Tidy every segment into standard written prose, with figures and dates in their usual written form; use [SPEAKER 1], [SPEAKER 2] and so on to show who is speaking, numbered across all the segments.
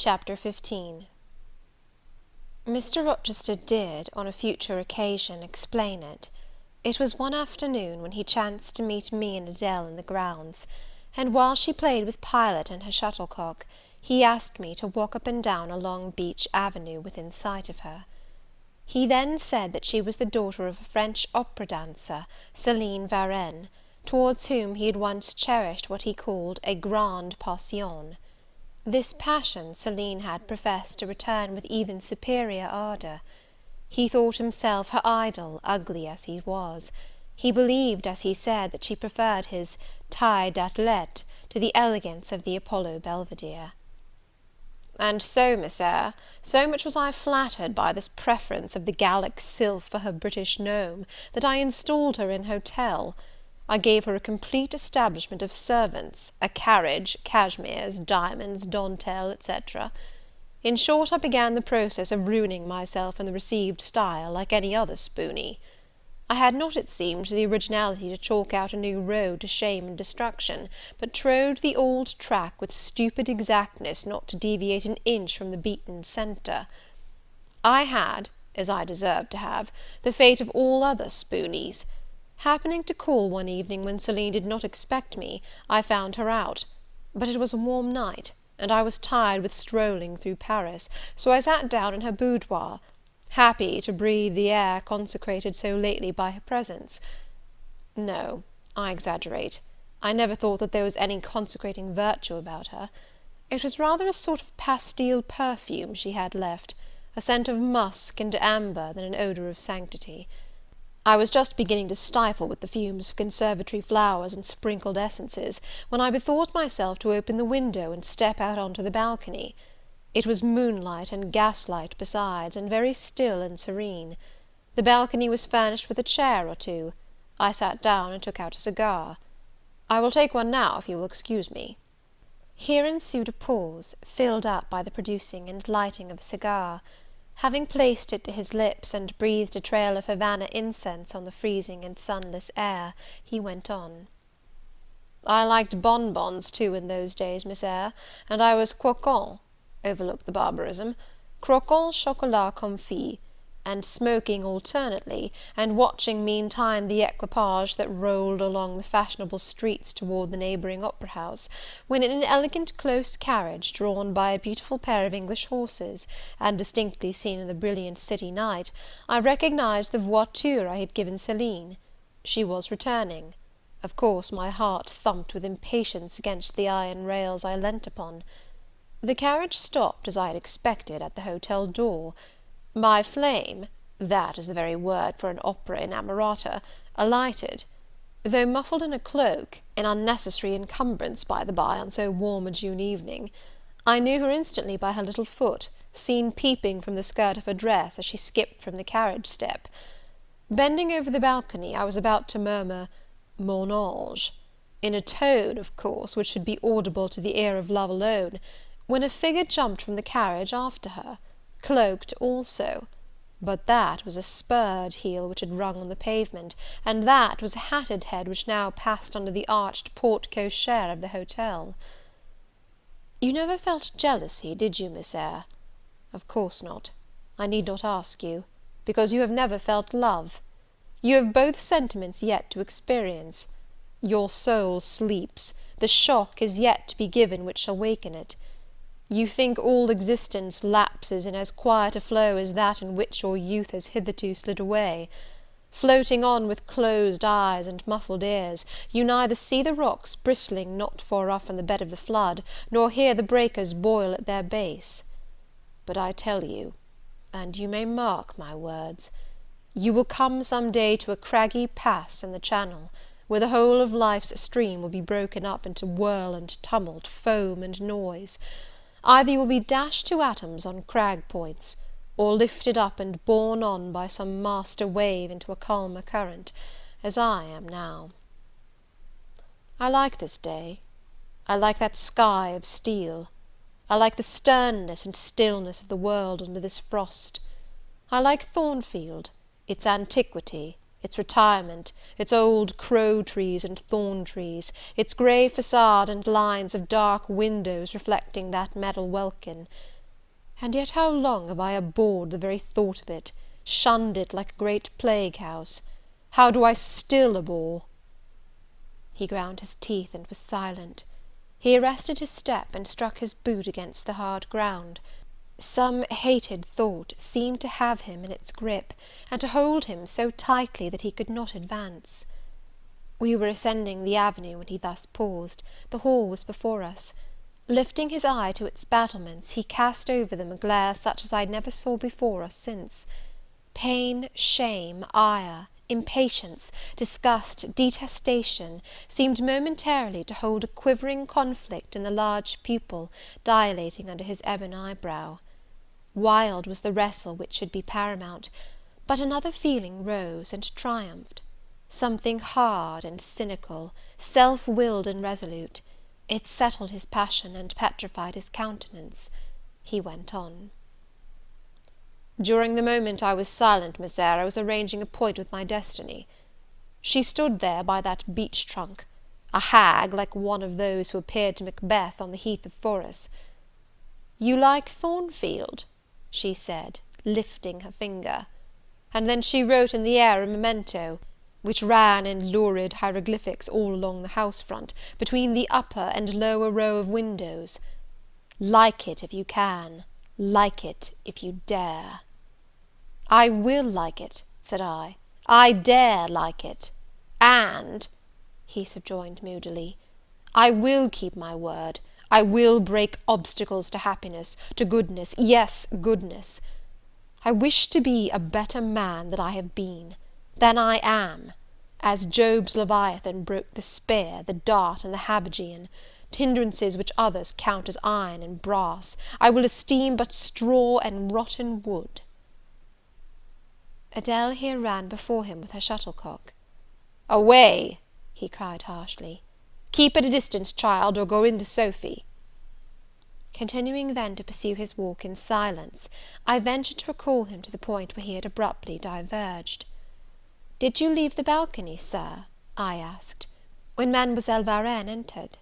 [SPEAKER 1] Chapter 15. Mr. Rochester did, on a future occasion, explain it. It was one afternoon, when he chanced to meet me and Adele in the grounds, and while she played with Pilot and her shuttlecock, he asked me to walk up and down a long beech avenue within sight of her. He then said that she was the daughter of a French opera dancer, Céline Varenne, towards whom he had once cherished what he called a grande passion. This passion Céline had professed to return with even superior ardour. He thought himself her idol, ugly as he was. He believed, as he said, that she preferred his taille d'athlète to the elegance of the Apollo Belvedere. And so, Miss Eyre, so much was I flattered by this preference of the Gallic sylph for her British gnome, that I installed her in hotel. I gave her a complete establishment of servants, a carriage, cashmeres, diamonds, dentelle, etc. In short, I began the process of ruining myself in the received style, like any other spoony. I had not, it seemed, the originality to chalk out a new road to shame and destruction, but trode the old track with stupid exactness not to deviate an inch from the beaten centre. I had, as I deserved to have, the fate of all other spoonies. Happening to call one evening when Céline did not expect me, I found her out; but it was a warm night, and I was tired with strolling through Paris, so I sat down in her boudoir, happy to breathe the air consecrated so lately by her presence. No, I exaggerate. I never thought that there was any consecrating virtue about her. It was rather a sort of pastille perfume she had left, a scent of musk and amber than an odour of sanctity. I was just beginning to stifle with the fumes of conservatory flowers and sprinkled essences, when I bethought myself to open the window and step out on to the balcony. It was moonlight and gaslight besides, and very still and serene. The balcony was furnished with a chair or two. I sat down and took out a cigar. I will take one now, if you will excuse me. Here ensued a pause, filled up by the producing and lighting of a cigar. Having placed it to his lips, and breathed a trail of Havana incense on the freezing and sunless air, he went on. I liked bonbons, too, in those days, Miss Eyre, and I was croquant, overlook the barbarism, croquant chocolat confit, and smoking alternately, and watching meantime the equipage that rolled along the fashionable streets toward the neighbouring opera house, when in an elegant close carriage, drawn by a beautiful pair of English horses, and distinctly seen in the brilliant city night, I recognized the voiture I had given Céline. She was returning. Of course my heart thumped with impatience against the iron rails I leant upon. The carriage stopped, as I had expected, at the hotel door. My flame, that is the very word for an opera inamorata, alighted. Though muffled in a cloak, an unnecessary encumbrance, by the by, on so warm a June evening, I knew her instantly by her little foot, seen peeping from the skirt of her dress as she skipped from the carriage step. Bending over the balcony, I was about to murmur, "Mon ange," in a tone, of course, which should be audible to the ear of love alone, when a figure jumped from the carriage after her, cloaked also; but that was a spurred heel which had rung on the pavement, and that was a hatted head which now passed under the arched porte cochere of the hotel. You never felt jealousy, did you, Miss Eyre? Of course not. I need not ask you, because you have never felt love. You have both sentiments yet to experience. Your soul sleeps, the shock is yet to be given which shall waken it. You think all existence lapses in as quiet a flow as that in which your youth has hitherto slid away. Floating on with closed eyes and muffled ears, you neither see the rocks bristling not far off in the bed of the flood, nor hear the breakers boil at their base. But I tell you, and you may mark my words, you will come some day to a craggy pass in the Channel, where the whole of life's stream will be broken up into whirl and tumult, foam and noise. Either you will be dashed to atoms on crag points, or lifted up and borne on by some master wave into a calmer current, as I am now. I like this day. I like that sky of steel. I like the sternness and stillness of the world under this frost. I like Thornfield, its antiquity, its retirement, its old crow-trees and thorn-trees, its grey facade and lines of dark windows reflecting that metal welkin. And yet how long have I abhorred the very thought of it, shunned it like a great plague-house! How do I still abhor? He ground his teeth and was silent. He arrested his step and struck his boot against the hard ground. Some hated thought seemed to have him in its grip, and to hold him so tightly that he could not advance. We were ascending the avenue when he thus paused. The hall was before us. Lifting his eye to its battlements, he cast over them a glare such as I never saw before or since. Pain, shame, ire, impatience, disgust, detestation, seemed momentarily to hold a quivering conflict in the large pupil dilating under his ebon eyebrow. Wild was the wrestle which should be paramount, but another feeling rose and triumphed. Something hard and cynical, self-willed and resolute. It settled his passion and petrified his countenance. He went on. During the moment I was silent, Miss Eyre, I was arranging a point with my destiny. She stood there by that beech trunk, a hag like one of those who appeared to Macbeth on the heath of Forres. "You like Thornfield?" she said, lifting her finger. And then she wrote in the air a memento, which ran in lurid hieroglyphics all along the house front, between the upper and lower row of windows. "Like it if you can. Like it if you dare." "I will like it," said I. "I dare like it. And," he subjoined moodily, "I will keep my word. I will break obstacles to happiness, to goodness, yes, goodness. I wish to be a better man than I have been, than I am, as Job's Leviathan broke the spear, the dart, and the habergeon, hindrances which others count as iron and brass, I will esteem but straw and rotten wood." Adele here ran before him with her shuttlecock. "Away!" he cried harshly. "Keep at a distance, child, or go in to Sophy." Continuing then to pursue his walk in silence, I ventured to recall him to the point where he had abruptly diverged. "Did you leave the balcony, Sir," I asked, "when Mademoiselle Varenne entered?"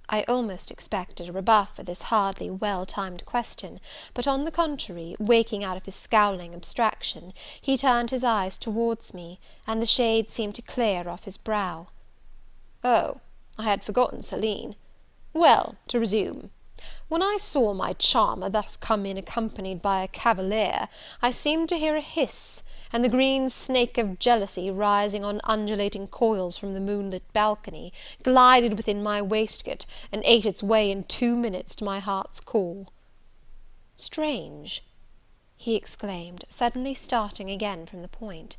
[SPEAKER 1] I almost expected a rebuff for this hardly well-timed question, but, on the contrary, waking out of his scowling abstraction, he turned his eyes towards me, and the shade seemed to clear off his brow. "Oh, I had forgotten Celine. Well, to resume. When I saw my charmer thus come in accompanied by a cavalier, I seemed to hear a hiss, and the green snake of jealousy, rising on undulating coils from the moonlit balcony, glided within my waistcoat, and ate its way in 2 minutes to my heart's core. Strange!" he exclaimed, suddenly starting again from the point.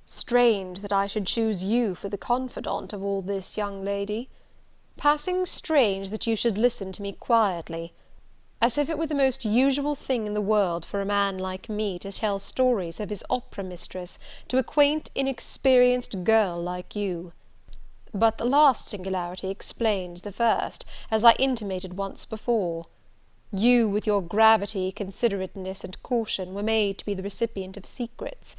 [SPEAKER 1] "Strange that I should choose you for the confidant of all this, young lady. Passing strange that you should listen to me quietly, as if it were the most usual thing in the world for a man like me to tell stories of his opera mistress to a quaint, inexperienced girl like you. But the last singularity explains the first, as I intimated once before. You, with your gravity, considerateness, and caution, were made to be the recipient of secrets.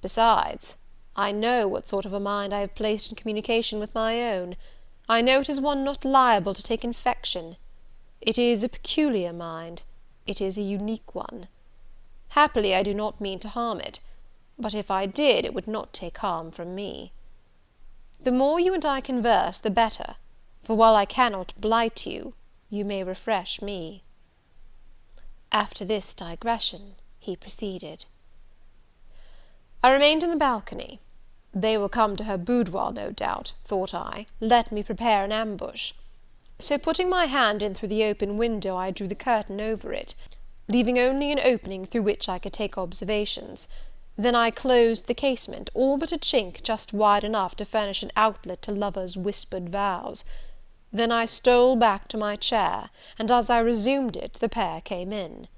[SPEAKER 1] Besides, I know what sort of a mind I have placed in communication with my own. I know it is one not liable to take infection. It is a peculiar mind. It is a unique one. Happily I do not mean to harm it, but if I did, it would not take harm from me. The more you and I converse, the better, for while I cannot blight you, you may refresh me." After this digression, he proceeded. "I remained in the balcony. They will come to her boudoir, no doubt, thought I. Let me prepare an ambush. So, putting my hand in through the open window, I drew the curtain over it, leaving only an opening through which I could take observations. Then I closed the casement, all but a chink just wide enough to furnish an outlet to lovers' whispered vows. Then I stole back to my chair, and as I resumed it, the pair came in.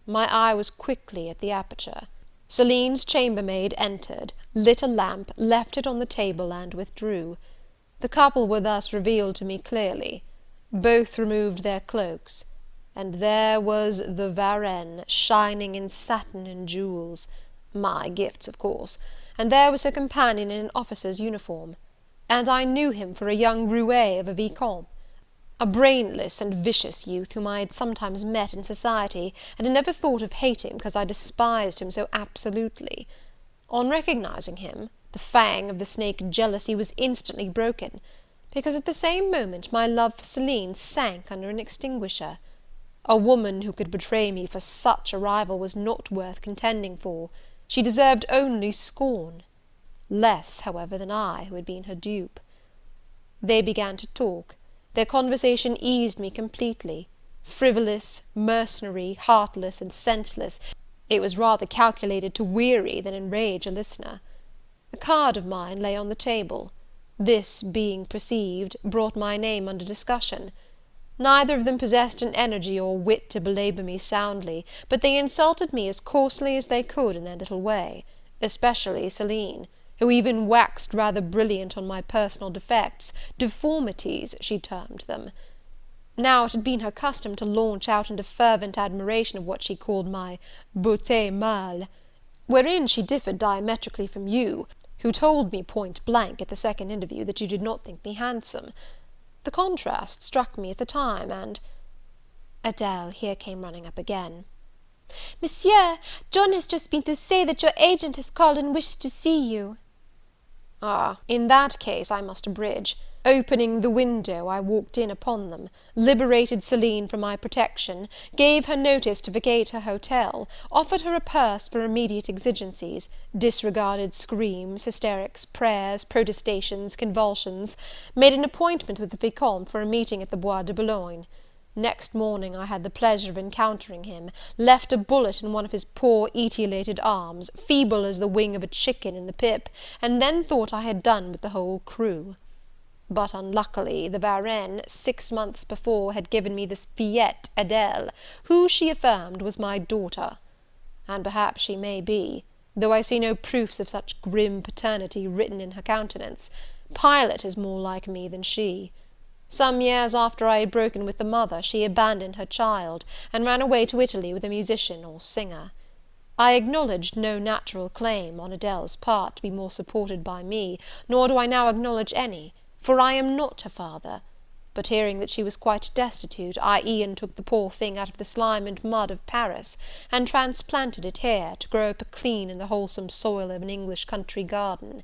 [SPEAKER 1] My eye was quickly at the aperture. Celine's chambermaid entered, lit a lamp, left it on the table, and withdrew. The couple were thus revealed to me clearly. Both removed their cloaks, and there was the Varenne, shining in satin and jewels, my gifts, of course, and there was her companion in an officer's uniform, and I knew him for a young roué of a vicomte, a brainless and vicious youth whom I had sometimes met in society, and had never thought of hating because I despised him so absolutely. On recognizing him, the fang of the snake jealousy was instantly broken, because at the same moment my love for Celine sank under an extinguisher. A woman who could betray me for such a rival was not worth contending for. She deserved only scorn. Less, however, than I, who had been her dupe. They began to talk. Their conversation eased me completely. Frivolous, mercenary, heartless, and senseless, it was rather calculated to weary than enrage a listener. A card of mine lay on the table. This, being perceived, brought my name under discussion. Neither of them possessed an energy or wit to belabour me soundly, but they insulted me as coarsely as they could in their little way, especially Celine, who even waxed rather brilliant on my personal defects, deformities, she termed them. Now it had been her custom to launch out into fervent admiration of what she called my beauté mâle, wherein she differed diametrically from you, who told me point blank at the second interview that you did not think me handsome. The contrast struck me at the time, and Adele here came running up again.
[SPEAKER 2] Monsieur, John has just been to say that your agent has called and wishes to see you.
[SPEAKER 1] Ah, in that case I must abridge. Opening the window, I walked in upon them, liberated Celine from my protection, gave her notice to vacate her hotel, offered her a purse for immediate exigencies, disregarded screams, hysterics, prayers, protestations, convulsions, made an appointment with the Vicomte for a meeting at the Bois de Boulogne. Next morning I had the pleasure of encountering him, left a bullet in one of his poor etiolated arms, feeble as the wing of a chicken in the pip, and then thought I had done with the whole crew. But unluckily the Varenne, 6 months before, had given me this fillette Adele, who, she affirmed, was my daughter; and perhaps she may be, though I see no proofs of such grim paternity written in her countenance. Pilot is more like me than she. Some years after I had broken with the mother, she abandoned her child, and ran away to Italy with a musician or singer. I acknowledged no natural claim, on Adele's part, to be more supported by me, nor do I now acknowledge any, for I am not her father; but hearing that she was quite destitute, I e'en took the poor thing out of the slime and mud of Paris, and transplanted it here, to grow up clean in the wholesome soil of an English country garden.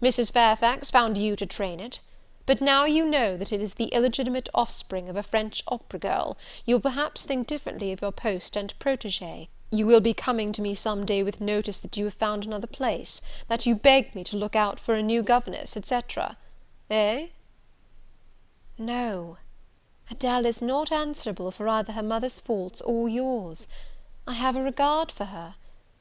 [SPEAKER 1] Mrs. Fairfax found you to train it; but now you know that it is the illegitimate offspring of a French opera girl, you will perhaps think differently of your post and protégé. You will be coming to me some day with notice that you have found another place, that you beg me to look out for a new governess, etc. Eh?
[SPEAKER 2] No, Adele is not answerable for either her mother's faults or yours. I have a regard for her,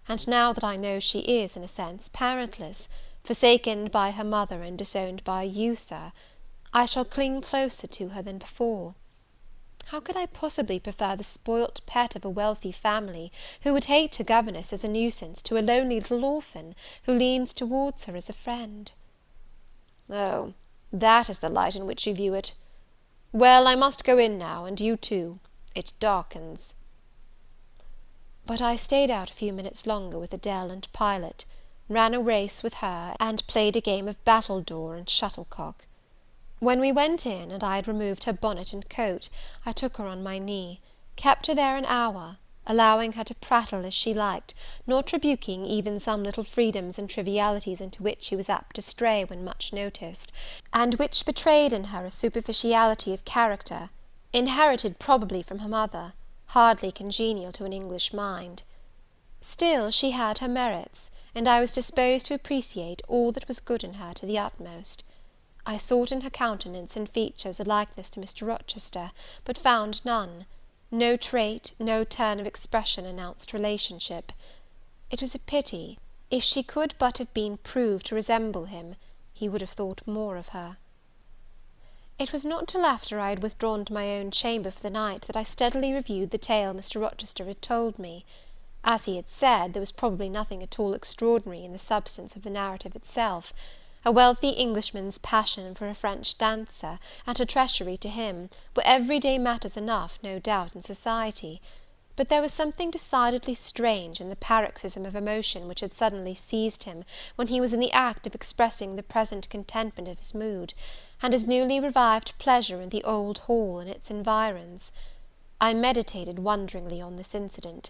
[SPEAKER 2] and now that I know she is, in a sense, parentless, forsaken by her mother and disowned by you, Sir, I shall cling closer to her than before. How could I possibly prefer the spoilt pet of a wealthy family, who would hate her governess as a nuisance, to a lonely little orphan, who leans towards her as a friend?
[SPEAKER 1] Oh, that is the light in which you view it. Well, I must go in now, and you too. It darkens.
[SPEAKER 2] But I stayed out a few minutes longer with Adele and Pilot, ran a race with her, and played a game of battledore and shuttlecock. When we went in, and I had removed her bonnet and coat, I took her on my knee, kept her there an hour, allowing her to prattle as she liked, not rebuking even some little freedoms and trivialities into which she was apt to stray when much noticed, and which betrayed in her a superficiality of character, inherited probably from her mother, hardly congenial to an English mind. Still she had her merits, and I was disposed to appreciate all that was good in her to the utmost. I sought in her countenance and features a likeness to Mr. Rochester, but found none. No trait, no turn of expression announced relationship. It was a pity. If she could but have been proved to resemble him, he would have thought more of her. It was not till after I had withdrawn to my own chamber for the night that I steadily reviewed the tale Mr. Rochester had told me. As he had said, there was probably nothing at all extraordinary in the substance of the narrative itself. A wealthy Englishman's passion for a French dancer, and her treachery to him, were everyday matters enough, no doubt, in society;
[SPEAKER 1] but there was something decidedly strange in the paroxysm of emotion which had suddenly seized him when he was in the act of expressing the present contentment of his mood, and his newly revived pleasure in the old hall and its environs. I meditated wonderingly on this incident,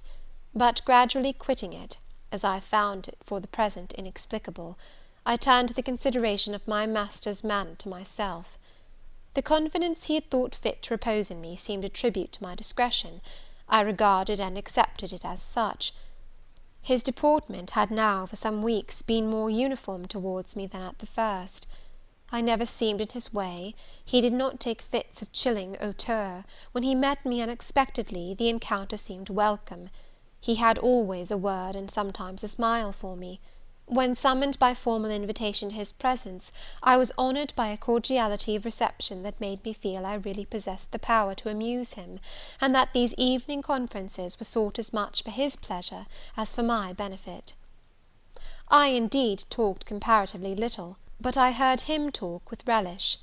[SPEAKER 1] but gradually quitting it, as I found it for the present inexplicable, I turned to the consideration of my master's manner to myself. The confidence he had thought fit to repose in me seemed a tribute to my discretion. I regarded and accepted it as such. His deportment had now, for some weeks, been more uniform towards me than at the first. I never seemed in his way, he did not take fits of chilling hauteur; when he met me unexpectedly, the encounter seemed welcome. He had always a word and sometimes a smile for me. When summoned by formal invitation to his presence, I was honoured by a cordiality of reception that made me feel I really possessed the power to amuse him, and that these evening conferences were sought as much for his pleasure as for my benefit. I, indeed, talked comparatively little, but I heard him talk with relish.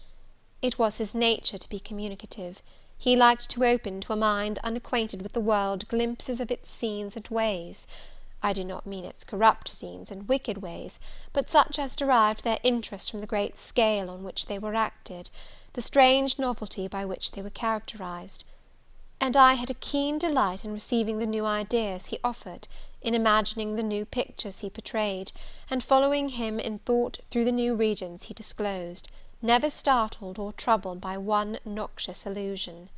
[SPEAKER 1] It was his nature to be communicative. He liked to open to a mind unacquainted with the world glimpses of its scenes and ways. I do not mean its corrupt scenes and wicked ways, but such as derived their interest from the great scale on which they were acted, the strange novelty by which they were characterized. And I had a keen delight in receiving the new ideas he offered, in imagining the new pictures he portrayed, and following him in thought through the new regions he disclosed, never startled or troubled by one noxious illusion.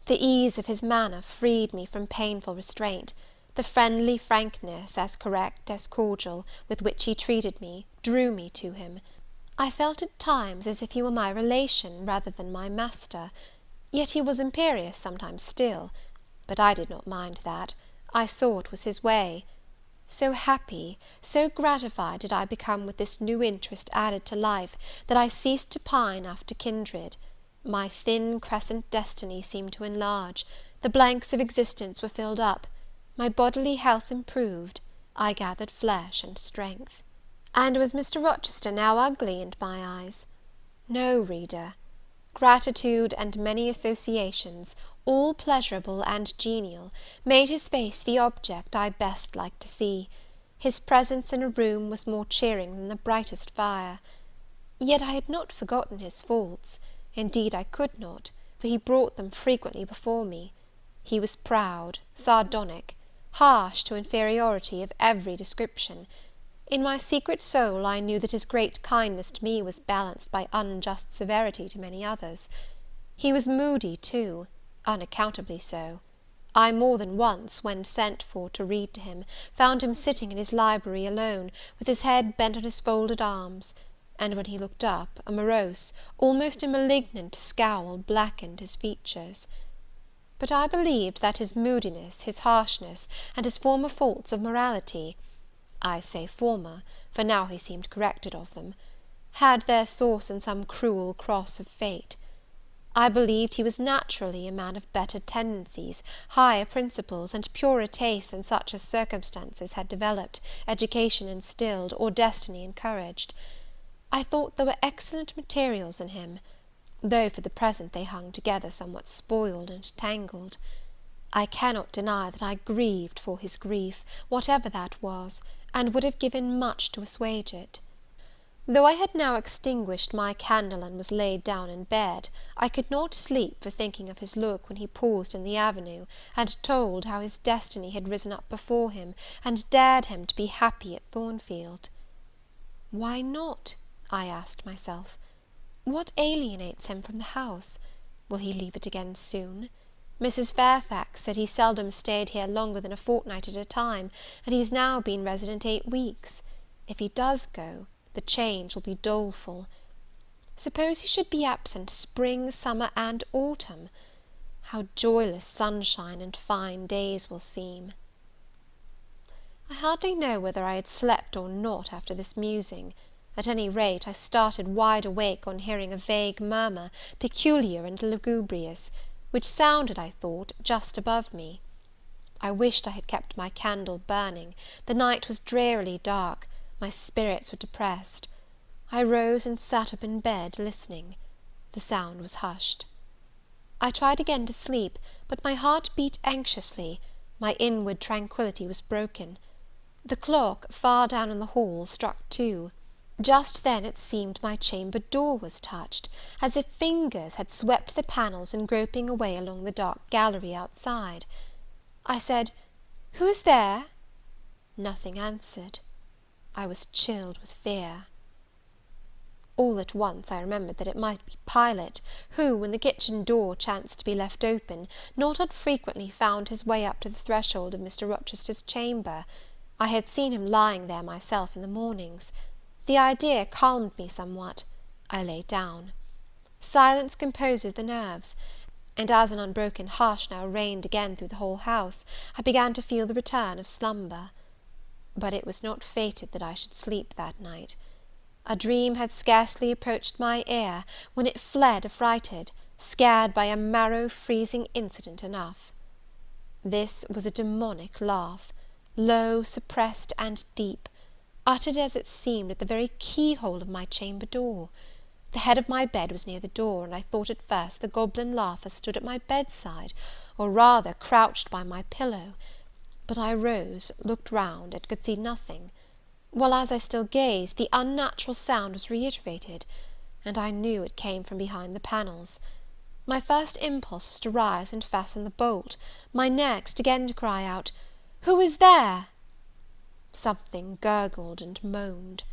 [SPEAKER 1] The ease of his manner freed me from painful restraint. The friendly frankness, as correct as cordial, with which he treated me, drew me to him. I felt at times as if he were my relation rather than my master. Yet he was imperious sometimes still, but I did not mind that. I saw it was his way. So happy, so gratified did I become with this new interest added to life, that I ceased to pine after kindred. My thin crescent destiny seemed to enlarge, the blanks of existence were filled up, my bodily health improved, I gathered flesh and strength. And was Mr. Rochester now ugly in my eyes? No, reader. Gratitude and many associations, all pleasurable and genial, made his face the object I best liked to see. His presence in a room was more cheering than the brightest fire. Yet I had not forgotten his faults; indeed I could not, for he brought them frequently before me. He was proud, sardonic, harsh to inferiority of every description. In my secret soul I knew that his great kindness to me was balanced by unjust severity to many others. He was moody too, unaccountably so. I more than once, when sent for to read to him, found him sitting in his library alone, with his head bent on his folded arms; and when he looked up, a morose, almost a malignant scowl blackened his features. But I believed that his moodiness, his harshness, and his former faults of morality, I say former, for now he seemed corrected of them, had their source in some cruel cross of fate. I believed he was naturally a man of better tendencies, higher principles, and purer taste than such as circumstances had developed, education instilled, or destiny encouraged. I thought there were excellent materials in him, though for the present they hung together somewhat spoiled and tangled. I cannot deny that I grieved for his grief, whatever that was, and would have given much to assuage it. Though I had now extinguished my candle and was laid down in bed, I could not sleep for thinking of his look when he paused in the avenue, and told how his destiny had risen up before him, and dared him to be happy at Thornfield. Why not? I asked myself. What alienates him from the house? Will he leave it again soon? Mrs. Fairfax said he seldom stayed here longer than a fortnight at a time, and he has now been resident 8 weeks. If he does go, the change will be doleful. Suppose he should be absent spring, summer, and autumn, how joyless sunshine and fine days will seem! I hardly know whether I had slept or not after this musing. At any rate, I started wide awake on hearing a vague murmur, peculiar and lugubrious, which sounded, I thought, just above me. I wished I had kept my candle burning. The night was drearily dark, my spirits were depressed. I rose and sat up in bed, listening. The sound was hushed. I tried again to sleep, but my heart beat anxiously. My inward tranquillity was broken. The clock, far down in the hall, struck 2. Just then it seemed my chamber door was touched, as if fingers had swept the panels and groping away along the dark gallery outside. I said, "Who is there?" Nothing answered. I was chilled with fear. All at once I remembered that it might be Pilot, who, when the kitchen door chanced to be left open, not unfrequently found his way up to the threshold of Mr. Rochester's chamber. I had seen him lying there myself in the mornings. The idea calmed me somewhat. I lay down. Silence composes the nerves, and as an unbroken hush now reigned again through the whole house, I began to feel the return of slumber. But it was not fated that I should sleep that night. A dream had scarcely approached my ear, when it fled affrighted, scared by a marrow-freezing incident enough. This was a demonic laugh, low, suppressed, and deep, uttered as it seemed at the very keyhole of my chamber door. The head of my bed was near the door, and I thought at first the goblin laugher stood at my bedside, or rather crouched by my pillow; but I rose, looked round, and could see nothing; while, as I still gazed, the unnatural sound was reiterated, and I knew it came from behind the panels. My first impulse was to rise and fasten the bolt; my next, again to cry out, "Who is there?" Something gurgled and moaned.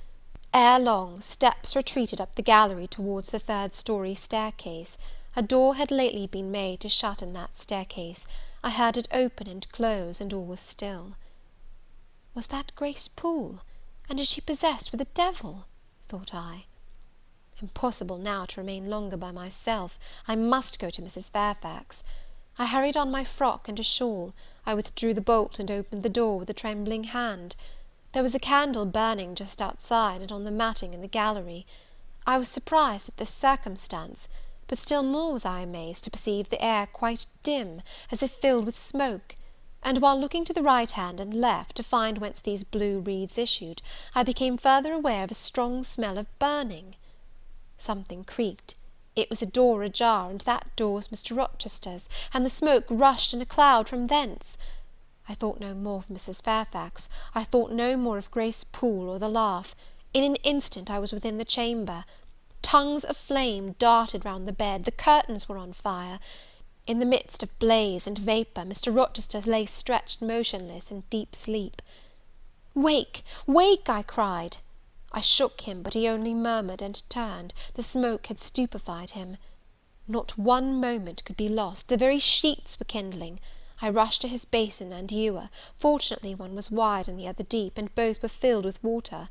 [SPEAKER 1] Ere long, steps retreated up the gallery towards the 3rd-story staircase. A door had lately been made to shut in that staircase. I heard it open and close, and all was still. Was that Grace Poole? And is she possessed with a devil? thought I. Impossible now to remain longer by myself. I must go to Mrs. Fairfax. I hurried on my frock and a shawl. I withdrew the bolt and opened the door with a trembling hand. There was a candle burning just outside, and on the matting in the gallery. I was surprised at this circumstance, but still more was I amazed to perceive the air quite dim, as if filled with smoke; and while looking to the right hand and left, to find whence these blue wreaths issued, I became further aware of a strong smell of burning. Something creaked. It was a door ajar, and that door was Mr. Rochester's, and the smoke rushed in a cloud from thence. I thought no more of Mrs. Fairfax, I thought no more of Grace Poole or the laugh. In an instant I was within the chamber. Tongues of flame darted round the bed, the curtains were on fire. In the midst of blaze and vapour, Mr. Rochester lay stretched motionless in deep sleep. "Wake, wake!" I cried. I shook him, but he only murmured and turned; the smoke had stupefied him. Not one moment could be lost, the very sheets were kindling. I rushed to his basin and ewer; fortunately one was wide and the other deep, and both were filled with water.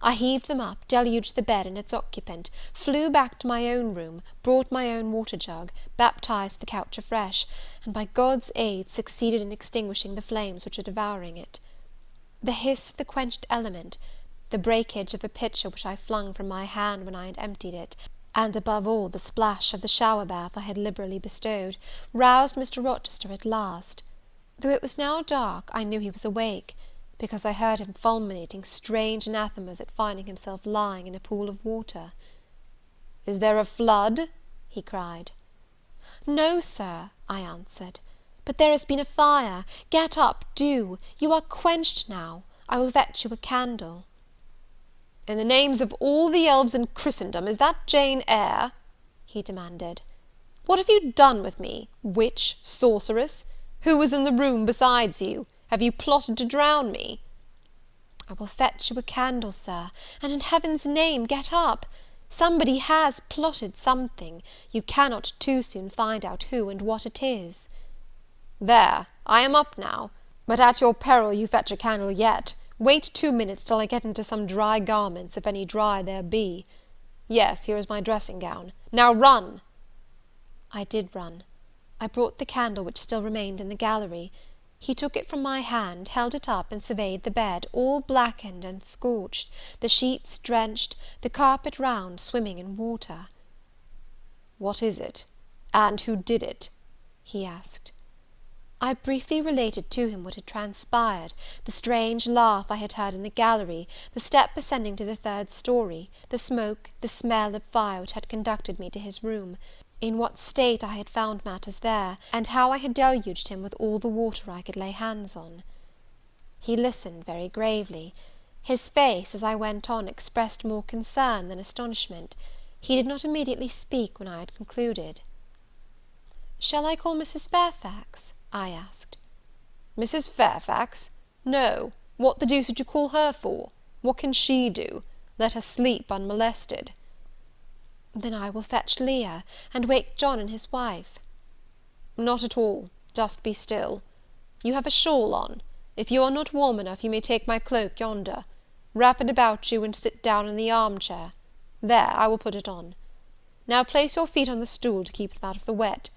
[SPEAKER 1] I heaved them up, deluged the bed and its occupant, flew back to my own room, brought my own water jug, baptized the couch afresh, and by God's aid succeeded in extinguishing the flames which were devouring it. The hiss of the quenched element, the breakage of a pitcher which I flung from my hand when I had emptied it, and above all the splash of the shower bath I had liberally bestowed, roused Mr. Rochester at last. Though it was now dark, I knew he was awake, because I heard him fulminating strange anathemas at finding himself lying in a pool of water. "Is there a flood?" he cried. "No, Sir," I answered, "but there has been a fire. Get up, do! You are quenched now. I will fetch you a candle." "In the names of all the elves in Christendom, is that Jane Eyre?" he demanded. "What have you done with me? Witch, sorceress? Who was in the room besides you? Have you plotted to drown me?" "I will fetch you a candle, Sir, and in Heaven's name get up! Somebody has plotted something; you cannot too soon find out who and what it is." "There, I am up now; but at your peril you fetch a candle yet. Wait 2 minutes till I get into some dry garments, if any dry there be. Yes, here is my dressing gown. Now run!" I did run. I brought the candle which still remained in the gallery. He took it from my hand, held it up, and surveyed the bed, all blackened and scorched, the sheets drenched, the carpet round swimming in water. "What is it? And who did it?" he asked. I briefly related to him what had transpired, the strange laugh I had heard in the gallery, the step ascending to the 3rd story, the smoke, the smell of fire which had conducted me to his room. in what state I had found matters there, and how I had deluged him with all the water I could lay hands on. He listened very gravely. His face, as I went on, expressed more concern than astonishment. He did not immediately speak when I had concluded. "Shall I call Mrs. Fairfax?" I asked.
[SPEAKER 2] "Mrs. Fairfax? No, what the deuce would you call her for? What can she do? Let her sleep unmolested."
[SPEAKER 1] "Then I will fetch Leah, and wake John and his wife."
[SPEAKER 2] "Not at all, just be still. You have a shawl on. If you are not warm enough, you may take my cloak yonder. Wrap it about you, and sit down in the arm-chair. There, I will put it on. Now place your feet on the stool to keep them out of the wet.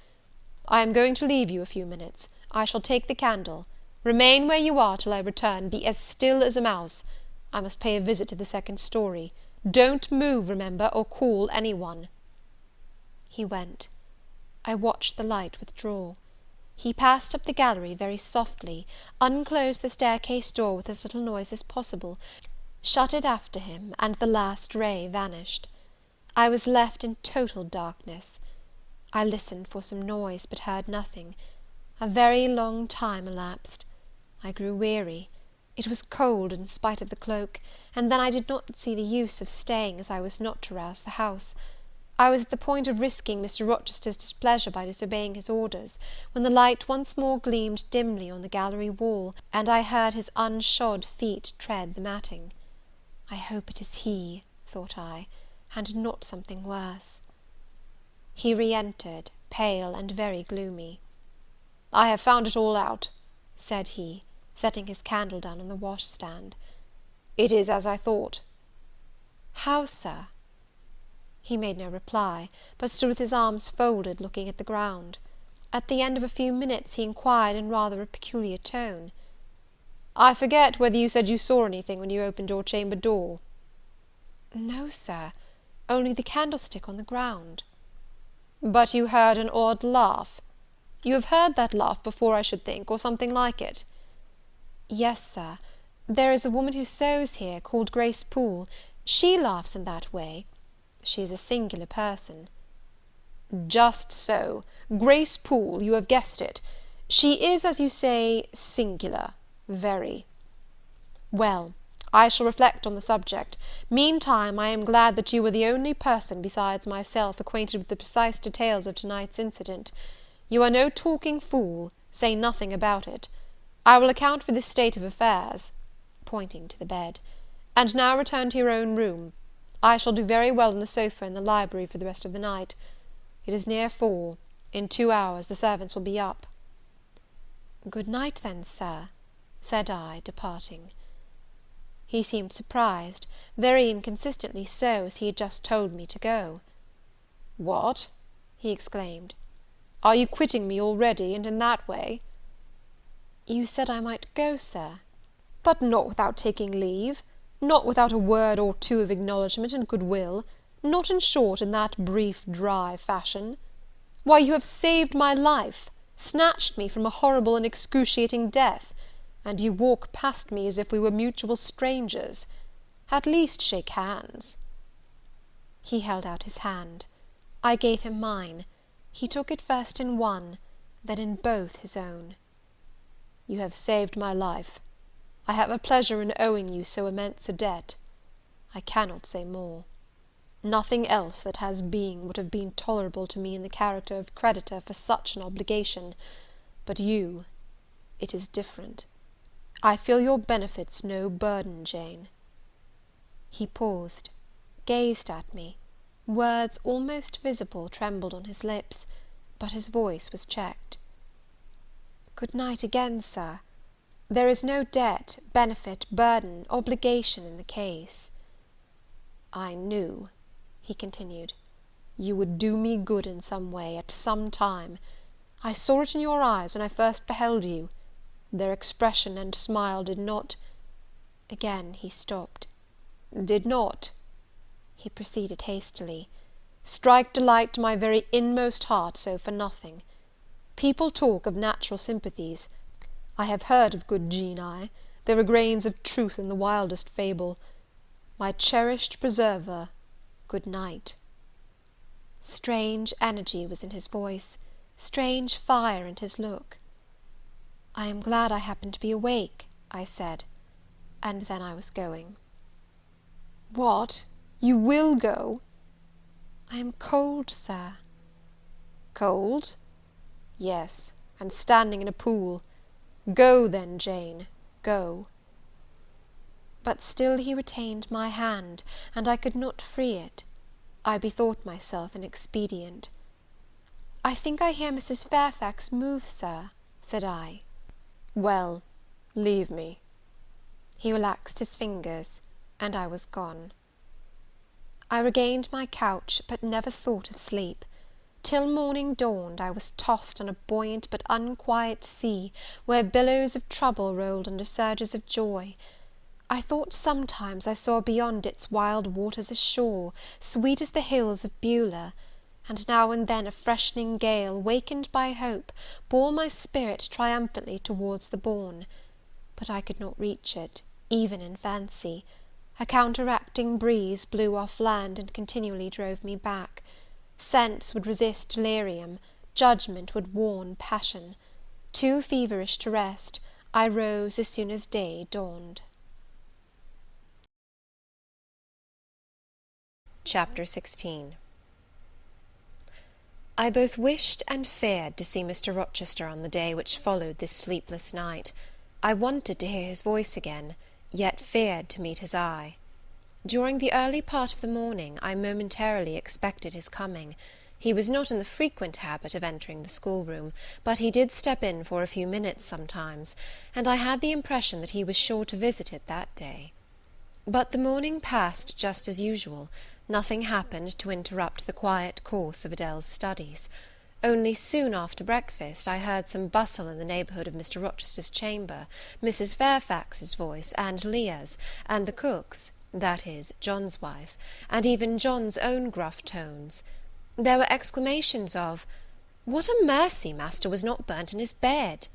[SPEAKER 2] I am going to leave you a few minutes. I shall take the candle. Remain where you are till I return. Be as still as a mouse. I must pay a visit to the second story. Don't move, remember, or call any one."
[SPEAKER 1] He went. I watched the light withdraw. He passed up the gallery very softly, unclosed the staircase door with as little noise as possible, shut it after him, and the last ray vanished. I was left in total darkness. I listened for some noise, but heard nothing. A very long time elapsed. I grew weary. It was cold in spite of the cloak, and then I did not see the use of staying, as I was not to rouse the house. I was at the point of risking Mr. Rochester's displeasure by disobeying his orders, when the light once more gleamed dimly on the gallery wall, and I heard his unshod feet tread the matting. I hope it is he, thought I, and not something worse. He re-entered, pale and very gloomy.
[SPEAKER 2] "I have found it all out,"
[SPEAKER 1] said he, setting his candle down on the washstand.
[SPEAKER 2] "It is as I thought."
[SPEAKER 1] "How, Sir?" He made no reply, but stood with his arms folded, looking at the ground. At the end of a few minutes, he inquired in rather a peculiar tone,
[SPEAKER 2] "I forget whether you said you saw anything when you opened your chamber door?"
[SPEAKER 1] "No, Sir, only the candlestick on the ground."
[SPEAKER 2] "But you heard an odd laugh? You have heard that laugh before, I should think, or something like it?"
[SPEAKER 1] "Yes, Sir, there is a woman who sews here, called Grace Poole. She laughs in that way. She is a singular person."
[SPEAKER 2] "Just so, Grace Poole, you have guessed it. She is, as you say, singular, very. Well, I shall reflect on the subject. Meantime, I am glad that you are the only person besides myself acquainted with the precise details of to-night's incident. You are no talking fool, say nothing about it. I will account for this state of affairs," pointing to the bed, "and now return to your own room. I shall do very well on the sofa in the library for the rest of the night. It is near 4. In 2 hours the servants will be up."
[SPEAKER 1] "Good night, then, Sir," said I, departing. He seemed surprised, very inconsistently so, as he had just told me to go.
[SPEAKER 2] "What!" he exclaimed, "are you quitting me already, and in that way?"
[SPEAKER 1] "You said I might go, Sir."
[SPEAKER 2] "But not without taking leave? Not without a word or two of acknowledgment and goodwill? Not, in short, in that brief, dry fashion? Why, you have saved my life, snatched me from a horrible and excruciating death, and you walk past me as if we were mutual strangers. At least shake hands."
[SPEAKER 1] He held out his hand. I gave him mine. He took it first in one, then in both his own.
[SPEAKER 2] "You have saved my life. I have a pleasure in owing you so immense a debt. I cannot say more. Nothing else that has being would have been tolerable to me in the character of creditor for such an obligation; but you, it is different. I feel your benefits no burden, Jane."
[SPEAKER 1] He paused, gazed at me. Words almost visible trembled on his lips, but his voice was checked. "Good night again, Sir. There is no debt, benefit, burden, obligation in the case."
[SPEAKER 2] "I knew," he continued, "you would do me good in some way, at some time. I saw it in your eyes when I first beheld you. Their expression and smile did not—"
[SPEAKER 1] Again he stopped.
[SPEAKER 2] "Did not,"
[SPEAKER 1] he proceeded hastily,
[SPEAKER 2] "strike delight to my very inmost heart so for nothing. People talk of natural sympathies. I have heard of good Jane Eyre. There are grains of truth in the wildest fable. My cherished preserver, good night." Strange energy was in his voice, strange fire in his look. "I am glad I happened to be awake," I said, and then I was going. "What? You will go?" "I am cold, Sir." "Cold?" "Yes, and standing in a pool. Go then, Jane, go." But still he retained my hand, and I could not free it. I bethought myself inexpedient. "I think I hear Mrs. Fairfax move, Sir," said I. "Well, leave me." He relaxed his fingers, and I was gone. I regained my couch, but never thought of sleep. Till morning dawned, I was tossed on a buoyant but unquiet sea, where billows of trouble rolled under surges of joy. I thought sometimes I saw beyond its wild waters a shore, sweet as the hills of Beulah, and now and then a freshening gale, wakened by hope, bore my spirit triumphantly towards the bourne. But I could not reach it, even in fancy. A counteracting breeze blew off land, and continually drove me back. Sense would resist delirium, judgment would warn passion. Too feverish to rest, I rose as soon as day dawned.
[SPEAKER 1] Chapter 16. I both wished and feared to see Mr. Rochester on the day which followed this sleepless night. I wanted to hear his voice again, yet feared to meet his eye. During the early part of the morning, I momentarily expected his coming. He was not in the frequent habit of entering the schoolroom, but he did step in for a few minutes sometimes, and I had the impression that he was sure to visit it that day. But the morning passed just as usual. Nothing happened to interrupt the quiet course of Adele's studies. Only soon after breakfast I heard some bustle in the neighbourhood of Mr. Rochester's chamber, Mrs. Fairfax's voice, and Leah's, and the cook's, that is, John's wife, and even John's own gruff tones. There were exclamations of, "What a mercy master was not burnt in his bed!"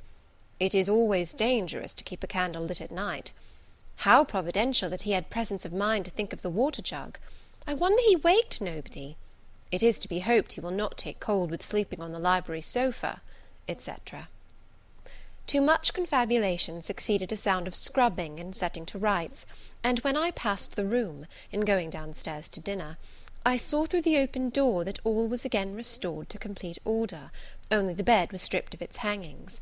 [SPEAKER 1] "It is always dangerous to keep a candle lit at night." "How providential that he had presence of mind to think of the water jug!" "I wonder he waked nobody." "It is to be hoped he will not take cold with sleeping on the library sofa," etc. To much confabulation succeeded a sound of scrubbing and setting to rights, and when I passed the room, in going downstairs to dinner, I saw through the open door that all was again restored to complete order, only the bed was stripped of its hangings.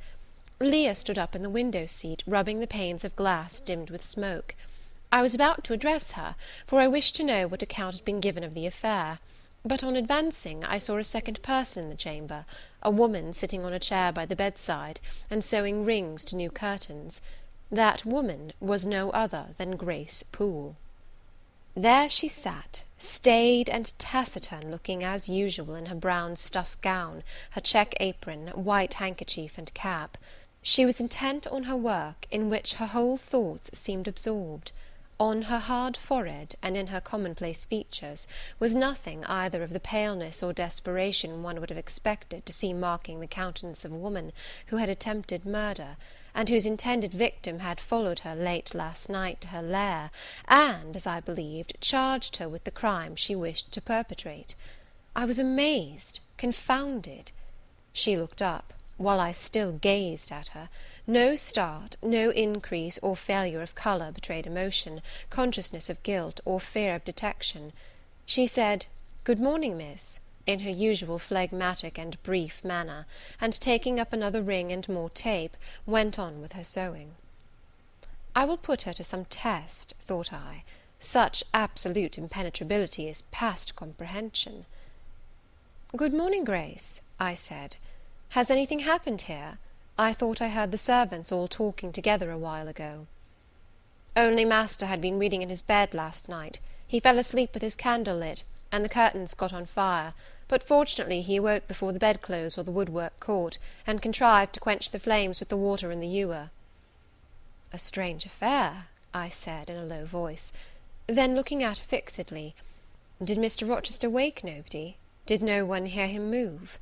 [SPEAKER 1] Leah stood up in the window-seat, rubbing the panes of glass dimmed with smoke. I was about to address her, for I wished to know what account had been given of the affair, but on advancing I saw a second person in the chamber, a woman sitting on a chair by the bedside, and sewing rings to new curtains. That woman was no other than Grace Poole. There she sat, staid and taciturn looking as usual in her brown stuff gown, her check apron, white handkerchief and cap. She was intent on her work, in which her whole thoughts seemed absorbed. On her hard forehead, and in her commonplace features, was nothing either of the paleness or desperation one would have expected to see marking the countenance of a woman who had attempted murder, and whose intended victim had followed her late last night to her lair, and, as I believed, charged her with the crime she wished to perpetrate. I was amazed, confounded. She looked up, while I still gazed at her. No start, no increase or failure of colour betrayed emotion, consciousness of guilt, or fear of detection. She said, "Good morning, miss," in her usual phlegmatic and brief manner, and taking up another ring and more tape, went on with her sewing. I will put her to some test, thought I. Such absolute impenetrability is past comprehension. "Good morning, Grace," I said. "Has anything happened here? I thought I heard the servants all talking together a while ago." "Only master had been reading in his bed last night. He fell asleep with his candle lit, and the curtains got on fire, but fortunately he awoke before the bedclothes or the woodwork caught, and contrived to quench the flames with the water in the ewer." "A strange affair," I said, in a low voice. Then, looking at her fixedly, "Did Mr. Rochester wake nobody? Did no one hear him move?"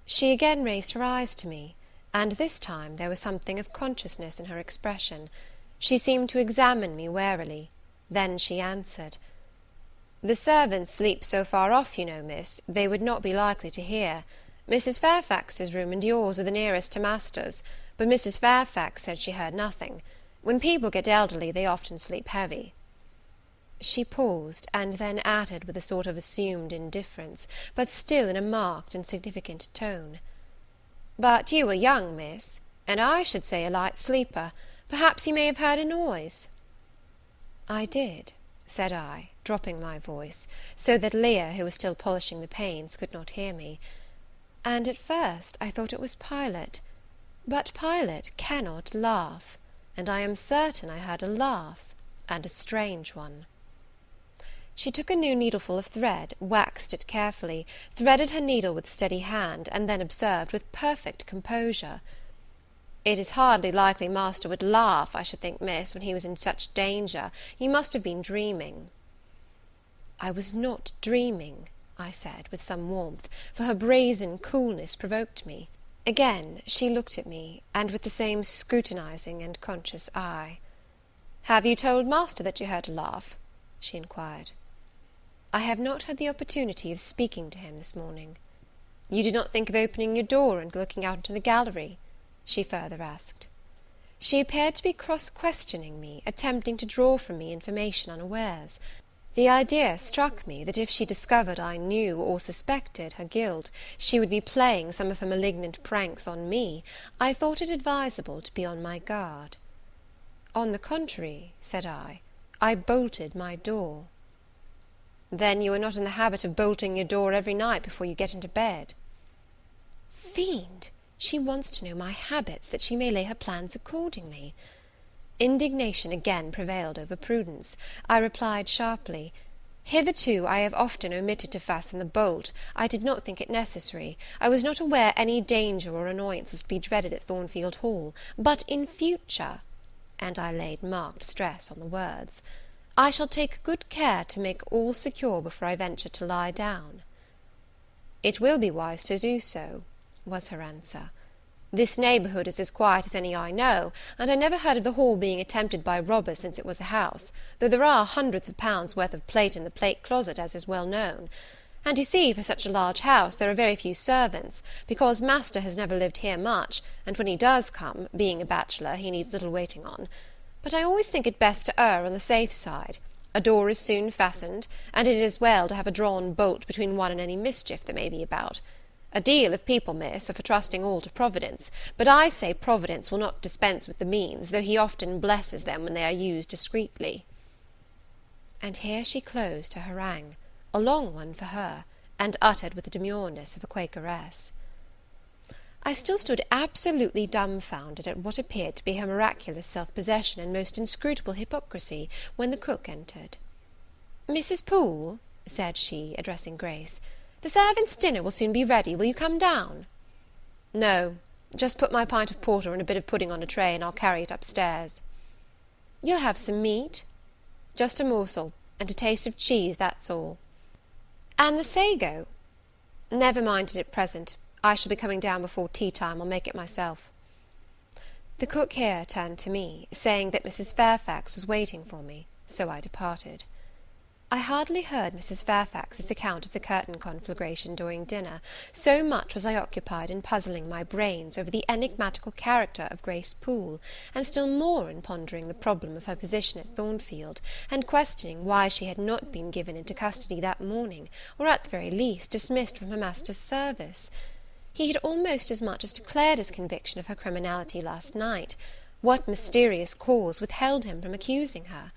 [SPEAKER 1] She again raised her eyes to me, and this time there was something of consciousness in her expression. She seemed to examine me warily. Then she answered,
[SPEAKER 2] The servants sleep so far off, you know, miss, they would not be likely to hear. Mrs. Fairfax's room and yours are the nearest to master's, but Mrs. Fairfax said she heard nothing. When people get elderly, they often sleep heavy." She paused, and then added with a sort of assumed indifference, but still in a marked and significant tone, "But you are young, miss, and I should say a light sleeper. Perhaps you may have heard a noise." "I did," said I, dropping my voice, so that Leah, who was still polishing the panes, could not hear me, "and at first I thought it was Pilot. But Pilot cannot laugh, and I am certain I heard a laugh, and a strange one." She took a new needleful of thread, waxed it carefully, threaded her needle with a steady hand, and then observed, with perfect composure, "It is hardly likely master would laugh, I should think, miss, when he was in such danger. You must have been dreaming." "I was not dreaming," I said, with some warmth, for her brazen coolness provoked me. Again she looked at me, and with the same scrutinizing and conscious eye. "Have you told master that you heard a laugh?" she inquired. "I have not had the opportunity of speaking to him this morning." "You did not think of opening your door and looking out into the gallery?" she further asked. She appeared to be cross-questioning me, attempting to draw from me information unawares. The idea struck me that if she discovered I knew or suspected her guilt, she would be playing some of her malignant pranks on me. I thought it advisable to be on my guard. "On the contrary," said I bolted my door." "Then you are not in the habit of bolting your door every night before you get into bed?" Fiend! She wants to know my habits, that she may lay her plans accordingly. Indignation again prevailed over prudence. I replied sharply, "Hitherto I have often omitted to fasten the bolt. I did not think it necessary. I was not aware any danger or annoyance was to be dreaded at Thornfield Hall. But in future," and I laid marked stress on the words, "I shall take good care to make all secure before I venture to lie down." "It will be wise to do so," was her answer. "This neighbourhood is as quiet as any I know, and I never heard of the Hall being attempted by robbers since it was a house, though there are hundreds of pounds worth of plate in the plate closet, as is well known. And you see, for such a large house, there are very few servants, because master has never lived here much, and when he does come, being a bachelor, he needs little waiting on. But I always think it best to err on the safe side. A door is soon fastened, and it is well to have a drawn bolt between one and any mischief that may be about. A deal of people, miss, are for trusting all to Providence, but I say Providence will not dispense with the means, though he often blesses them when they are used discreetly." And here she closed her harangue, a long one for her, and uttered with the demureness of a Quakeress. I still stood absolutely dumbfounded at what appeared to be her miraculous self-possession and most inscrutable hypocrisy, when the cook entered. "Mrs. Poole," said she, addressing Grace, "the servants' dinner will soon be ready. Will you come down?" "No, just put my pint of porter and a bit of pudding on a tray, and I'll carry it upstairs." "You'll have some meat?" "Just a morsel, and a taste of cheese, that's all." "And the sago?" "Never mind it at present. I shall be coming down before tea time. I'll make it myself." The cook here turned to me, saying that Mrs. Fairfax was waiting for me, so I departed. I hardly heard Mrs. Fairfax's account of the curtain conflagration during dinner, so much was I occupied in puzzling my brains over the enigmatical character of Grace Poole, and still more in pondering the problem of her position at Thornfield, and questioning why she had not been given into custody that morning, or at the very least dismissed from her master's service. He had almost as much as declared his conviction of her criminality last night. What mysterious cause withheld him from accusing her?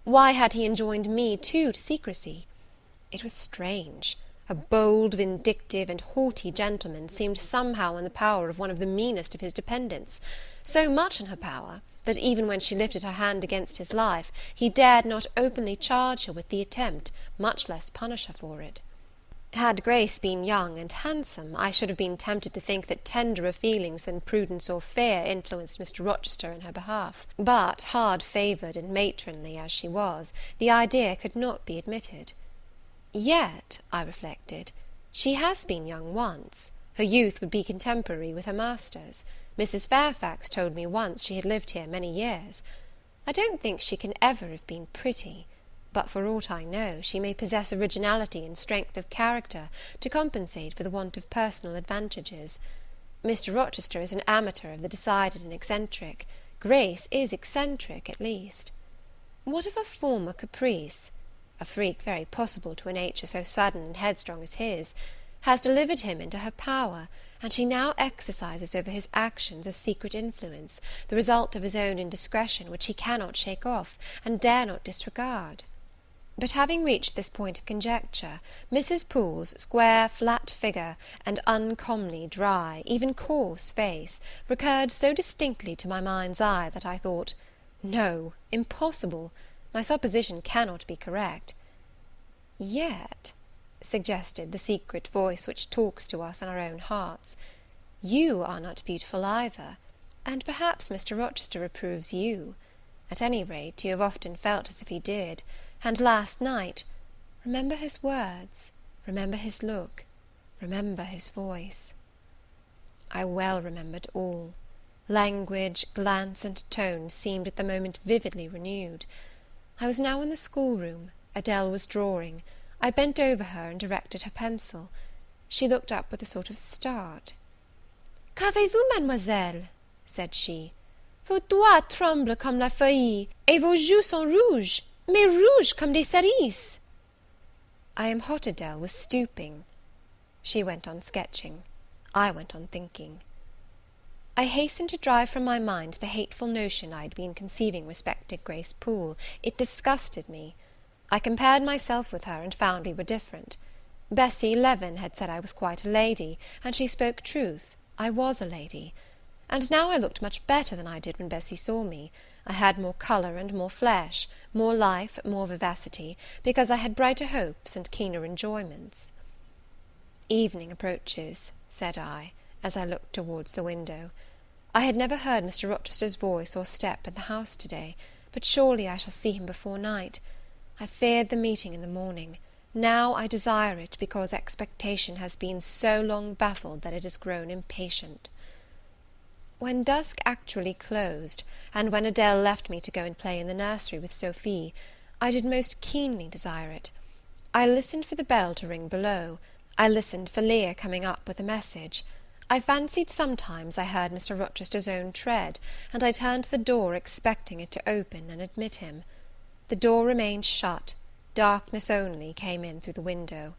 [SPEAKER 2] Why had he enjoined me, too, to secrecy? It was strange. A bold, vindictive, and haughty gentleman seemed somehow in the power of one of the meanest of his dependents; so much in her power, that even when she lifted her hand against his life, he dared not openly charge her with the attempt, much less punish her for it. Had Grace been young and handsome, I should have been tempted to think that tenderer feelings than prudence or fear influenced Mr. Rochester in her behalf; but, hard favoured and matronly as she was, the idea could not be admitted. Yet, I reflected, she has been young once; her youth would be contemporary with her master's. Mrs. Fairfax told me once she had lived here many years. I don't think she can ever have been pretty. but for aught I know, she may possess originality and strength of character to compensate for the want of personal advantages. Mr. Rochester is an amateur of the decided and eccentric. Grace is eccentric, at least. What of a former caprice, a freak very possible to a nature so sudden and headstrong as his, has delivered him into her power, and she now exercises over his actions a secret influence, the result of his own indiscretion, which he cannot shake off, and dare not disregard? But having reached this point of conjecture, Mrs. Poole's square, flat figure, and uncommonly dry, even coarse face, recurred so distinctly to my mind's eye, that I thought, no, impossible, my supposition cannot be correct. Yet, suggested the secret voice which talks to us in our own hearts, you are not beautiful either, and perhaps Mr. Rochester approves you. At any rate, you have often felt as if he did, and last night, remember his words, remember his look, remember his voice. I well remembered all. Language, glance, and tone seemed at the moment vividly renewed. I was now in the schoolroom. Adele was drawing. I bent over her and directed her pencil. She looked up with a sort of start. "Qu'avez-vous, mademoiselle?" said she. "Vos doigts tremblent comme la feuille, et vos joues sont rouges, mais rouges comme des cerises." "I am hot, Adele, with stooping." She went on sketching. I went on thinking. I hastened to drive from my mind the hateful notion I had been conceiving respecting Grace Poole. It disgusted me. I compared myself with her, and found we were different. Bessie Leaven had said I was quite a lady, and she spoke truth. I was a lady. And now I looked much better than I did when Bessie saw me. I had more colour and more flesh, more life, more vivacity, because I had brighter hopes and keener enjoyments. "Evening approaches," said I, as I looked towards the window. I had never heard Mr. Rochester's voice or step in the house to-day, but surely I shall see him before night. I feared the meeting in the morning. Now I desire it, because expectation has been so long baffled that it has grown impatient. When dusk actually closed, and when Adele left me to go and play in the nursery with Sophie, I did most keenly desire it. I listened for the bell to ring below. I listened for Leah coming up with a message. I fancied sometimes I heard Mr. Rochester's own tread, and I turned to the door, expecting it to open and admit him. The door remained shut. Darkness only came in through the window.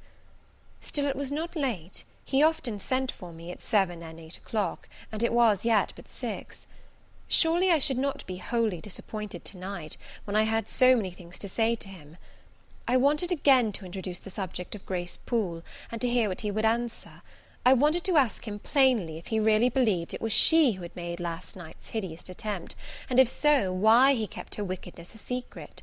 [SPEAKER 2] Still it was not late. He often sent for me at 7 and 8 o'clock, and it was yet but 6. Surely I should not be wholly disappointed to-night, when I had so many things to say to him. I wanted again to introduce the subject of Grace Poole, and to hear what he would answer. I wanted to ask him plainly if he really believed it was she who had made last night's hideous attempt, and if so, why he kept her wickedness a secret.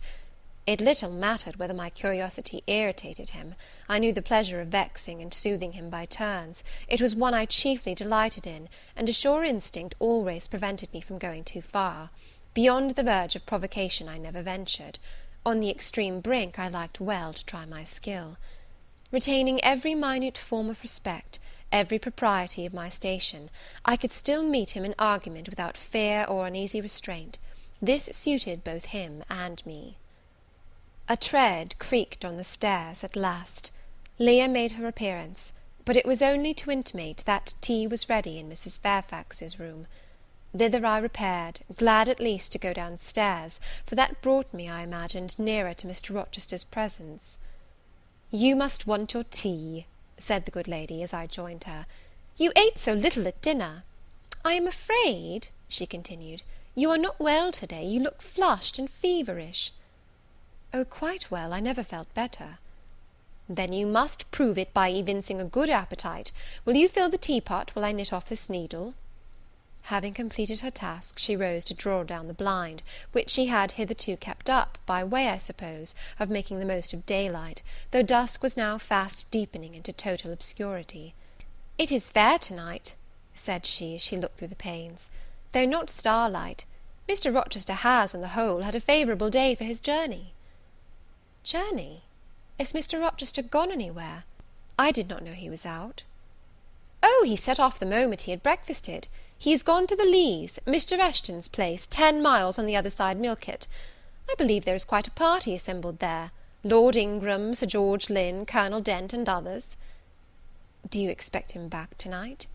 [SPEAKER 2] It little mattered whether my curiosity irritated him. I knew the pleasure of vexing and soothing him by turns. It was one I chiefly delighted in, and a sure instinct always prevented me from going too far. Beyond the verge of provocation I never ventured. On the extreme brink I liked well to try my skill. Retaining every minute form of respect, every propriety of my station, I could still meet him in argument without fear or uneasy restraint. This suited both him and me. A tread creaked on the stairs at last. Leah made her appearance, but it was only to intimate that tea was ready in Mrs. Fairfax's room. Thither I repaired, glad at least to go down stairs, for that brought me, I imagined, nearer to Mr. Rochester's presence. "You must want your tea," said the good lady, as I joined her. "You ate so little at dinner. I am afraid," she continued, "you are not well to-day. You look flushed and feverish." "Oh, quite well. I never felt better." "Then you must prove it by evincing a good appetite. Will you fill the teapot while I knit off this needle?" Having completed her task, she rose to draw down the blind, which she had hitherto kept up, by way, I suppose, of making the most of daylight, though dusk was now fast deepening into total obscurity. "It is fair to-night," said she, as she looked through the panes, "though not starlight. Mr. Rochester has, on the whole, had a favourable day for his journey." "Journey? Is Mr. Rochester gone anywhere? I did not know he was out." "Oh, he set off the moment he had breakfasted. He is gone to the Leas, Mr. Eshton's place, 10 miles on the other side Millcote. I believe there is quite a party assembled there. Lord Ingram, Sir George Lynn, Colonel Dent, and others." "Do you expect him back to-night?"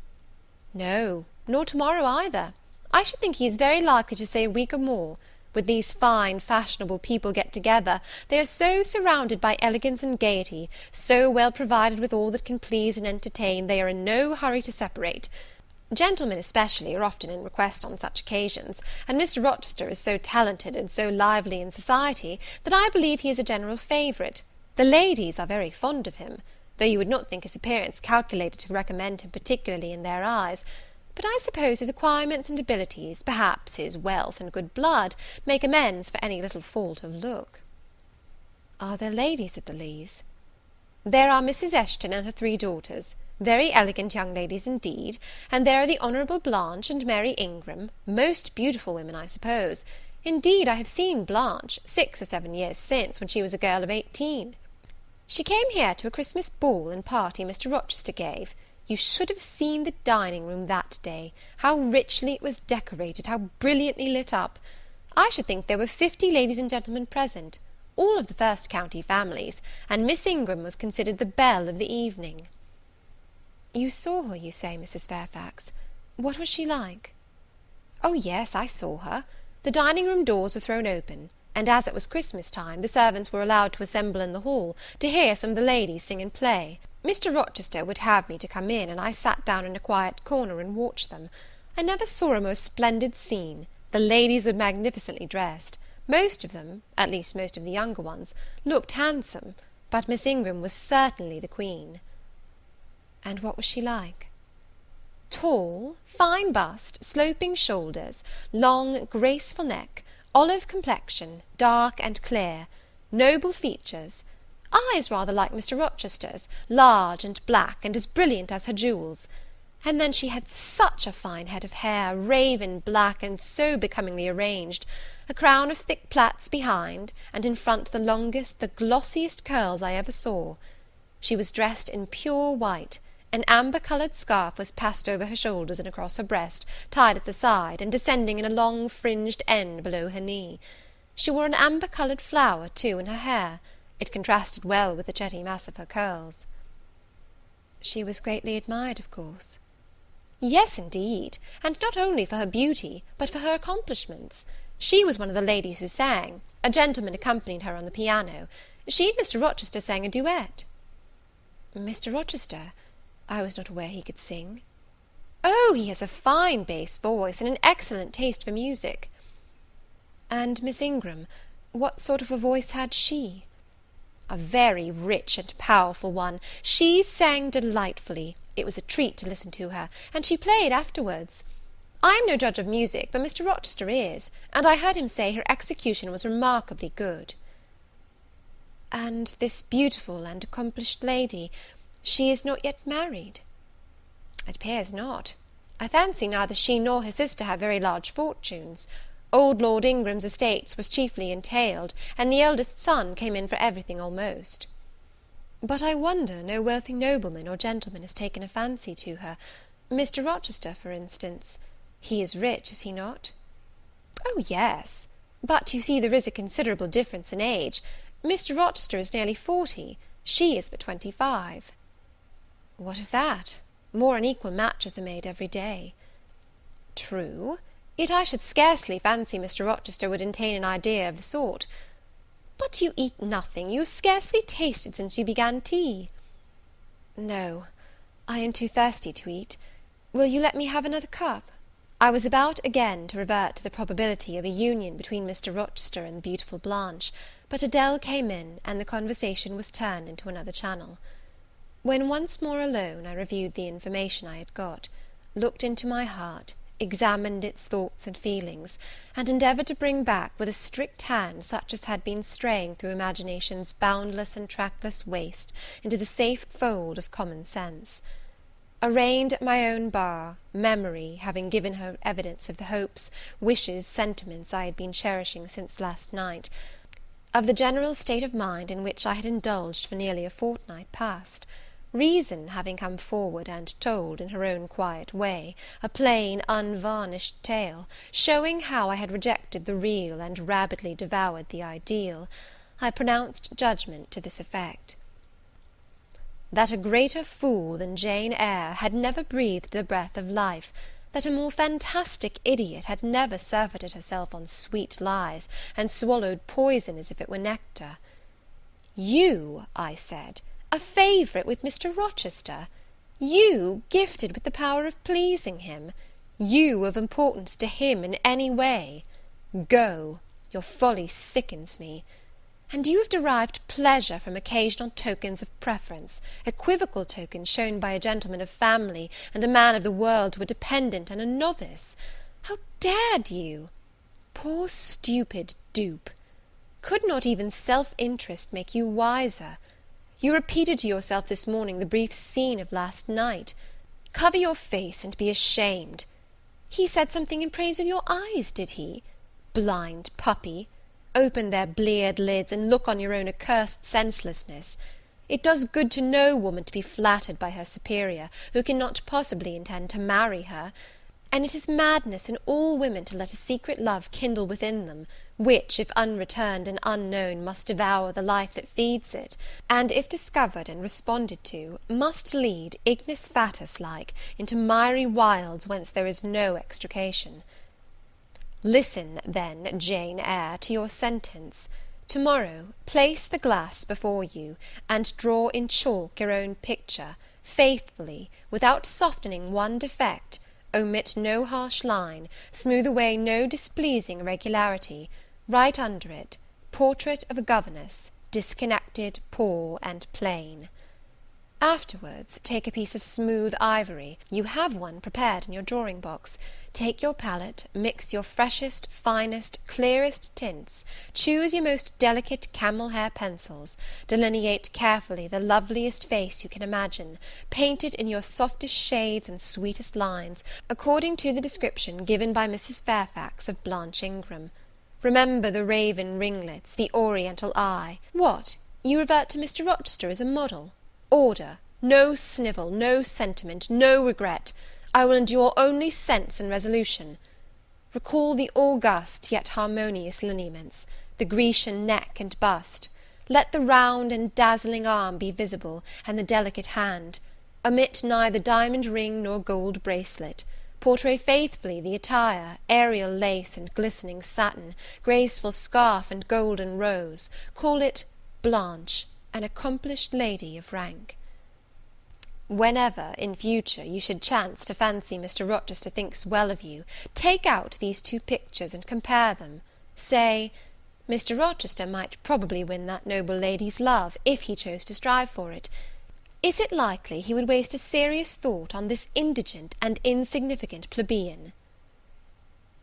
[SPEAKER 2] "No, nor to-morrow either. I should think he is very likely to stay a week or more. When these fine fashionable people get together, they are so surrounded by elegance and gaiety, so well provided with all that can please and entertain, they are in no hurry to separate. Gentlemen especially are often in request on such occasions, and Mr. Rochester is so talented and so lively in society, that I believe he is a general favourite. The ladies are very fond of him, though you would not think his appearance calculated to recommend him particularly in their eyes. But I suppose his acquirements and abilities, perhaps his wealth and good blood, make amends for any little fault of look." "Are there ladies at the Leas?" "There are Mrs. Eshton and her 3 daughters, very elegant young ladies indeed, and there are the Honourable Blanche and Mary Ingram, most beautiful women, I suppose. Indeed, I have seen Blanche 6 or 7 years since, when she was a girl of 18. She came here to a Christmas ball and party Mr. Rochester gave. You should have seen the dining room that day, how richly it was decorated, how brilliantly lit up. I should think there were 50 ladies and gentlemen present, all of the first county families, and Miss Ingram was considered the belle of the evening." "You saw her, you say, Mrs. Fairfax. What was she like?" "Oh yes, I saw her. The dining room doors were thrown open, and as it was Christmas time, the servants were allowed to assemble in the hall, to hear some of the ladies sing and play. Mr. Rochester would have me to come in, and I sat down in a quiet corner and watched them. I never saw a more splendid scene. The ladies were magnificently dressed. Most of them, at least most of the younger ones, looked handsome, but Miss Ingram was certainly the queen." "And what was she like?" "Tall, fine bust, sloping shoulders, long graceful neck, olive complexion, dark and clear, noble features, eyes rather like Mr. Rochester's, large and black, and as brilliant as her jewels. And then she had such a fine head of hair, raven black, and so becomingly arranged, a crown of thick plaits behind, and in front the longest, the glossiest curls I ever saw. She was dressed in pure white. An amber-coloured scarf was passed over her shoulders and across her breast, tied at the side, and descending in a long fringed end below her knee. She wore an amber-coloured flower, too, in her hair. It contrasted well with the jetty mass of her curls." "She was greatly admired, of course?" "Yes, indeed, and not only for her beauty, but for her accomplishments. She was one of the ladies who sang. A gentleman accompanied her on the piano. She and Mr. Rochester sang a duet." "Mr. Rochester? I was not aware he could sing." "Oh, he has a fine bass voice, and an excellent taste for music." "And Miss Ingram, what sort of a voice had she?" "A very rich and powerful one. She sang delightfully. It was a treat to listen to her, and she played afterwards. I am no judge of music, but Mr. Rochester is, and I heard him say her execution was remarkably good." "And this beautiful and accomplished lady, she is not yet married?" "It appears not. I fancy neither she nor her sister have very large fortunes. Old Lord Ingram's estates was chiefly entailed, and the eldest son came in for everything almost." "But I wonder no wealthy nobleman or gentleman has taken a fancy to her. Mr. Rochester, for instance. He is rich, is he not?" "Oh yes, but you see there is a considerable difference in age. Mr. Rochester is nearly 40, she is but 25. "What of that? More unequal matches are made every day." "True, yet I should scarcely fancy Mr. Rochester would entertain an idea of the sort. But you eat nothing, you have scarcely tasted since you began tea." "No, I am too thirsty to eat. Will you let me have another cup?" I was about again to revert to the probability of a union between Mr. Rochester and the beautiful Blanche, but Adele came in, and the conversation was turned into another channel. When once more alone, I reviewed the information I had got, looked into my heart, examined its thoughts and feelings, and endeavoured to bring back with a strict hand such as had been straying through imagination's boundless and trackless waste into the safe fold of common sense. Arraigned at my own bar, memory, having given her evidence of the hopes, wishes, sentiments I had been cherishing since last night, of the general state of mind in which I had indulged for nearly a fortnight past, reason having come forward and told, in her own quiet way, a plain, unvarnished tale, showing how I had rejected the real and rabidly devoured the ideal, I pronounced judgment to this effect: that a greater fool than Jane Eyre had never breathed the breath of life, that a more fantastic idiot had never surfeited herself on sweet lies, and swallowed poison as if it were nectar. You, I said, a favourite with Mr. Rochester! You, gifted with the power of pleasing him! You, of importance to him in any way! Go! Your folly sickens me. And you have derived pleasure from occasional tokens of preference, equivocal tokens shown by a gentleman of family and a man of the world to a dependent and a novice! How dared you? Poor stupid dupe! Could not even self-interest make you wiser? You repeated to yourself this morning the brief scene of last night. Cover your face and be ashamed. He said something in praise of your eyes, did he? Blind puppy! Open their bleared lids, and look on your own accursed senselessness. It does good to no woman to be flattered by her superior, who cannot possibly intend to marry her; and it is madness in all women to let a secret love kindle within them, which, if unreturned and unknown, must devour the life that feeds it, and, if discovered and responded to, must lead, ignis fatuus like, into miry wilds whence there is no extrication. Listen, then, Jane Eyre, to your sentence. To-morrow, place the glass before you, and draw in chalk your own picture, faithfully, without softening one defect, omit no harsh line, smooth away no displeasing irregularity. Write under it, Portrait of a Governess, disconnected, poor, and plain. Afterwards, take a piece of smooth ivory, you have one prepared in your drawing box. Take your palette, mix your freshest, finest, clearest tints, choose your most delicate camel hair pencils, delineate carefully the loveliest face you can imagine, paint it in your softest shades and sweetest lines, according to the description given by Mrs. Fairfax of Blanche Ingram. Remember the raven ringlets, the oriental eye. What, you revert to Mr. Rochester as a model? Order, no snivel, no sentiment, no regret. I will endure only sense and resolution. Recall the august yet harmonious lineaments, the Grecian neck and bust. Let the round and dazzling arm be visible, and the delicate hand. Omit neither diamond ring nor gold bracelet. Portray faithfully the attire, aerial lace and glistening satin, graceful scarf and golden rose. Call it Blanche, an accomplished lady of rank. Whenever, in future, you should chance to fancy Mr. Rochester thinks well of you, take out these two pictures and compare them. Say, Mr. Rochester might probably win that noble lady's love, if he chose to strive for it. Is it likely he would waste a serious thought on this indigent and insignificant plebeian?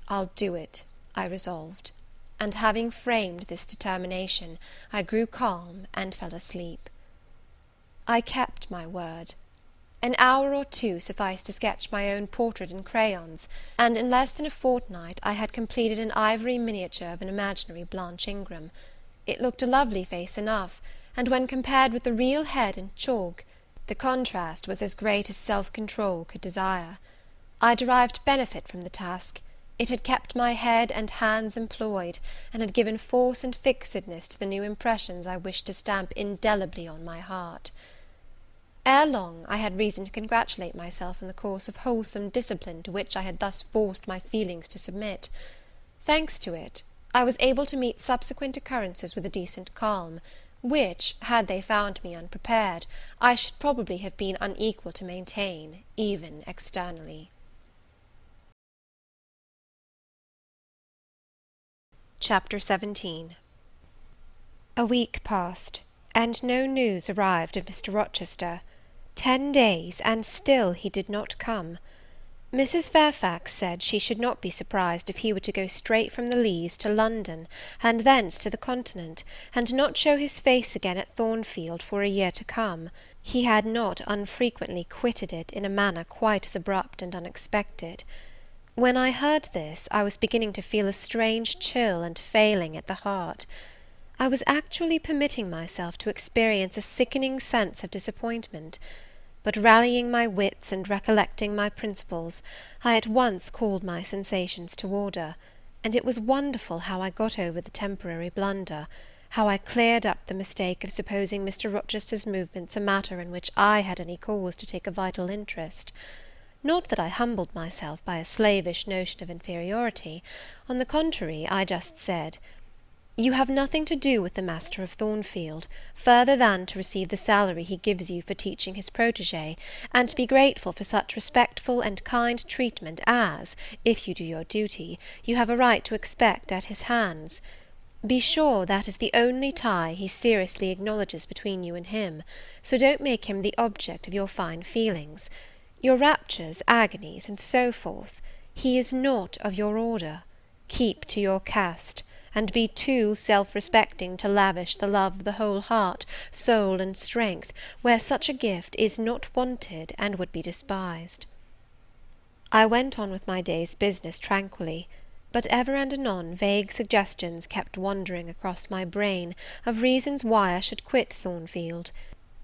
[SPEAKER 2] I'll do it, I resolved, and having framed this determination, I grew calm and fell asleep. I kept my word. An hour or two sufficed to sketch my own portrait in crayons, and in less than a fortnight I had completed an ivory miniature of an imaginary Blanche Ingram. It looked a lovely face enough, and when compared with the real head in chalk, the contrast was as great as self-control could desire. I derived benefit from the task. It had kept my head and hands employed, and had given force and fixedness to the new impressions I wished to stamp indelibly on my heart. Ere long, I had reason to congratulate myself on the course of wholesome discipline to which I had thus forced my feelings to submit. Thanks to it, I was able to meet subsequent occurrences with a decent calm, which, had they found me unprepared, I should probably have been unequal to maintain, even externally. Chapter 17. A week passed, and no news arrived of Mr. Rochester. 10 days, and still he did not come. Mrs. Fairfax said she should not be surprised if he were to go straight from the Leas to London, and thence to the Continent, and not show his face again at Thornfield for a year to come. He had not unfrequently quitted it in a manner quite as abrupt and unexpected. When I heard this, I was beginning to feel a strange chill and failing at the heart. I was actually permitting myself to experience a sickening sense of disappointment; but rallying my wits and recollecting my principles, I at once called my sensations to order, and it was wonderful how I got over the temporary blunder,
[SPEAKER 1] how I cleared up the mistake of supposing Mr. Rochester's movements a matter in which I had any cause to take a vital interest. Not that I humbled myself by a slavish notion of inferiority; on the contrary, I just said, "You have nothing to do with the Master of Thornfield, further than to receive the salary he gives you for teaching his protégé, and to be grateful for such respectful and kind treatment as, if you do your duty, you have a right to expect at his hands. Be sure that is the only tie he seriously acknowledges between you and him, so don't make him the object of your fine feelings. Your raptures, agonies, and so forth, he is not of your order. Keep to your caste, and be too self-respecting to lavish the love of the whole heart, soul, and strength, where such a gift is not wanted and would be despised." I went on with my day's business tranquilly, but ever and anon vague suggestions kept wandering across my brain of reasons why I should quit Thornfield,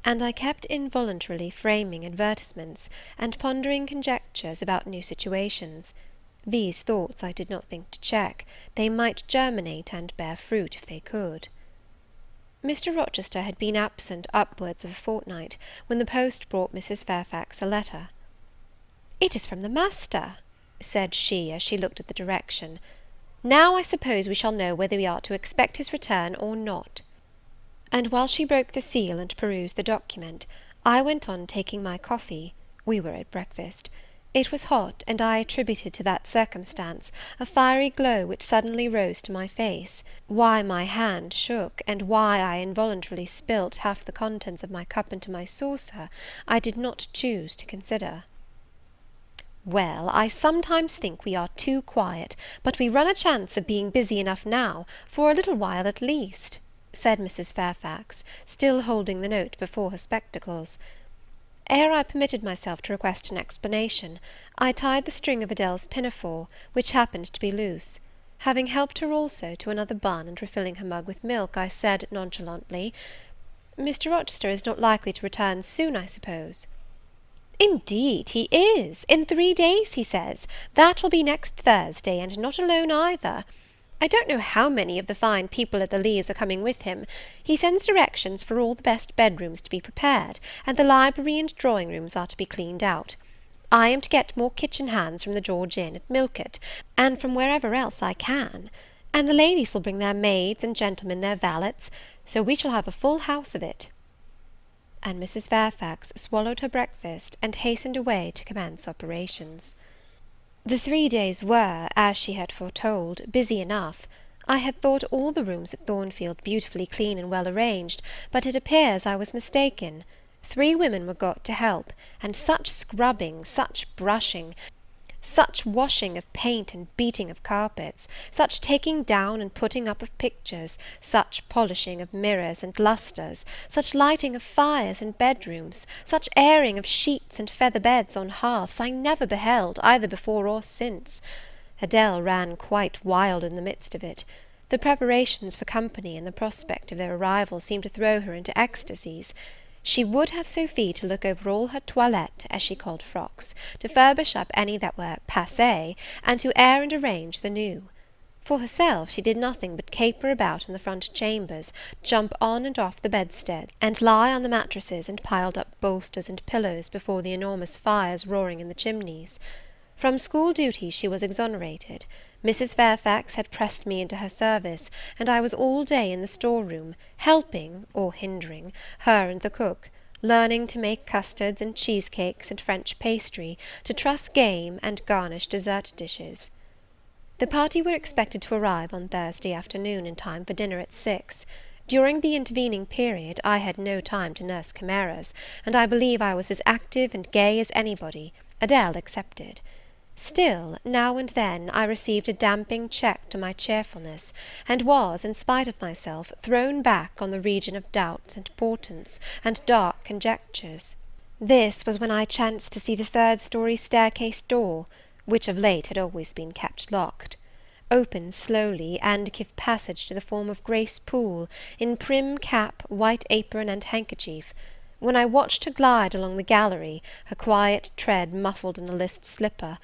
[SPEAKER 1] and I kept involuntarily framing advertisements, and pondering conjectures about new situations. These thoughts I did not think to check; they might germinate and bear fruit if they could. Mr. Rochester had been absent upwards of a fortnight, when the post brought Mrs. Fairfax a letter. "It is from the master," said she, as she looked at the direction. "Now I suppose we shall know whether we are to expect his return or not." And while she broke the seal and perused the document, I went on taking my coffee. We were at breakfast. It was hot, and I attributed to that circumstance a fiery glow which suddenly rose to my face. Why my hand shook, and why I involuntarily spilt half the contents of my cup into my saucer, I did not choose to consider. "Well, I sometimes think we are too quiet, but we run a chance of being busy enough now, for a little while at least," said Mrs. Fairfax, still holding the note before her spectacles. Ere I permitted myself to request an explanation, I tied the string of Adèle's pinafore, which happened to be loose. Having helped her also to another bun, and refilling her mug with milk, I said nonchalantly, "Mr. Rochester is not likely to return soon, I suppose?" "Indeed he is, in 3 days, he says; that will be next Thursday, and not alone either. I don't know how many of the fine people at the Leas are coming with him. He sends directions for all the best bedrooms to be prepared, and the library and drawing rooms are to be cleaned out. I am to get more kitchen hands from the George Inn at Millcote, and from wherever else I can; and the ladies will bring their maids, and gentlemen their valets, so we shall have a full house of it." And Mrs. Fairfax swallowed her breakfast, and hastened away to commence operations. The 3 days were, as she had foretold, busy enough. I had thought all the rooms at Thornfield beautifully clean and well arranged, but it appears I was mistaken. 3 women were got to help, and such scrubbing, such brushing, such washing of paint and beating of carpets, such taking down and putting up of pictures, such polishing of mirrors and lustres, such lighting of fires in bedrooms, such airing of sheets and feather beds on hearths, I never beheld, either before or since. Adèle ran quite wild in the midst of it. The preparations for company and the prospect of their arrival seemed to throw her into ecstasies. She would have Sophie to look over all her toilette, as she called frocks, to furbish up any that were passé, and to air and arrange the new. For herself, she did nothing but caper about in the front chambers, jump on and off the bedstead, and lie on the mattresses and piled up bolsters and pillows before the enormous fires roaring in the chimneys. From school duty she was exonerated. Mrs. Fairfax had pressed me into her service, and I was all day in the store-room, helping, or hindering, her and the cook, learning to make custards and cheesecakes and French pastry, to truss game and garnish dessert dishes. The party were expected to arrive on Thursday afternoon in time for dinner at 6. During the intervening period I had no time to nurse chimeras, and I believe I was as active and gay as anybody, Adèle excepted. Still, now and then, I received a damping check to my cheerfulness, and was, in spite of myself, thrown back on the region of doubts and portents, and dark conjectures. This was when I chanced to see the 3rd-story staircase door, which of late had always been kept locked, open slowly, and give passage to the form of Grace Poole, in prim cap, white apron, and handkerchief. When I watched her glide along the gallery, her quiet tread muffled in a list slipper,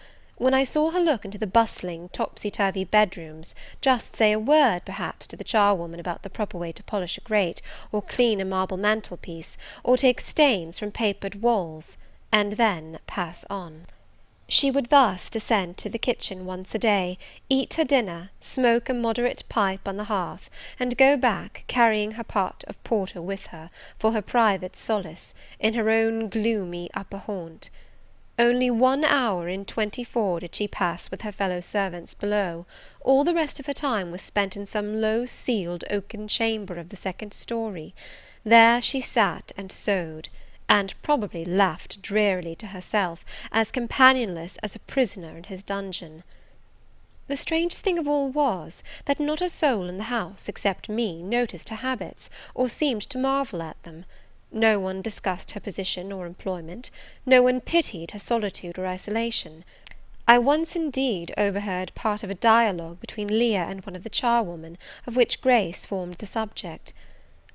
[SPEAKER 2] When I saw her look into the bustling, topsy-turvy bedrooms, just say a word, perhaps, to the charwoman about the proper way to polish a grate, or clean a marble mantelpiece, or take stains from papered walls, and then pass on. She would thus descend to the kitchen once a day, eat her dinner, smoke a moderate pipe on the hearth, and go back, carrying her pot of porter with her, for her private solace, in her own gloomy upper haunt. Only 1 hour in 24 did she pass with her fellow servants below; all the rest of her time was spent in some low ceiled oaken chamber of the second story. There she sat and sewed, and probably laughed drearily to herself, as companionless as a prisoner in his dungeon. The strangest thing of all was, that not a soul in the house, except me, noticed her habits, or seemed to marvel at them. No one discussed her position or employment, no one pitied her solitude or isolation. I once, indeed, overheard part of a dialogue between Leah and one of the charwomen, of which Grace formed the subject.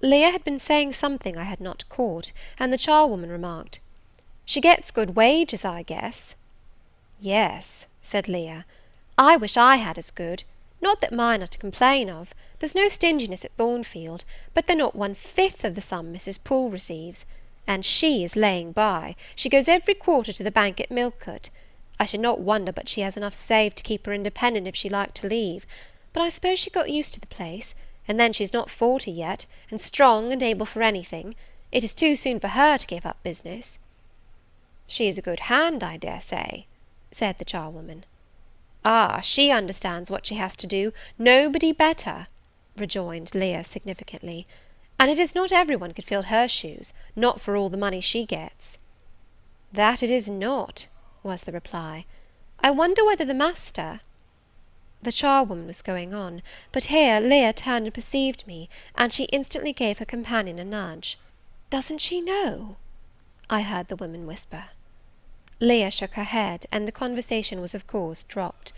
[SPEAKER 2] Leah had been saying something I had not caught, and the charwoman remarked, "She gets good wages, I guess." "Yes," said Leah, "I wish I had as good. Not that mine are to complain of. There's no stinginess at Thornfield, but they're not 1/5 of the sum Mrs. Poole receives. And she is laying by. She goes every quarter to the bank at Millcote. I should not wonder but she has enough saved to keep her independent if she liked to leave. But I suppose she got used to the place, and then she's not 40 yet, and strong and able for anything. It is too soon for her to give up business." "She is a good hand, I dare say," said the charwoman. "Ah, she understands what she has to do, nobody better," rejoined Leah significantly; "and it is not every one could fill her shoes, not for all the money she gets." "That it is not," was the reply. "I wonder whether the master—" The charwoman was going on, but here Leah turned and perceived me, and she instantly gave her companion a nudge. "Doesn't she know?" I heard the woman whisper. Leah shook her head, and the conversation was of course dropped.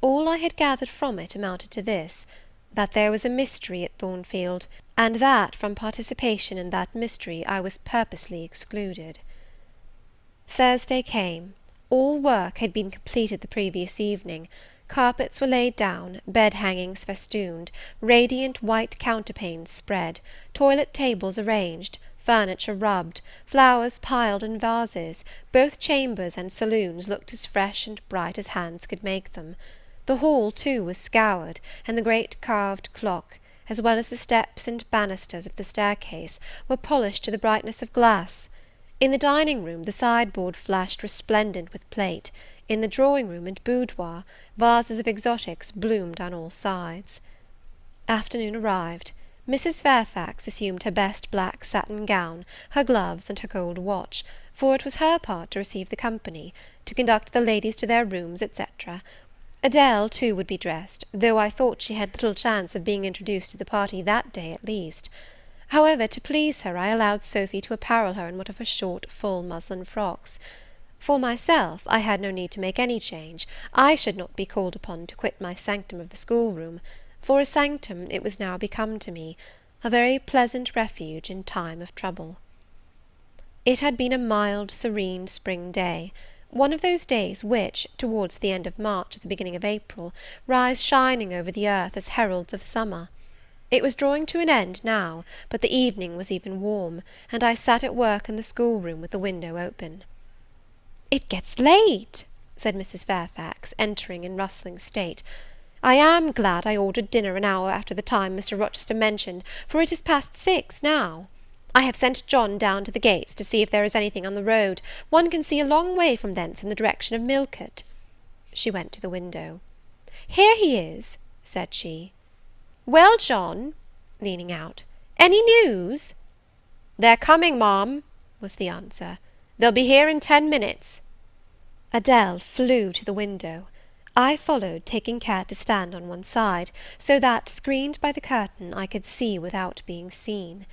[SPEAKER 2] All I had gathered from it amounted to this, that there was a mystery at Thornfield, and that from participation in that mystery I was purposely excluded. Thursday came. All work had been completed the previous evening. Carpets were laid down, bed-hangings festooned, radiant white counterpanes spread, toilet tables arranged, furniture rubbed, flowers piled in vases. Both chambers and saloons looked as fresh and bright as hands could make them. The hall, too, was scoured, and the great carved clock, as well as the steps and banisters of the staircase, were polished to the brightness of glass. In the dining-room the sideboard flashed resplendent with plate. In the drawing-room and boudoir, vases of exotics bloomed on all sides. Afternoon arrived. Mrs. Fairfax assumed her best black satin gown, her gloves, and her gold watch, for it was her part to receive the company, to conduct the ladies to their rooms, etc. Adele, too, would be dressed, though I thought she had little chance of being introduced to the party that day at least. However, to please her, I allowed Sophy to apparel her in one of her short, full muslin frocks. For myself, I had no need to make any change. I should not be called upon to quit my sanctum of the schoolroom. For a sanctum it was now become to me, a very pleasant refuge in time of trouble. It had been a mild, serene spring day, one of those days which, towards the end of March or the beginning of April, rise shining over the earth as heralds of summer. It was drawing to an end now, but the evening was even warm, and I sat at work in the schoolroom with the window open. "It gets late," said Mrs. Fairfax, entering in rustling state. "I am glad I ordered dinner an hour after the time Mr. Rochester mentioned, for it is past 6 now. I have sent John down to the gates to see if there is anything on the road. One can see a long way from thence in the direction of Millcote." She went to the window. "Here he is," said she. "Well, John," leaning out, "any news?" "They're coming, Ma'am," was the answer. "They'll be here in 10 minutes." Adele flew to the window. I followed, taking care to stand on one side, so that, screened by the curtain, I could see without being seen.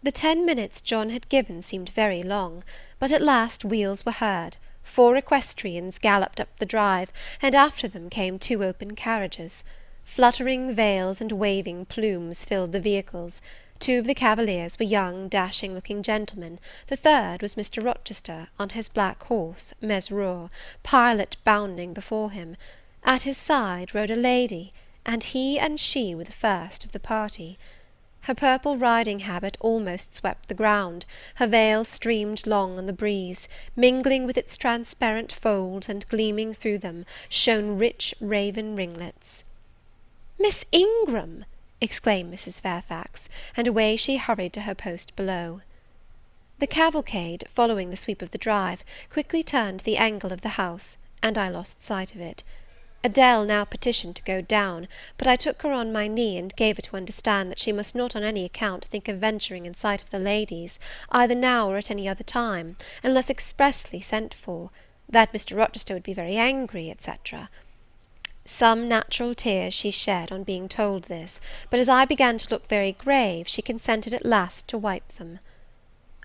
[SPEAKER 2] The 10 minutes John had given seemed very long, but at last wheels were heard, 4 equestrians galloped up the drive, and after them came 2 open carriages. Fluttering veils and waving plumes filled the vehicles. Two of the cavaliers were young, dashing-looking gentlemen; the third was Mr. Rochester, on his black horse, Mesrour, Pilot bounding before him. At his side rode a lady, and he and she were the first of the party. Her purple riding habit almost swept the ground, her veil streamed long on the breeze; mingling with its transparent folds, and gleaming through them, shone rich raven ringlets. "Miss Ingram!" exclaimed Mrs. Fairfax, and away she hurried to her post below. The cavalcade, following the sweep of the drive, quickly turned the angle of the house, and I lost sight of it. Adele now petitioned to go down, but I took her on my knee, and gave her to understand that she must not on any account think of venturing in sight of the ladies, either now or at any other time, unless expressly sent for; that Mr. Rochester would be very angry, etc. Some natural tears she shed on being told this, but as I began to look very grave, she consented at last to wipe them.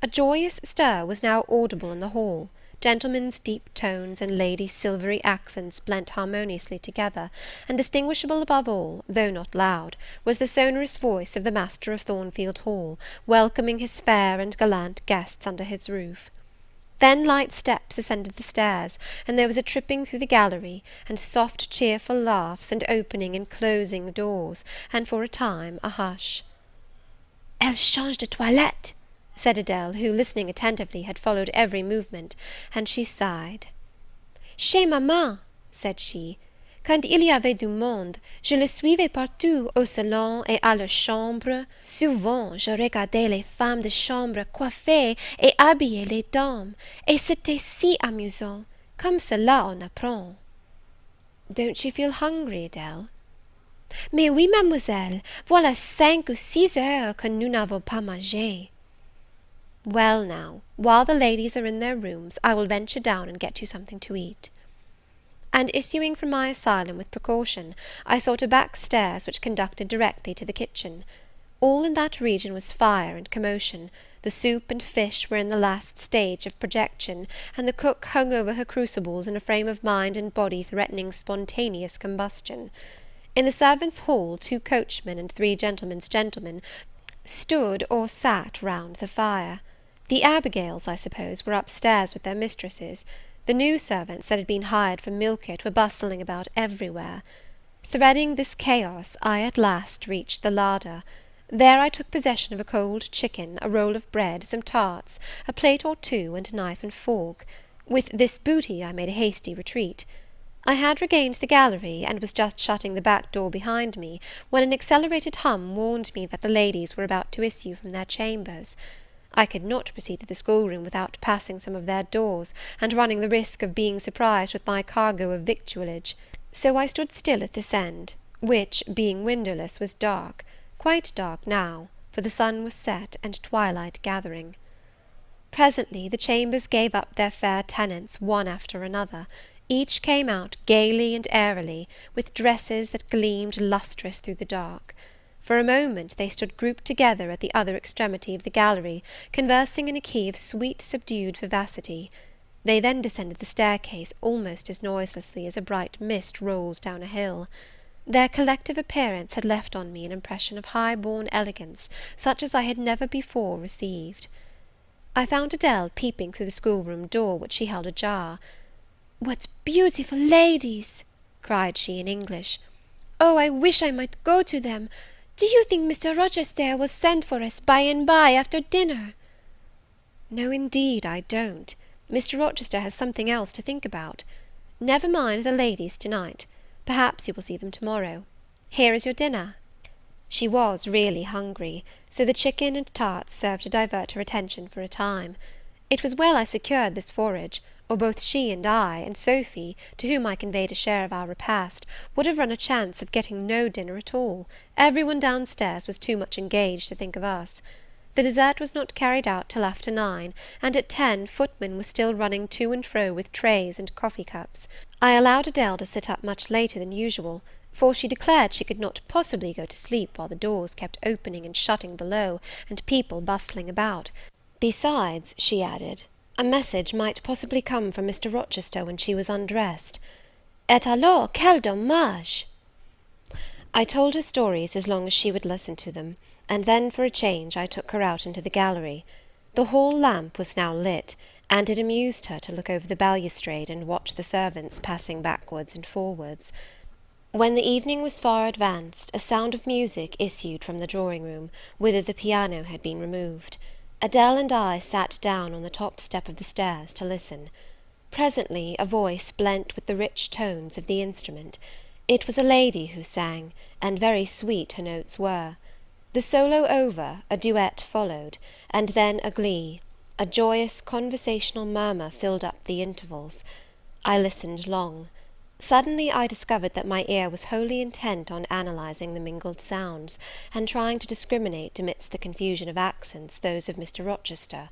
[SPEAKER 2] A joyous stir was now audible in the hall; gentlemen's deep tones and ladies' silvery accents blent harmoniously together, and distinguishable above all, though not loud, was the sonorous voice of the master of Thornfield Hall, welcoming his fair and gallant guests under his roof. Then light steps ascended the stairs, and there was a tripping through the gallery, and soft cheerful laughs, and opening and closing doors, and for a time a hush. "Elle change de toilette," said Adele, who, listening attentively, had followed every movement, and she sighed. "Chez maman," said she, "quand il y avait du monde, je le suivais partout, au salon et à leur chambre. Souvent, je regardais les femmes de chambre coiffer et habiller les dames, et c'était si amusant. Comme cela on apprend." "Don't you feel hungry, Adele?" "Mais oui, mademoiselle, voilà 5 ou 6 heures que nous n'avons pas mangé." "Well, now, while the ladies are in their rooms, I will venture down and get you something to eat." And issuing from my asylum with precaution, I sought a back stairs which conducted directly to the kitchen. All in that region was fire and commotion; the soup and fish were in the last stage of projection, and the cook hung over her crucibles in a frame of mind and body threatening spontaneous combustion. In the servants' hall 2 coachmen and 3 gentlemen's gentlemen stood or sat round the fire. The Abigails, I suppose, were upstairs with their mistresses. The new servants that had been hired from Millcote were bustling about everywhere. Threading this chaos, I at last reached the larder. There I took possession of a cold chicken, a roll of bread, some tarts, a plate or 2, and a knife and fork. With this booty I made a hasty retreat. I had regained the gallery, and was just shutting the back door behind me, when an accelerated hum warned me that the ladies were about to issue from their chambers. I could not proceed to the schoolroom without passing some of their doors, and running the risk of being surprised with my cargo of victuallage; so I stood still at this end, which, being windowless, was dark, quite dark now, for the sun was set, and twilight gathering. Presently the chambers gave up their fair tenants one after another. Each came out gaily and airily, with dresses that gleamed lustrous through the dark. For a moment they stood grouped together at the other extremity of the gallery, conversing in a key of sweet subdued vivacity. They then descended the staircase almost as noiselessly as a bright mist rolls down a hill. Their collective appearance had left on me an impression of high-born elegance, such as I had never before received. I found Adele peeping through the schoolroom door, which she held ajar. "What beautiful ladies!" cried she in English. "Oh, I wish I might go to them! Do you think Mr. Rochester will send for us by and by after dinner?" "No, indeed, I don't. Mr. Rochester has something else to think about. Never mind the ladies to night. Perhaps you will see them to morrow. Here is your dinner." She was really hungry, so the chicken and tarts served to divert her attention for a time. It was well I secured this forage, or both she and I, and Sophy, to whom I conveyed a share of our repast, would have run a chance of getting no dinner at all. Every one down stairs was too much engaged to think of us. The dessert was not carried out till after 9, and at 10 footmen were still running to and fro with trays and coffee cups. I allowed Adele to sit up much later than usual, for she declared she could not possibly go to sleep while the doors kept opening and shutting below, and people bustling about. Besides, she added, a message might possibly come from Mr. Rochester when she was undressed. Et alors, quel dommage! I told her stories as long as she would listen to them, and then for a change I took her out into the gallery. The hall lamp was now lit, and it amused her to look over the balustrade and watch the servants passing backwards and forwards. When the evening was far advanced, a sound of music issued from the drawing-room, whither the piano had been removed. Adele and I sat down on the top step of the stairs to listen. Presently a voice blent with the rich tones of the instrument. It was a lady who sang, and very sweet her notes were. The solo over, a duet followed, and then a glee. A joyous conversational murmur filled up the intervals. I listened long. Suddenly I discovered that my ear was wholly intent on analysing the mingled sounds, and trying to discriminate amidst the confusion of accents those of Mr. Rochester;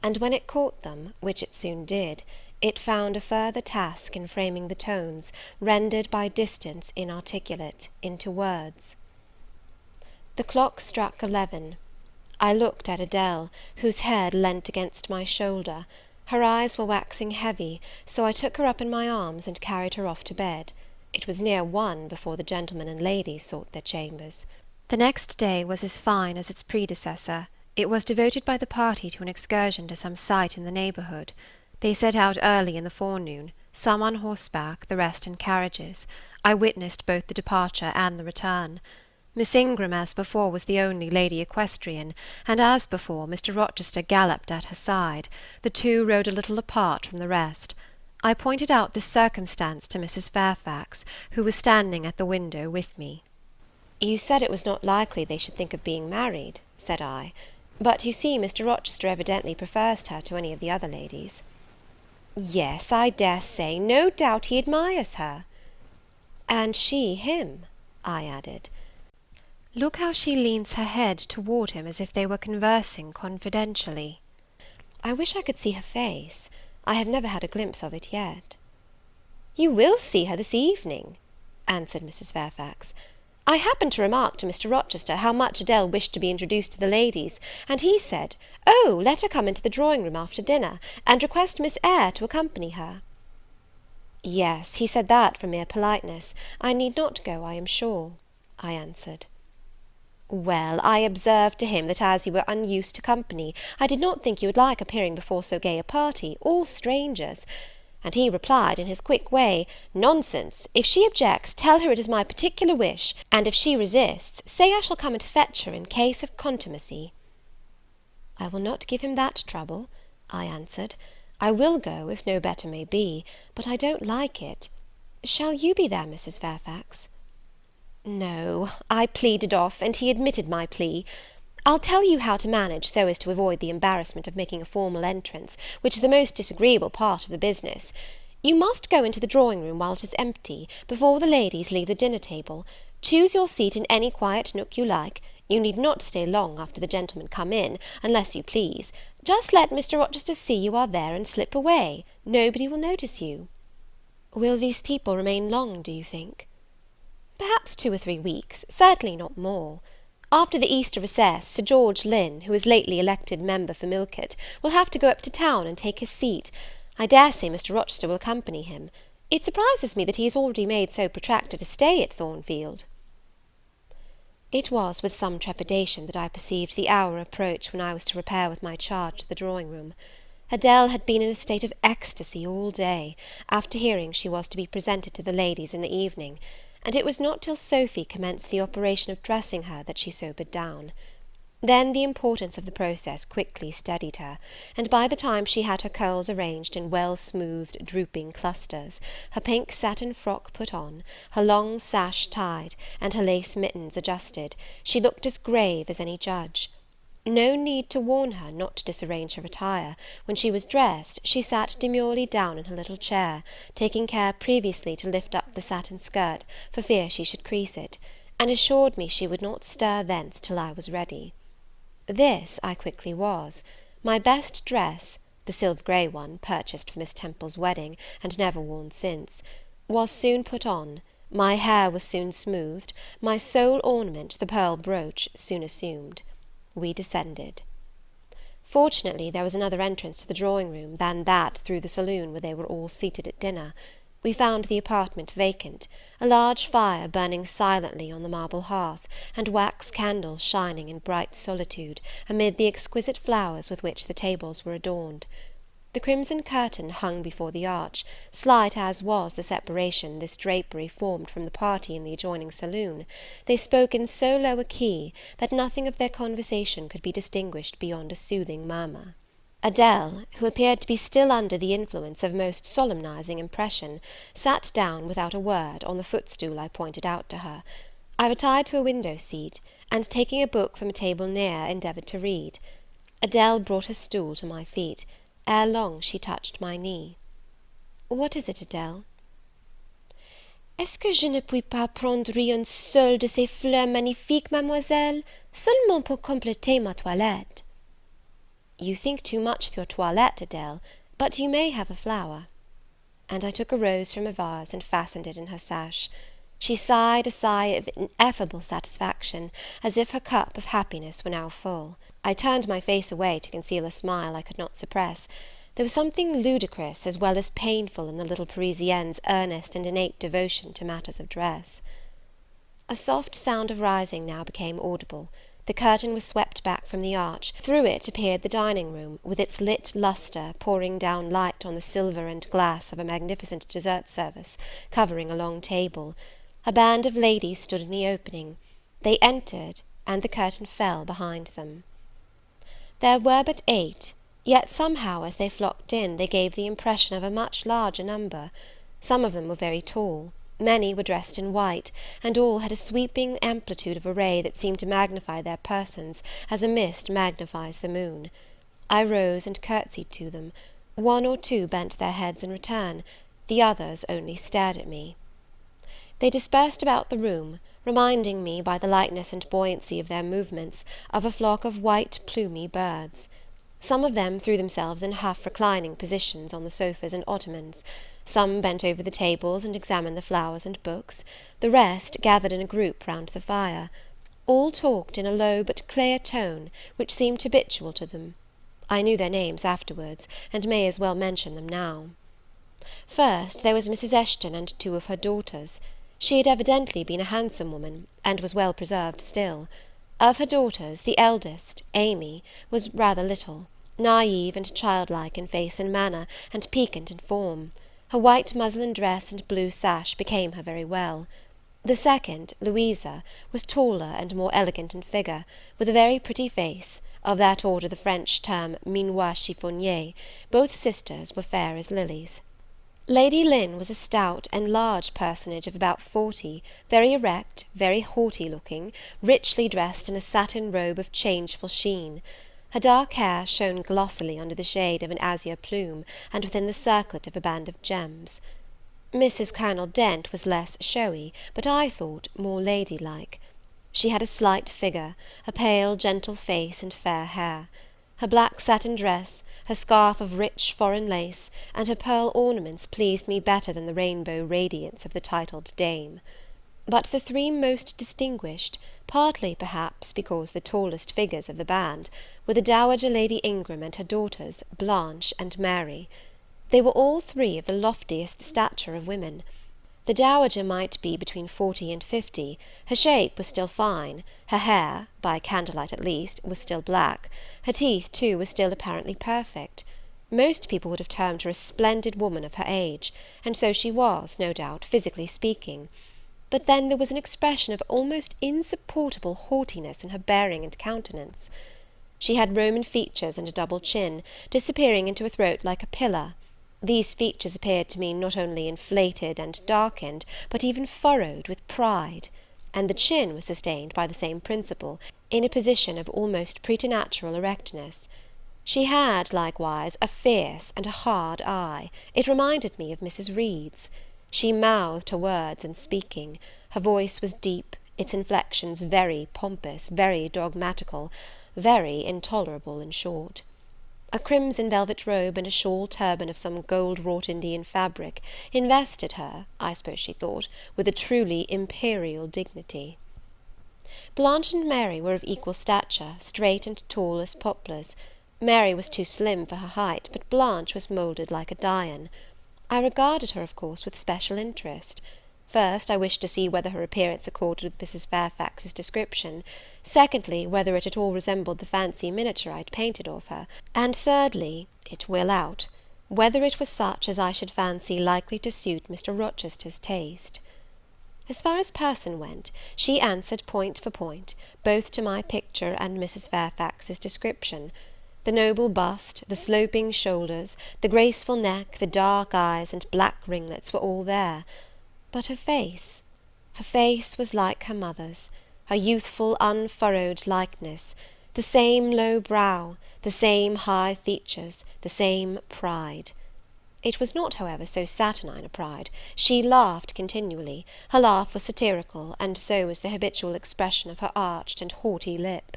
[SPEAKER 2] and when it caught them, which it soon did, it found a further task in framing the tones, rendered by distance inarticulate, into words. The clock struck 11. I looked at Adele, whose head leant against my shoulder. Her eyes were waxing heavy, so I took her up in my arms and carried her off to bed. It was near 1 before the gentlemen and ladies sought their chambers. The next day was as fine as its predecessor. It was devoted by the party to an excursion to some site in the neighbourhood. They set out early in the forenoon, some on horseback, the rest in carriages. I witnessed both the departure and the return. Miss Ingram, as before, was the only lady equestrian, and, as before, Mr. Rochester galloped at her side. The two rode a little apart from the rest. I pointed out this circumstance to Mrs. Fairfax, who was standing at the window with me. "You said it was not likely they should think of being married," said I; "but you see Mr. Rochester evidently prefers her to any of the other ladies." "Yes, I dare say, no doubt he admires her." "And she him," I added. "Look how she leans her head toward him as if they were conversing confidentially." "I wish I could see her face. I have never had a glimpse of it yet." "You will see her this evening," answered Mrs. Fairfax. "I happened to remark to Mr. Rochester how much Adele wished to be introduced to the ladies, and he said, 'Oh, let her come into the drawing-room after dinner, and request Miss Eyre to accompany her.'" "Yes, he said that from mere politeness. I need not go, I am sure," I answered. "Well, I observed to him that as you were unused to company, I did not think you would like appearing before so gay a party, all strangers; and he replied, in his quick way, 'Nonsense! If she objects, tell her it is my particular wish; and if she resists, say I shall come and fetch her in case of contumacy.'" "I will not give him that trouble," I answered. "I will go, if no better may be, but I don't like it. Shall you be there, Mrs. Fairfax?" "No, I pleaded off, and he admitted my plea. I'll tell you how to manage so as to avoid the embarrassment of making a formal entrance, which is the most disagreeable part of the business. You must go into the drawing-room while it is empty, before the ladies leave the dinner-table. Choose your seat in any quiet nook you like. You need not stay long after the gentlemen come in, unless you please. Just let Mr. Rochester see you are there, and slip away. Nobody will notice you." "Will these people remain long, do you think?" "Perhaps 2 or 3 weeks, certainly not more. After the Easter recess, Sir George Lynn, who is lately elected member for Millcote, will have to go up to town and take his seat. I dare say Mr. Rochester will accompany him. It surprises me that he has already made so protracted a stay at Thornfield." It was with some trepidation that I perceived the hour approach when I was to repair with my charge to the drawing-room. Adele had been in a state of ecstasy all day, after hearing she was to be presented to the ladies in the evening, and it was not till Sophy commenced the operation of dressing her that she sobered down. Then the importance of the process quickly steadied her, and by the time she had her curls arranged in well-smoothed drooping clusters, her pink satin frock put on, her long sash tied, and her lace mittens adjusted, she looked as grave as any judge. No need to warn her not to disarrange her attire. When she was dressed, she sat demurely down in her little chair, taking care previously to lift up the satin skirt, for fear she should crease it, and assured me she would not stir thence till I was ready. This I quickly was. My best dress, the silver grey one, purchased for Miss Temple's wedding, and never worn since, was soon put on, my hair was soon smoothed, my sole ornament, the pearl brooch, soon assumed. We descended. Fortunately, there was another entrance to the drawing-room than that through the saloon where they were all seated at dinner. We found the apartment vacant. a large fire burning silently on the marble hearth, and wax candles shining in bright solitude amid the exquisite flowers with which the tables were adorned. The crimson curtain hung before the arch; slight as was the separation this drapery formed from the party in the adjoining saloon, they spoke in so low a key that nothing of their conversation could be distinguished beyond a soothing murmur. Adele, who appeared to be still under the influence of a most solemnizing impression, sat down without a word on the footstool I pointed out to her. I retired to a window seat, and taking a book from a table near, endeavoured to read. Adele brought her stool to my feet. Ere long she touched my knee. What is it, Adele? Est-ce que je ne puis pas prendre une seule de ces fleurs magnifiques, mademoiselle, seulement pour compléter ma toilette? You think too much of your toilette, Adele, but you may have a flower. And I took a rose from a vase and fastened it in her sash. She sighed a sigh of ineffable satisfaction, as if her cup of happiness were now full. I turned my face away to conceal a smile I could not suppress. There was something ludicrous as well as painful in the little Parisienne's earnest and innate devotion to matters of dress. A soft sound of rising now became audible. The curtain was swept back from the arch; through it appeared the dining room, with its lit lustre pouring down light on the silver and glass of a magnificent dessert service, covering a long table. A band of ladies stood in the opening. They entered, and the curtain fell behind them. There were but 8, yet somehow as they flocked in they gave the impression of a much larger number. Some of them were very tall, many were dressed in white, and all had a sweeping amplitude of array that seemed to magnify their persons as a mist magnifies the moon. I rose and curtsied to them. 1 or 2 bent their heads in return, the others only stared at me. They dispersed about the room, reminding me, by the lightness and buoyancy of their movements, of a flock of white plumy birds. Some of them threw themselves in half-reclining positions on the sofas and ottomans; some bent over the tables and examined the flowers and books; the rest gathered in a group round the fire. All talked in a low but clear tone, which seemed habitual to them. I knew their names afterwards, and may as well mention them now. First there was Mrs. Eshton and 2 of her daughters. She had evidently been a handsome woman, and was well preserved still. Of her daughters, the eldest, Amy, was rather little, naïve and childlike in face and manner, and piquant in form. Her white muslin dress and blue sash became her very well. The second, Louisa, was taller and more elegant in figure, with a very pretty face, of that order the French term minois chiffonnier. Both sisters were fair as lilies. Lady Lynn was a stout and large personage of about 40, very erect, very haughty looking, richly dressed in a satin robe of changeful sheen. Her dark hair shone glossily under the shade of an azure plume, and within the circlet of a band of gems. Mrs. Colonel Dent was less showy, but I thought more ladylike. She had a slight figure, a pale, gentle face, and fair hair. Her black satin dress, her scarf of rich foreign lace, and her pearl ornaments pleased me better than the rainbow radiance of the titled dame. But the 3 most distinguished, partly perhaps because the tallest figures of the band, were the Dowager Lady Ingram and her daughters, Blanche and Mary. They were all 3 of the loftiest stature of women. The Dowager might be between 40 and 50, her shape was still fine, her hair, by candlelight at least, was still black, her teeth too were still apparently perfect. Most people would have termed her a splendid woman of her age, and so she was, no doubt, physically speaking. But then there was an expression of almost insupportable haughtiness in her bearing and countenance. She had Roman features and a double chin, disappearing into a throat like a pillar. These features appeared to me not only inflated and darkened, but even furrowed with pride; and the chin was sustained by the same principle, in a position of almost preternatural erectness. She had, likewise, a fierce and a hard eye; it reminded me of Mrs. Reed's. She mouthed her words in speaking; her voice was deep, its inflections very pompous, very dogmatical, very intolerable, in short. A crimson velvet robe and a shawl turban of some gold-wrought Indian fabric invested her, I suppose she thought, with a truly imperial dignity. Blanche and Mary were of equal stature, straight and tall as poplars. Mary was too slim for her height, but Blanche was moulded like a Dian. I regarded her, of course, with special interest. First, I wished to see whether her appearance accorded with Mrs. Fairfax's description; secondly, whether it at all resembled the fancy miniature I had painted of her; and thirdly, it will out, whether it was such as I should fancy likely to suit Mr. Rochester's taste. As far as person went, she answered point for point, both to my picture and Mrs. Fairfax's description. The noble bust, the sloping shoulders, the graceful neck, the dark eyes, and black ringlets were all there. But her face was like her mother's, her youthful unfurrowed likeness, the same low brow, the same high features, the same pride. It was not, however, so saturnine a pride. She laughed continually; her laugh was satirical, and so was the habitual expression of her arched and haughty lip.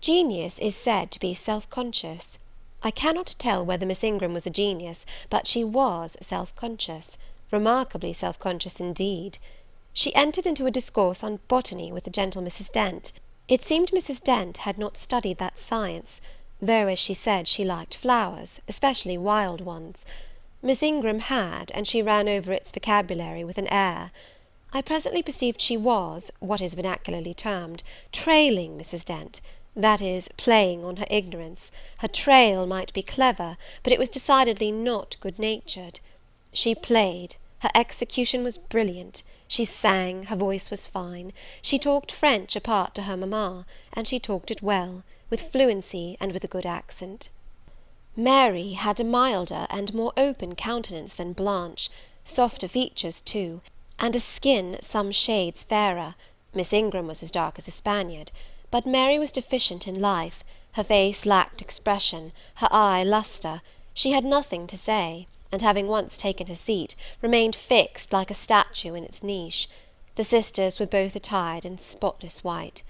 [SPEAKER 2] Genius is said to be self-conscious. I cannot tell whether Miss Ingram was a genius, but she was self-conscious, remarkably self-conscious indeed. She entered into a discourse on botany with the gentle Mrs. Dent. It seemed Mrs. Dent had not studied that science, though, as she said, she liked flowers, especially wild ones. Miss Ingram had, and she ran over its vocabulary with an air. I presently perceived she was, what is vernacularly termed, trailing Mrs. Dent, that is, playing on her ignorance. Her trail might be clever, but it was decidedly not good-natured. She played, her execution was brilliant, she sang, her voice was fine, she talked French apart to her mamma, and she talked it well, with fluency and with a good accent. Mary had a milder and more open countenance than Blanche, softer features too, and a skin some shades fairer. Miss Ingram was as dark as a Spaniard, but Mary was deficient in life; her face lacked expression, her eye lustre; she had nothing to say, and having once taken her seat, remained fixed like a statue in its niche. The sisters were both attired in spotless white.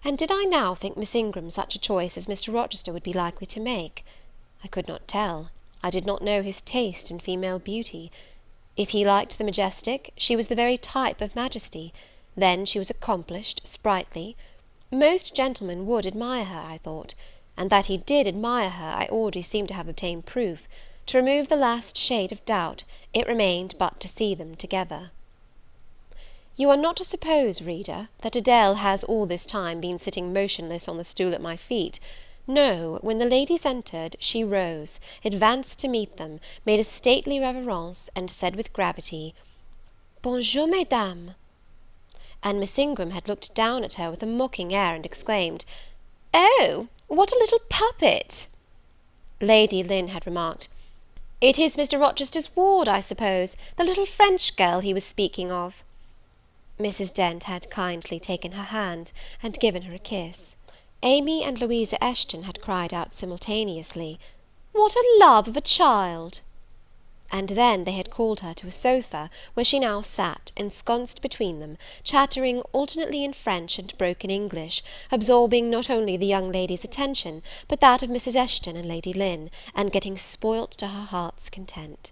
[SPEAKER 2] And did I now think Miss Ingram such a choice as Mr. Rochester would be likely to make? I could not tell. I did not know his taste in female beauty. If he liked the majestic, she was the very type of majesty; then she was accomplished, sprightly. Most gentlemen would admire her, I thought; and that he did admire her, I already seemed to have obtained proof. To remove the last shade of doubt, it remained but to see them together. You are not to suppose, reader, that Adèle has all this time been sitting motionless on the stool at my feet. No, when the ladies entered, she rose, advanced to meet them, made a stately reverence, and said with gravity, "Bonjour, mesdames." And Miss Ingram had looked down at her with a mocking air, and exclaimed, "Oh, what a little puppet!" Lady Lynn had remarked, "It is Mr. Rochester's ward, I suppose, the little French girl he was speaking of." Mrs. Dent had kindly taken her hand, and given her a kiss. Amy and Louisa Eshton had cried out simultaneously, "What a love of a child!" And then they had called her to a sofa, where she now sat, ensconced between them, chattering alternately in French and broken English, absorbing not only the young lady's attention, but that of Mrs. Eshton and Lady Lynn, and getting spoilt to her heart's content.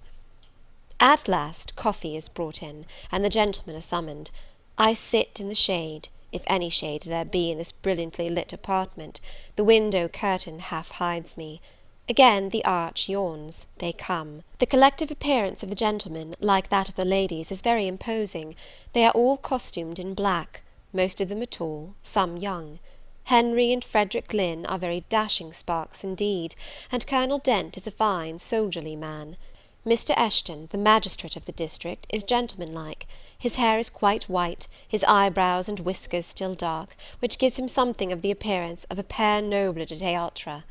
[SPEAKER 2] At last coffee is brought in, and the gentlemen are summoned. I sit in the shade, if any shade there be in this brilliantly lit apartment; the window curtain half hides me. Again the arch yawns; they come. The collective appearance of the gentlemen, like that of the ladies, is very imposing. They are all costumed in black; most of them are tall, some young. Henry and Frederick Lynn are very dashing sparks indeed, and Colonel Dent is a fine soldierly man. Mr. Eshton, the magistrate of the district, is gentlemanlike. His hair is quite white, his eyebrows and whiskers still dark, which gives him something of the appearance of a père noble de théâtre.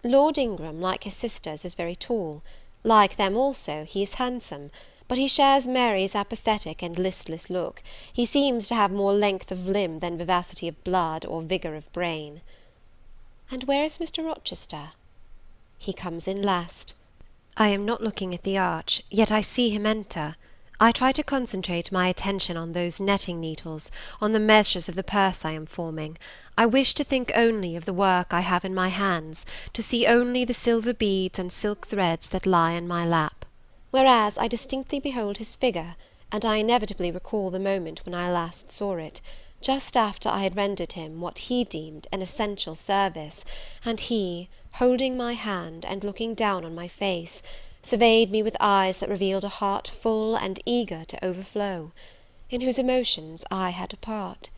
[SPEAKER 2] Lord Ingram, like his sisters, is very tall; like them also, he is handsome; but he shares Mary's apathetic and listless look; he seems to have more length of limb than vivacity of blood or vigour of brain. And where is Mr. Rochester? He comes in last. I am not looking at the arch, yet I see him enter. I try to concentrate my attention on those netting needles, on the measures of the purse I am forming. I wish to think only of the work I have in my hands, to see only the silver beads and silk threads that lie in my lap. Whereas I distinctly behold his figure, and I inevitably recall the moment when I last saw it, just after I had rendered him what he deemed an essential service, and he, holding my hand, and looking down on my face, surveyed me with eyes that revealed a heart full and eager to overflow, in whose emotions I had a part.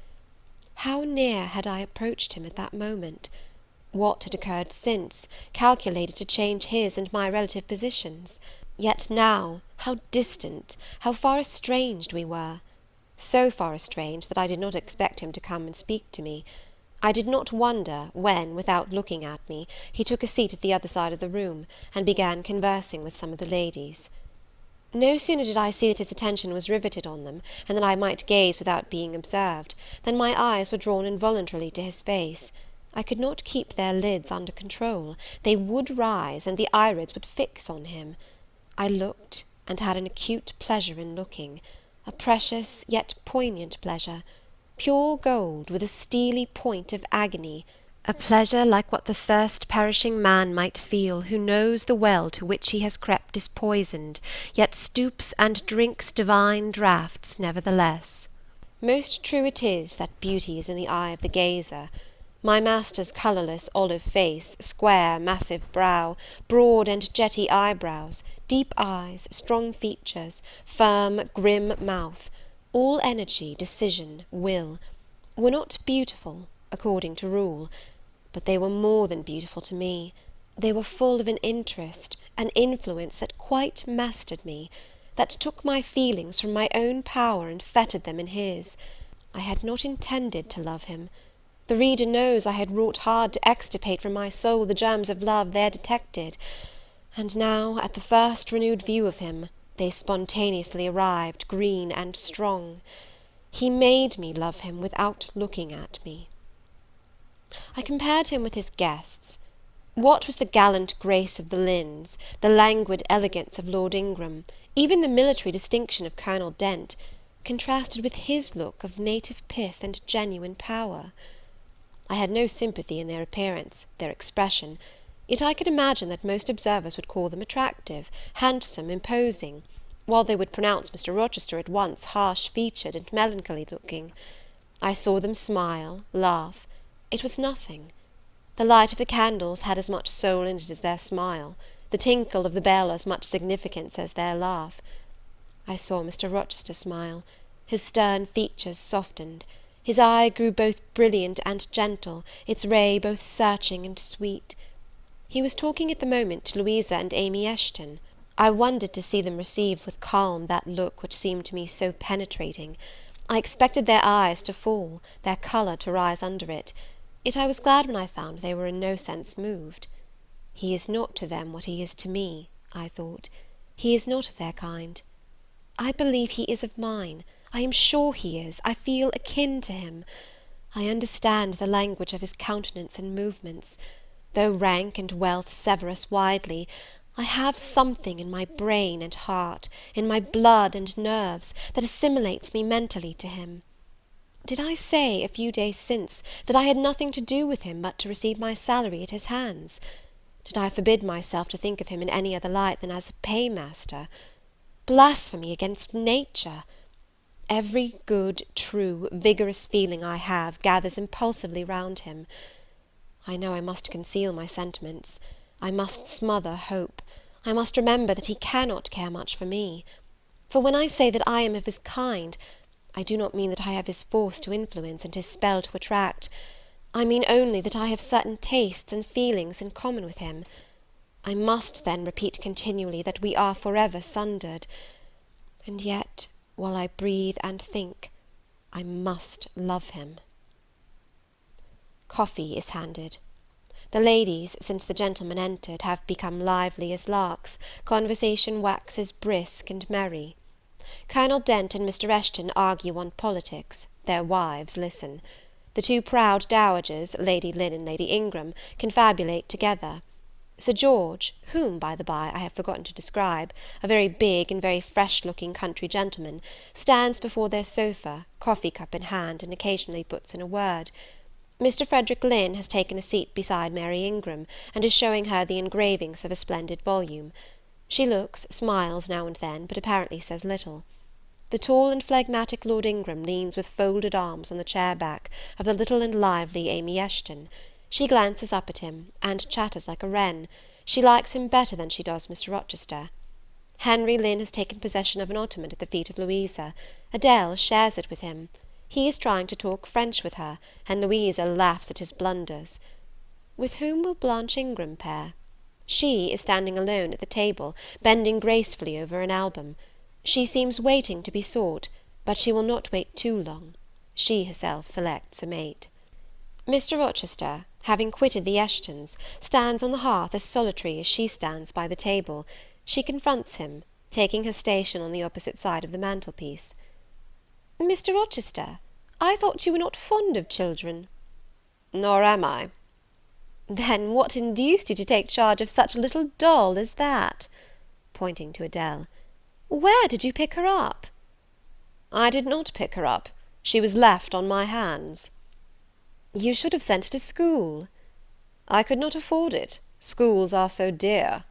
[SPEAKER 2] How near had I approached him at that moment? What had occurred since, calculated to change his and my relative positions? Yet now, how distant, how far estranged we were! So far estranged that I did not expect him to come and speak to me. I did not wonder, when, without looking at me, he took a seat at the other side of the room, and began conversing with some of the ladies. No sooner did I see that his attention was riveted on them, and that I might gaze without being observed, than my eyes were drawn involuntarily to his face. I could not keep their lids under control; they would rise, and the irids would fix on him. I looked, and had an acute pleasure in looking, a precious yet poignant pleasure, pure gold, with a steely point of agony, a pleasure like what the thirst perishing man might feel, who knows the well to which he has crept is poisoned, yet stoops and drinks divine draughts nevertheless. Most true it is that beauty is in the eye of the gazer. My master's colourless olive face, square massive brow, broad and jetty eyebrows, deep eyes, strong features, firm grim mouth, all energy, decision, will, were not beautiful, according to rule, but they were more than beautiful to me. They were full of an interest, an influence that quite mastered me, that took my feelings from my own power and fettered them in his. I had not intended to love him. The reader knows I had wrought hard to extirpate from my soul the germs of love there detected, and now, at the first renewed view of him, they spontaneously arrived, green and strong. He made me love him without looking at me. I compared him with his guests. What was the gallant grace of the Lynns, the languid elegance of Lord Ingram, even the military distinction of Colonel Dent, contrasted with his look of native pith and genuine power? I had no sympathy in their appearance, their expression, yet I could imagine that most observers would call them attractive, handsome, imposing, while they would pronounce Mr. Rochester at once harsh-featured and melancholy looking. I saw them smile, laugh. It was nothing. The light of the candles had as much soul in it as their smile, the tinkle of the bell as much significance as their laugh. I saw Mr. Rochester smile. His stern features softened. His eye grew both brilliant and gentle, its ray both searching and sweet. He was talking at the moment to Louisa and Amy Eshton. I wondered to see them receive with calm that look which seemed to me so penetrating. I expected their eyes to fall, their colour to rise under it, yet I was glad when I found they were in no sense moved. He is not to them what he is to me, I thought. He is not of their kind. I believe he is of mine. I am sure he is. I feel akin to him. I understand the language of his countenance and movements. Though rank and wealth sever us widely, I have something in my brain and heart, in my blood and nerves, that assimilates me mentally to him. Did I say, a few days since, that I had nothing to do with him but to receive my salary at his hands? Did I forbid myself to think of him in any other light than as a paymaster? Blasphemy against nature! Every good, true, vigorous feeling I have gathers impulsively round him. I know I must conceal my sentiments. I must smother hope. I must remember that he cannot care much for me. For when I say that I am of his kind, I do not mean that I have his force to influence and his spell to attract. I mean only that I have certain tastes and feelings in common with him. I must then repeat continually that we are forever sundered. And yet, while I breathe and think, I must love him. Coffee is handed. The ladies, since the gentlemen entered, have become lively as larks. Conversation waxes brisk and merry. Colonel Dent and Mr. Eshton argue on politics. Their wives listen. The two proud dowagers, Lady Lynn and Lady Ingram, confabulate together. Sir George, whom, by the by, I have forgotten to describe, a very big and very fresh-looking country gentleman, stands before their sofa, coffee-cup in hand, and occasionally puts in a word. Mr. Frederick Lynn has taken a seat beside Mary Ingram, and is showing her the engravings of a splendid volume. She looks, smiles now and then, but apparently says little. The tall and phlegmatic Lord Ingram leans with folded arms on the chair-back of the little and lively Amy Eshton. She glances up at him, and chatters like a wren, She likes him better than she does Mr. Rochester. Henry Lynn has taken possession of an ottoman at the feet of Louisa. Adele shares it with him. He is trying to talk French with her, and Louisa laughs at his blunders. With whom will Blanche Ingram pair? She is standing alone at the table, bending gracefully over an album. She seems waiting to be sought, but she will not wait too long. She herself selects a mate. Mr. Rochester, having quitted the Eshtons, stands on the hearth as solitary as she stands by the table. She confronts him, taking her station on the opposite side of the mantelpiece. "Mr. Rochester, I thought you were not fond of children." "Nor am I." "Then what induced you to take charge of such a little doll as that?" pointing to Adele. "Where did you pick her up?" "I did not pick her up. She was left on my hands." "You should have sent her to school." "I could not afford it. Schools are so dear."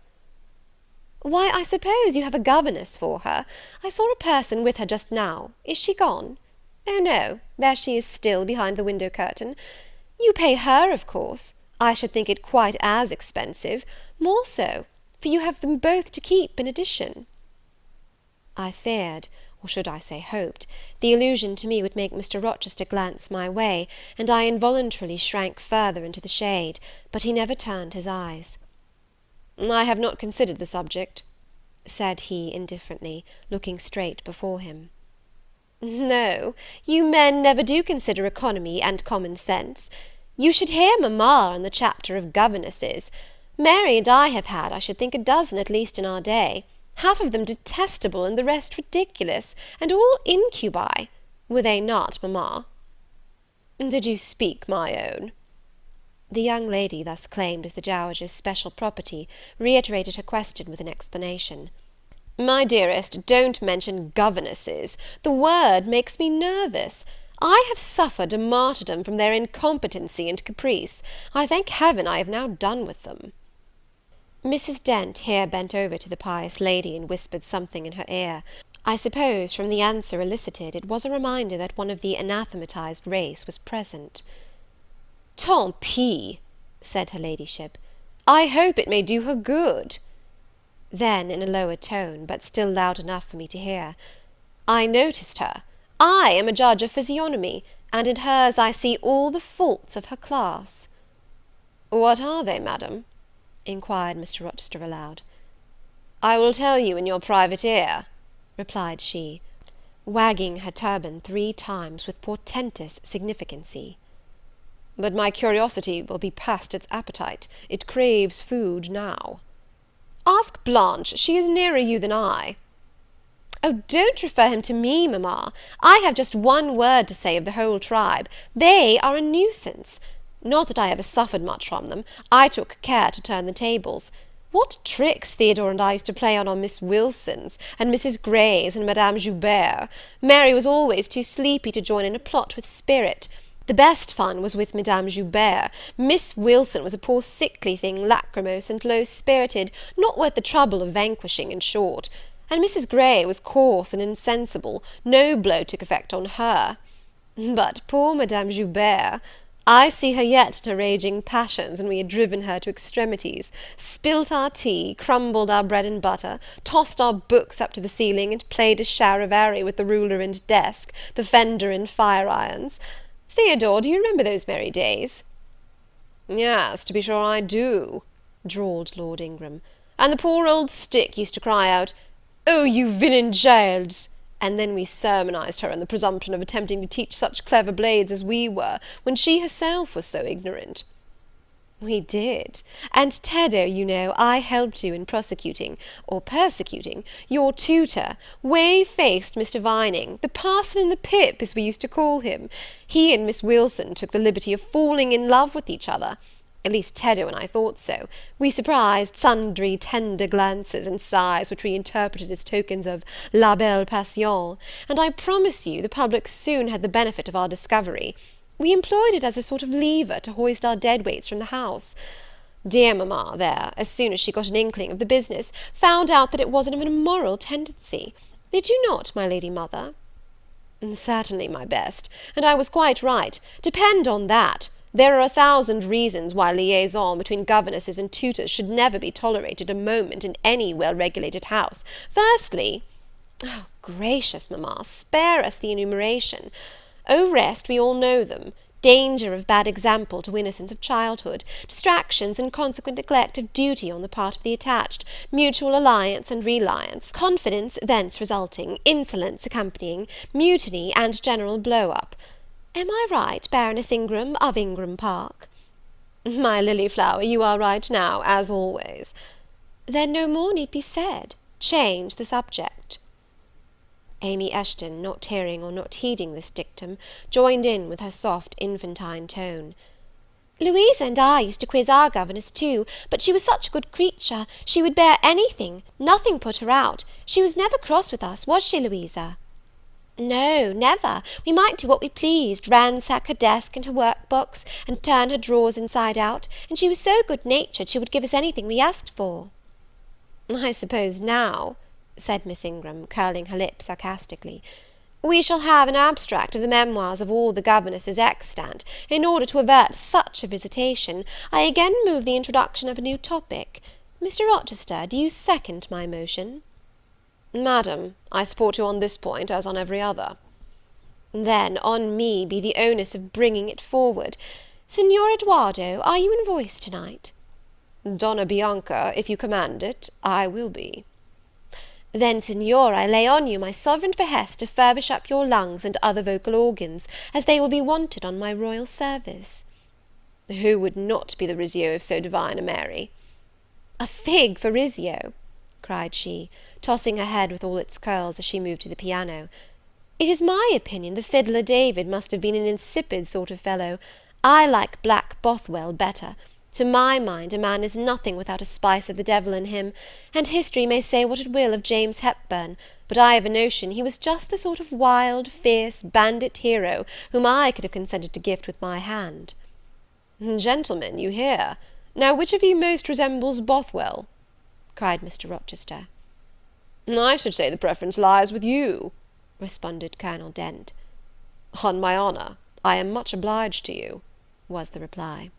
[SPEAKER 2] "Why, I suppose you have a governess for her. I saw a person with her just now. Is she gone? Oh, no, there she is still, behind the window curtain. You pay her, of course. I should think it quite as expensive, more so, for you have them both to keep in addition." I feared, or should I say hoped, the allusion to me would make Mr. Rochester glance my way, and I involuntarily shrank further into the shade, but he never turned his eyes. "I have not considered the subject," said he indifferently, looking straight before him. "No, you men never do consider economy and common sense. You should hear mamma in the chapter of governesses. Mary and I have had, I should think, a dozen at least in our day, half of them detestable and the rest ridiculous, and all incubi. Were they not, mamma?" "Did you speak my own?" The young lady, thus claimed as the dowager's special property, reiterated her question with an explanation. "My dearest, don't mention governesses. The word makes me nervous. I have suffered a martyrdom from their incompetency and caprice. I thank Heaven I have now done with them." Mrs. Dent here bent over to the pious lady, and whispered something in her ear. I suppose, from the answer elicited, it was a reminder that one of the anathematized race was present. "Tant pis," said her ladyship, "I hope it may do her good." Then, in a lower tone, but still loud enough for me to hear, "I noticed her. I am a judge of physiognomy, and in hers I see all the faults of her class." "What are they, madam?" inquired Mr. Rochester aloud. "I will tell you in your private ear," replied she, wagging her turban 3 times with portentous significancy. "But my curiosity will be past its appetite. It craves food now." "Ask Blanche, she is nearer you than I." "Oh, don't refer him to me, mamma. I have just one word to say of the whole tribe. They are a nuisance. Not that I ever suffered much from them. I took care to turn the tables. What tricks Theodore and I used to play on Miss Wilsons, and Mrs. Greys, and Madame Joubert! Mary was always too sleepy to join in a plot with spirit. The best fun was with Madame Joubert. Miss Wilson was a poor sickly thing, lachrymose and low-spirited, not worth the trouble of vanquishing, in short. And Mrs. Grey was coarse and insensible. No blow took effect on her. But poor Madame Joubert! I see her yet in her raging passions, when we had driven her to extremities, spilt our tea, crumbled our bread and butter, tossed our books up to the ceiling, and played a charivari with the ruler and desk, the fender and fire-irons. Theodore, do you remember those merry days?" "Yes, to be sure I do," drawled Lord Ingram. "And the poor old stick used to cry out, 'Oh, you villain childs!' and then we sermonized her on the presumption of attempting to teach such clever blades as we were, when she herself was so ignorant." "We did. And Teddo, you know, I helped you in prosecuting, or persecuting, your tutor, whey-faced Mr. Vining, the parson in the pip, as we used to call him. He and Miss Wilson took the liberty of falling in love with each other. At least Teddo and I thought so. We surprised sundry tender glances and sighs, which we interpreted as tokens of la belle passion, and I promise you the public soon had the benefit of our discovery. We employed it as a sort of lever to hoist our dead weights from the house. Dear mamma, there, as soon as she got an inkling of the business, found out that it wasn't of an immoral tendency. Did you not, my lady mother?" "Certainly, my best, and I was quite right. Depend on that.
[SPEAKER 3] There are 1,000 reasons why liaison between governesses and tutors should never be tolerated a moment in any well-regulated house. Firstly—" "Oh, gracious, mamma, spare us the enumeration. Au reste, we all know them. Danger of bad example to innocence of childhood, distractions and consequent neglect of duty on the part of the attached, mutual alliance and reliance, confidence thence resulting, insolence accompanying, mutiny, and general blow-up. Am I right, Baroness Ingram, of Ingram Park?" "My lily flower, you are right now, as always." "Then no more need be said. Change the subject." Amy Eshton, not hearing or not heeding this dictum, joined in with her soft infantine tone. "Louisa and I used to quiz our governess too, but she was such a good creature, she would bear anything, nothing put her out. She was never cross with us, was she, Louisa?" "No, never. We might do what we pleased, ransack her desk and her work box, and turn her drawers inside out, and she was so good-natured she would give us anything we asked for." "I suppose now," said Miss Ingram, curling her lip sarcastically, "we shall have an abstract of the memoirs of all the governesses extant, in order to avert such a visitation. I again move the introduction of a new topic. Mr. Rochester, do you second my motion?" "Madam, I support you on this point, as on every other." "Then on me be the onus of bringing it forward. Signor Eduardo, are you in voice to-night?" "Donna Bianca, if you command it, I will be." "Then, Signor, I lay on you my sovereign behest to furbish up your lungs and other vocal organs, as they will be wanted on my royal service." "Who would not be the Rizzio of so divine a Mary?" "A fig for Rizzio!" cried she, tossing her head with all its curls as she moved to the piano. "It is my opinion the fiddler David must have been an insipid sort of fellow. I like Black Bothwell better. To my mind, a man is nothing without a spice of the devil in him; and history may say what it will of James Hepburn, but I have a notion he was just the sort of wild, fierce, bandit hero whom I could have consented to gift with my hand." "Gentlemen, you hear. Now which of you most resembles Bothwell?" cried Mr. Rochester. "I should say the preference lies with you," responded Colonel Dent. "On my honour, I am much obliged to you," was the reply.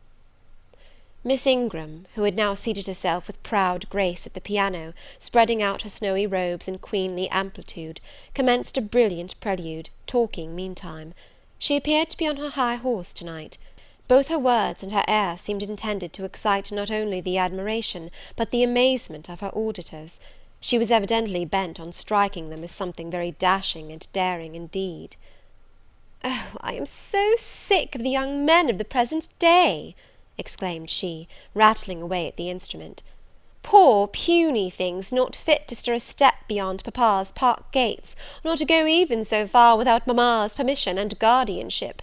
[SPEAKER 3] Miss Ingram, who had now seated herself with proud grace at the piano, spreading out her snowy robes in queenly amplitude, commenced a brilliant prelude, talking meantime. She appeared to be on her high horse to-night. Both her words and her air seemed intended to excite not only the admiration, but the amazement of her auditors. She was evidently bent on striking them as something very dashing and daring indeed. "Oh, I am so sick of the young men of the present day!" exclaimed she, rattling away at the instrument. "Poor puny things, not fit to stir a step beyond papa's park gates, nor to go even so far without mamma's permission and guardianship.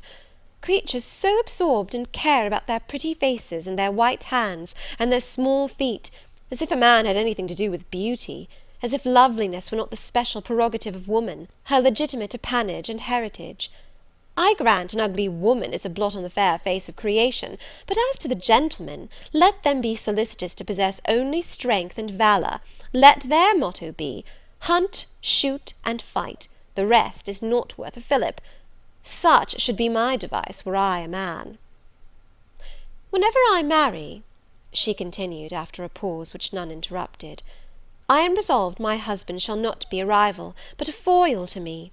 [SPEAKER 3] Creatures so absorbed in care about their pretty faces, and their white hands, and their small feet, as if a man had anything to do with beauty, as if loveliness were not the special prerogative of woman, her legitimate appanage and heritage. I grant an ugly woman is a blot on the fair face of creation; but as to the gentlemen, let them be solicitous to possess only strength and valour; let their motto be, hunt, shoot, and fight; the rest is not worth a fillip. Such should be my device were I a man. Whenever I marry," she continued, after a pause which none interrupted, "I am resolved my husband shall not be a rival, but a foil to me.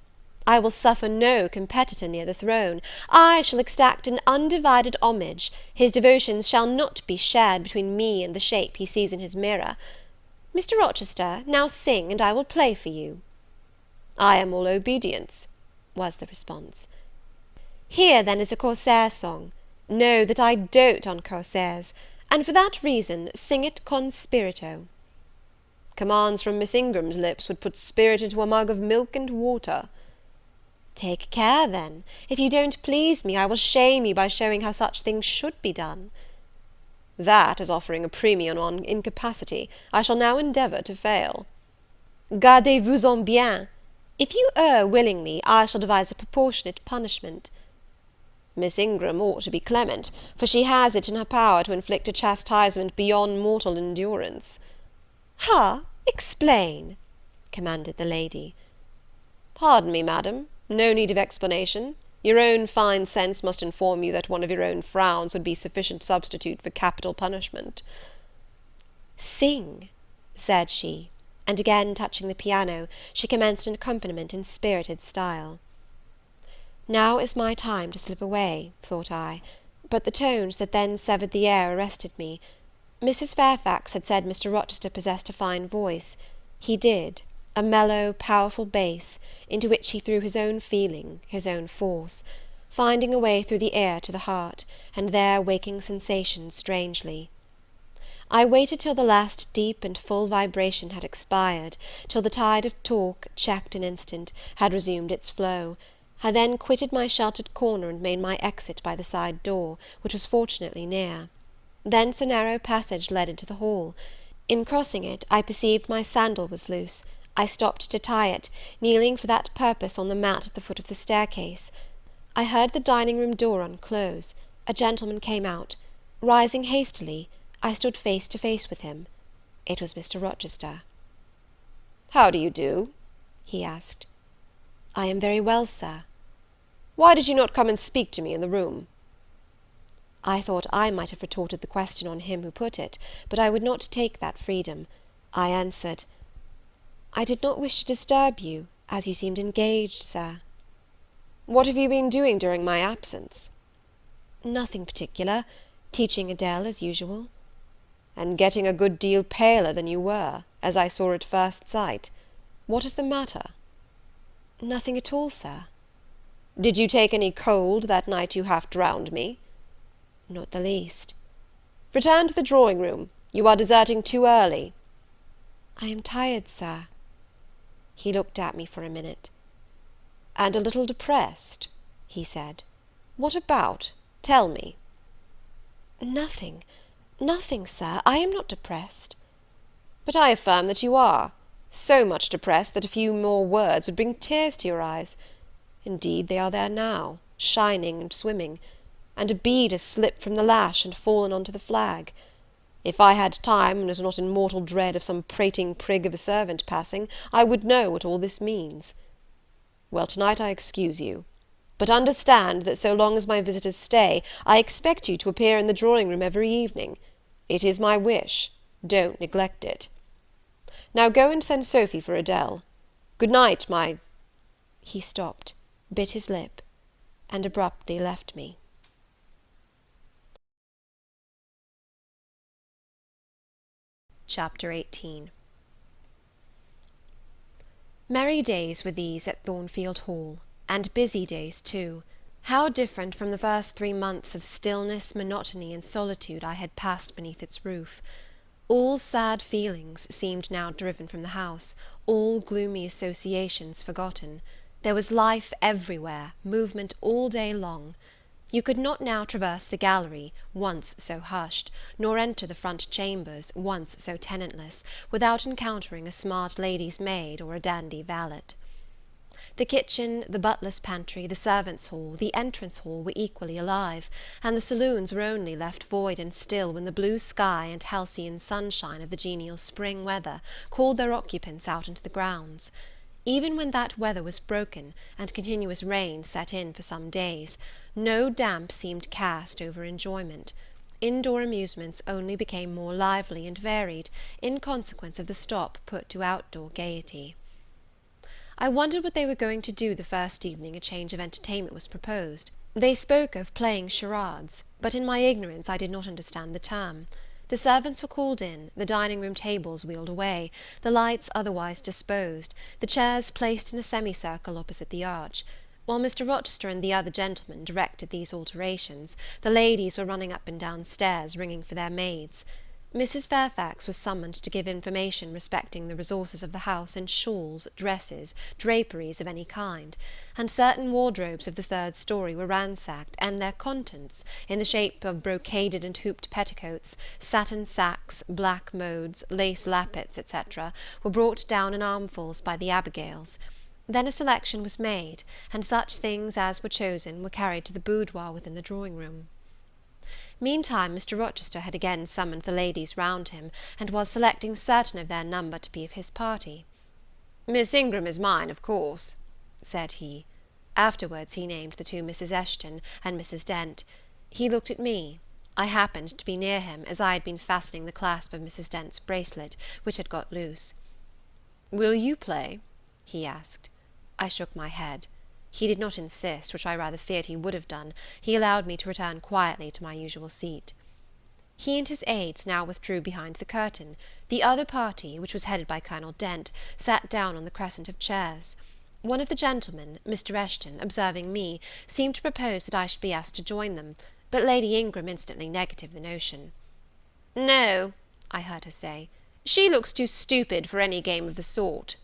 [SPEAKER 3] I will suffer no competitor near the throne. I shall exact an undivided homage; his devotions shall not be shared between me and the shape he sees in his mirror. Mr. Rochester, now sing, and I will play for you." "I am all obedience," was the response. "Here, then, is a Corsair song. Know that I dote on Corsairs, and for that reason sing it con spirito." "Commands from Miss Ingram's lips would put spirit into a mug of milk and water." "Take care, then. If you don't please me, I will shame you by showing how such things should be done." "That is offering a premium on incapacity. I shall now endeavour to fail." "Gardez-vous-en bien. If you err willingly, I shall devise a proportionate punishment." "Miss Ingram ought to be clement, for she has it in her power to inflict a chastisement beyond mortal endurance." "Ha! Explain," commanded the lady. "Pardon me, Madam, no need of explanation. Your own fine sense must inform you that one of your own frowns would be sufficient substitute for capital punishment."
[SPEAKER 2] "Sing," said she, and again touching the piano, she commenced an accompaniment in spirited style. Now is my time to slip away, thought I, but the tones that then severed the air arrested me. Mrs. Fairfax had said Mr. Rochester possessed a fine voice. He did, a mellow, powerful bass, into which he threw his own feeling, his own force, finding a way through the ear to the heart, and there waking sensations strangely. I waited till the last deep and full vibration had expired, till the tide of talk, checked an instant, had resumed its flow. I then quitted my sheltered corner and made my exit by the side door, which was fortunately near. Thence a narrow passage led into the hall. In crossing it, I perceived my sandal was loose. I stopped to tie it, kneeling for that purpose on the mat at the foot of the staircase. I heard the dining-room door unclose. A gentleman came out. Rising hastily, I stood face to face with him. It was Mr. Rochester.
[SPEAKER 3] "How do you do?"
[SPEAKER 2] he asked. "I am very well, sir."
[SPEAKER 3] "Why did you not come and speak to me in the room?"
[SPEAKER 2] I thought I might have retorted the question on him who put it, but I would not take that freedom. I answered, "I did not wish to disturb you, as you seemed engaged, sir."
[SPEAKER 3] "What have you been doing during my absence?"
[SPEAKER 2] "Nothing particular. Teaching Adele, as usual."
[SPEAKER 3] "And getting a good deal paler than you were, as I saw at first sight. What is the matter?"
[SPEAKER 2] "Nothing at all, sir."
[SPEAKER 3] "Did you take any cold that night you half drowned me?"
[SPEAKER 2] "Not the least."
[SPEAKER 3] "Return to the drawing-room. You are deserting too early."
[SPEAKER 2] "I am tired, sir." He looked at me for a minute.
[SPEAKER 3] "And a little depressed?" he said. "What about? Tell me."
[SPEAKER 2] "Nothing, nothing, sir. I am not depressed."
[SPEAKER 3] "But I affirm that you are. So much depressed that a few more words would bring tears to your eyes. Indeed, they are there now, shining and swimming, and a bead has slipped from the lash and fallen on to the flag. If I had time, and was not in mortal dread of some prating prig of a servant passing, I would know what all this means. Well, tonight I excuse you. But understand that so long as my visitors stay, I expect you to appear in the drawing-room every evening. It is my wish. Don't neglect it. Now go and send Sophy for Adele. Good night, my—"
[SPEAKER 2] He stopped, bit his lip, and abruptly left me. Chapter 18. Merry days were these at Thornfield Hall, and busy days too. How different from the first 3 months of stillness, monotony, and solitude I had passed beneath its roof! All sad feelings seemed now driven from the house, all gloomy associations forgotten. There was life everywhere, movement all day long. You could not now traverse the gallery, once so hushed, nor enter the front chambers, once so tenantless, without encountering a smart lady's maid or a dandy valet. The kitchen, the butler's pantry, the servants' hall, the entrance hall were equally alive, and the saloons were only left void and still when the blue sky and halcyon sunshine of the genial spring weather called their occupants out into the grounds. Even when that weather was broken, and continuous rain set in for some days, no damp seemed cast over enjoyment. Indoor amusements only became more lively and varied, in consequence of the stop put to outdoor gaiety. I wondered what they were going to do the first evening a change of entertainment was proposed. They spoke of playing charades, but in my ignorance I did not understand the term. The servants were called in, the dining-room tables wheeled away, the lights otherwise disposed, the chairs placed in a semicircle opposite the arch. While Mr. Rochester and the other gentlemen directed these alterations, the ladies were running up and down stairs, ringing for their maids. Mrs. Fairfax was summoned to give information respecting the resources of the house in shawls, dresses, draperies of any kind, and certain wardrobes of the third story were ransacked, and their contents, in the shape of brocaded and hooped petticoats, satin sacks, black modes, lace lappets, etc., were brought down in armfuls by the Abigails. Then a selection was made, and such things as were chosen were carried to the boudoir within the drawing-room. Meantime Mr. Rochester had again summoned the ladies round him, and was selecting certain of their number to be of his party. "Miss Ingram is mine, of course," said he.
[SPEAKER 3] Afterwards he named the two Mrs. Eshton and Mrs. Dent. He looked at me. I happened to be near him, as I had been fastening the clasp of Mrs. Dent's bracelet, which had got loose. "Will you play?" he asked. I shook my head. He did not insist, which I rather feared he would have done. He allowed me to return quietly to my usual seat. He and his aides now withdrew behind the curtain. The other party, which was headed by Colonel Dent, sat down on the crescent of chairs. One of the gentlemen, Mr. Eshton, observing me, seemed to propose that I should be asked to join them, but Lady Ingram instantly negatived the notion. "No," I heard her say, "she looks too stupid for any game of the sort."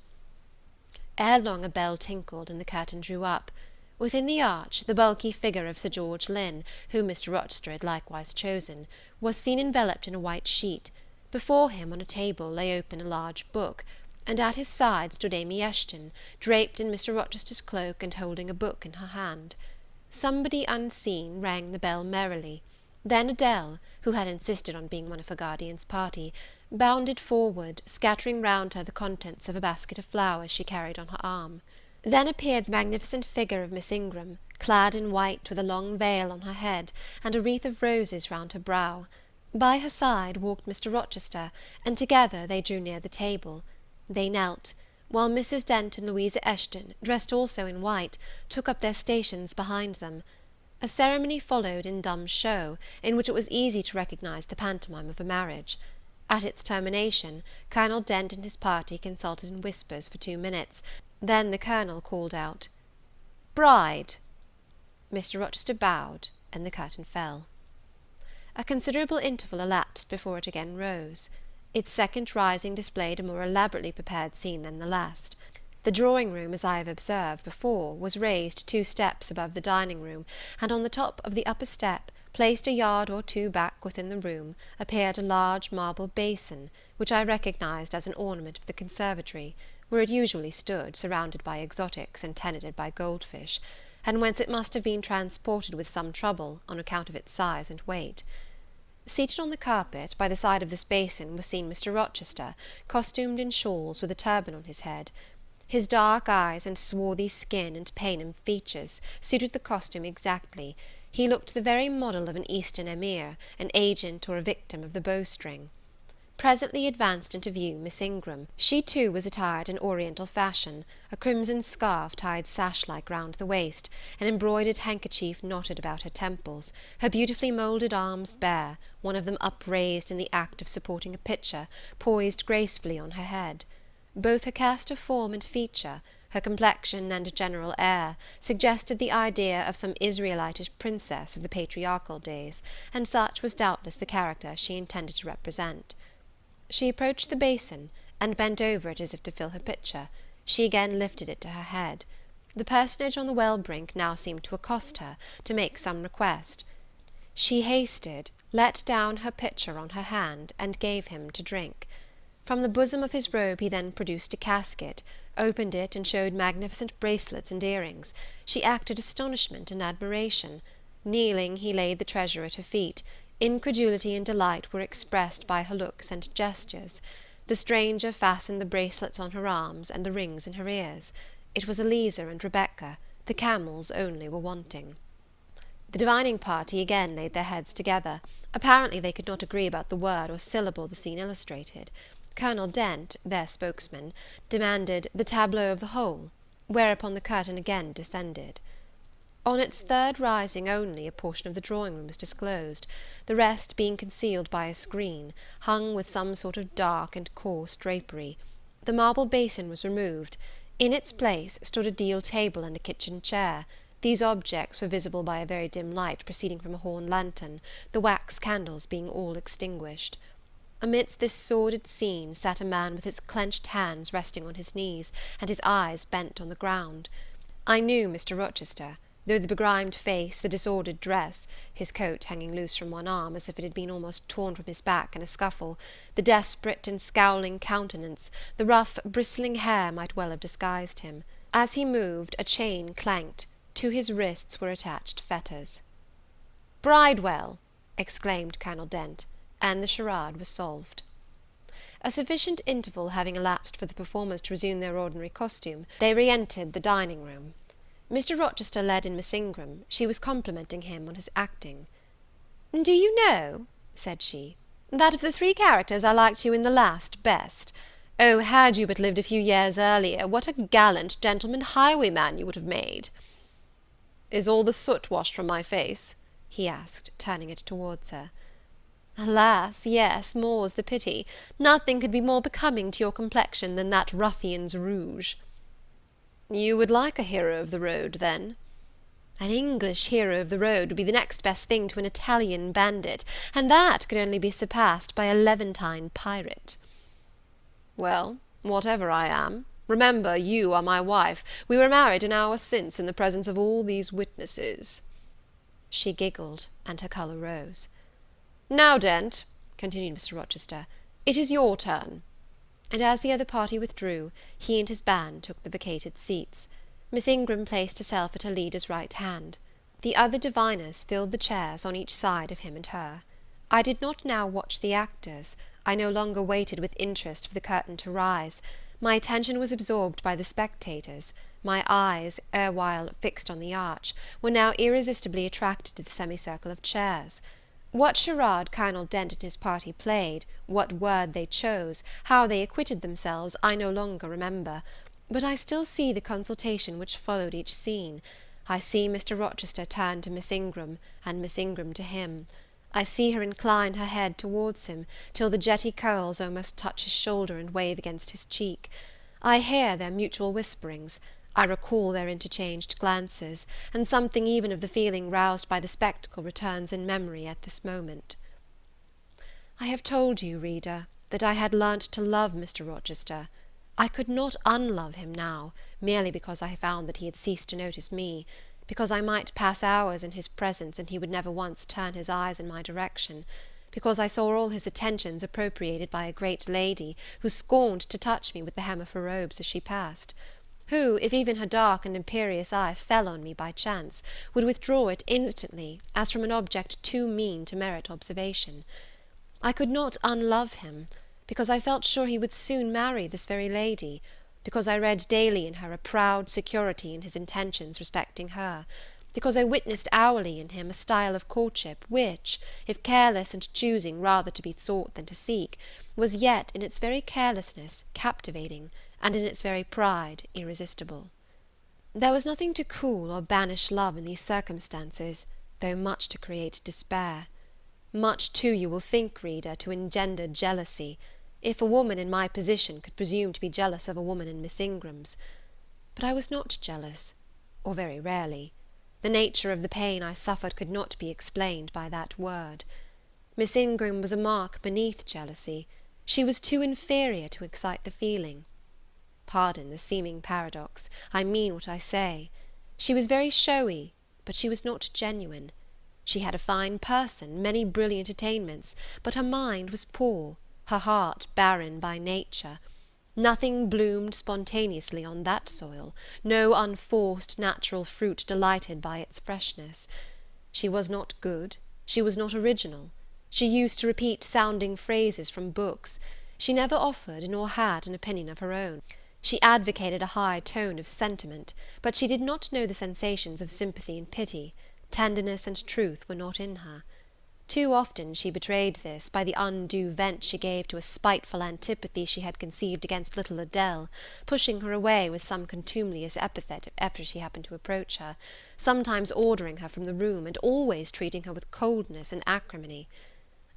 [SPEAKER 3] Ere long a bell tinkled, and the curtain drew up. Within the arch, the bulky figure of Sir George Lynn, whom Mr. Rochester had likewise chosen, was seen enveloped in a white sheet. Before him, on a table, lay open a large book, and at his side stood Amy Eshton, draped in Mr. Rochester's cloak, and holding a book in her hand. Somebody unseen rang the bell merrily. Then Adele, who had insisted on being one of her guardian's party, bounded forward, scattering round her the contents of a basket of flowers she carried on her arm. Then appeared the magnificent figure of Miss Ingram, clad in white, with a long veil on her head, and a wreath of roses round her brow. By her side walked Mr. Rochester, and together they drew near the table. They knelt, while Mrs. Dent and Louisa Eshton, dressed also in white, took up their stations behind them. A ceremony followed in dumb show, in which it was easy to recognise the pantomime of a marriage. At its termination, Colonel Dent and his party consulted in whispers for 2 minutes. Then the Colonel called out, "Bride!" Mr. Rochester bowed, and the curtain fell. A considerable interval elapsed before it again rose. Its second rising displayed a more elaborately prepared scene than the last. The drawing-room, as I have observed before, was raised 2 steps above the dining-room, and on the top of the upper step, placed a yard or 2 back within the room, appeared a large marble basin, which I recognized as an ornament of the conservatory, where it usually stood, surrounded by exotics and tenanted by goldfish, and whence it must have been transported with some trouble, on account of its size and weight. Seated on the carpet, by the side of this basin, was seen Mr. Rochester, costumed in shawls, with a turban on his head. His dark eyes and swarthy skin and Paynim features suited the costume exactly. He looked the very model of an Eastern emir, an agent or a victim of the bowstring. Presently advanced into view Miss Ingram. She too was attired in oriental fashion, a crimson scarf tied sash-like round the waist, an embroidered handkerchief knotted about her temples, her beautifully moulded arms bare, one of them upraised in the act of supporting a pitcher, poised gracefully on her head. Both her cast of form and feature, her complexion and general air, suggested the idea of some Israelitish princess of the patriarchal days, and such was doubtless the character she intended to represent. She approached the basin, and bent over it as if to fill her pitcher. She again lifted it to her head. The personage on the well brink now seemed to accost her, to make some request. She hasted, let down her pitcher on her hand, and gave him to drink. From the bosom of his robe he then produced a casket, opened it, and showed magnificent bracelets and earrings. She acted astonishment and admiration. Kneeling, he laid the treasure at her feet. Incredulity and delight were expressed by her looks and gestures. The stranger fastened the bracelets on her arms, and the rings in her ears. It was Eliza and Rebecca. The camels only were wanting. The divining party again laid their heads together. Apparently they could not agree about the word or syllable the scene illustrated. Colonel Dent, their spokesman, demanded the tableau of the whole, whereupon the curtain again descended. On its third rising only a portion of the drawing-room was disclosed, the rest being concealed by a screen, hung with some sort of dark and coarse drapery. The marble basin was removed. In its place stood a deal table and a kitchen chair. These objects were visible by a very dim light proceeding from a horn lantern, the wax candles being all extinguished. Amidst this sordid scene sat a man with his clenched hands resting on his knees, and his eyes bent on the ground. I knew Mr. Rochester, though the begrimed face, the disordered dress, his coat hanging loose from one arm, as if it had been almost torn from his back in a scuffle, the desperate and scowling countenance, the rough, bristling hair might well have disguised him. As he moved, a chain clanked. To his wrists were attached fetters. "Bridewell!" exclaimed Colonel Dent, and the charade was solved. A sufficient interval having elapsed for the performers to resume their ordinary costume, they re-entered the dining-room. Mr. Rochester led in Miss Ingram. She was complimenting him on his acting. "Do you know," said she, "that of the three characters I liked you in the last best. Oh, had you but lived a few years earlier, what a gallant gentleman highwayman you would have made!" "Is all the soot washed from my face?" he asked, turning it towards her. "Alas, yes, more's the pity. Nothing could be more becoming to your complexion than that ruffian's rouge." "You would like a hero of the road, then?" "An English hero of the road would be the next best thing to an Italian bandit, and that could only be surpassed by a Levantine pirate." "Well, whatever I am, remember you are my wife. We were married an hour since, in the presence of all these witnesses." She giggled, and her colour rose. "Now, Dent," continued Mr. Rochester, "it is your turn." And as the other party withdrew, he and his band took the vacated seats. Miss Ingram placed herself at her leader's right hand. The other diviners filled the chairs on each side of him and her. I did not now watch the actors. I no longer waited with interest for the curtain to rise. My attention was absorbed by the spectators. My eyes, erewhile fixed on the arch, were now irresistibly attracted to the semicircle of chairs. What charade Colonel Dent and his party played, what word they chose, how they acquitted themselves, I no longer remember; but I still see the consultation which followed each scene. I see Mr. Rochester turn to Miss Ingram, and Miss Ingram to him. I see her incline her head towards him, till the jetty curls almost touch his shoulder and wave against his cheek. I hear their mutual whisperings. I recall their interchanged glances, and something even of the feeling roused by the spectacle returns in memory at this moment. I have told you, reader, that I had learnt to love Mr. Rochester. I could not unlove him now, merely because I found that he had ceased to notice me, because I might pass hours in his presence and he would never once turn his eyes in my direction, because I saw all his attentions appropriated by a great lady who scorned to touch me with the hem of her robes as she passed, who, if even her dark and imperious eye fell on me by chance, would withdraw it instantly, as from an object too mean to merit observation. I could not unlove him, because I felt sure he would soon marry this very lady, because I read daily in her a proud security in his intentions respecting her, because I witnessed hourly in him a style of courtship which, if careless and choosing rather to be sought than to seek, was yet, in its very carelessness, captivating, and in its very pride irresistible. There was nothing to cool or banish love in these circumstances, though much to create despair. Much too, you will think, reader, to engender jealousy, if a woman in my position could presume to be jealous of a woman in Miss Ingram's. But I was not jealous, or very rarely. The nature of the pain I suffered could not be explained by that word. Miss Ingram was a mark beneath jealousy. She was too inferior to excite the feeling. Pardon the seeming paradox, I mean what I say. She was very showy, but she was not genuine. She had a fine person, many brilliant attainments, but her mind was poor, her heart barren by nature. Nothing bloomed spontaneously on that soil, no unforced natural fruit delighted by its freshness. She was not good, she was not original. She used to repeat sounding phrases from books. She never offered nor had an opinion of her own. She advocated a high tone of sentiment, but she did not know the sensations of sympathy and pity. Tenderness and truth were not in her. Too often she betrayed this by the undue vent she gave to a spiteful antipathy she had conceived against little Adele, pushing her away with some contumelious epithet if ever she happened to approach her, sometimes ordering her from the room, and always treating her with coldness and acrimony.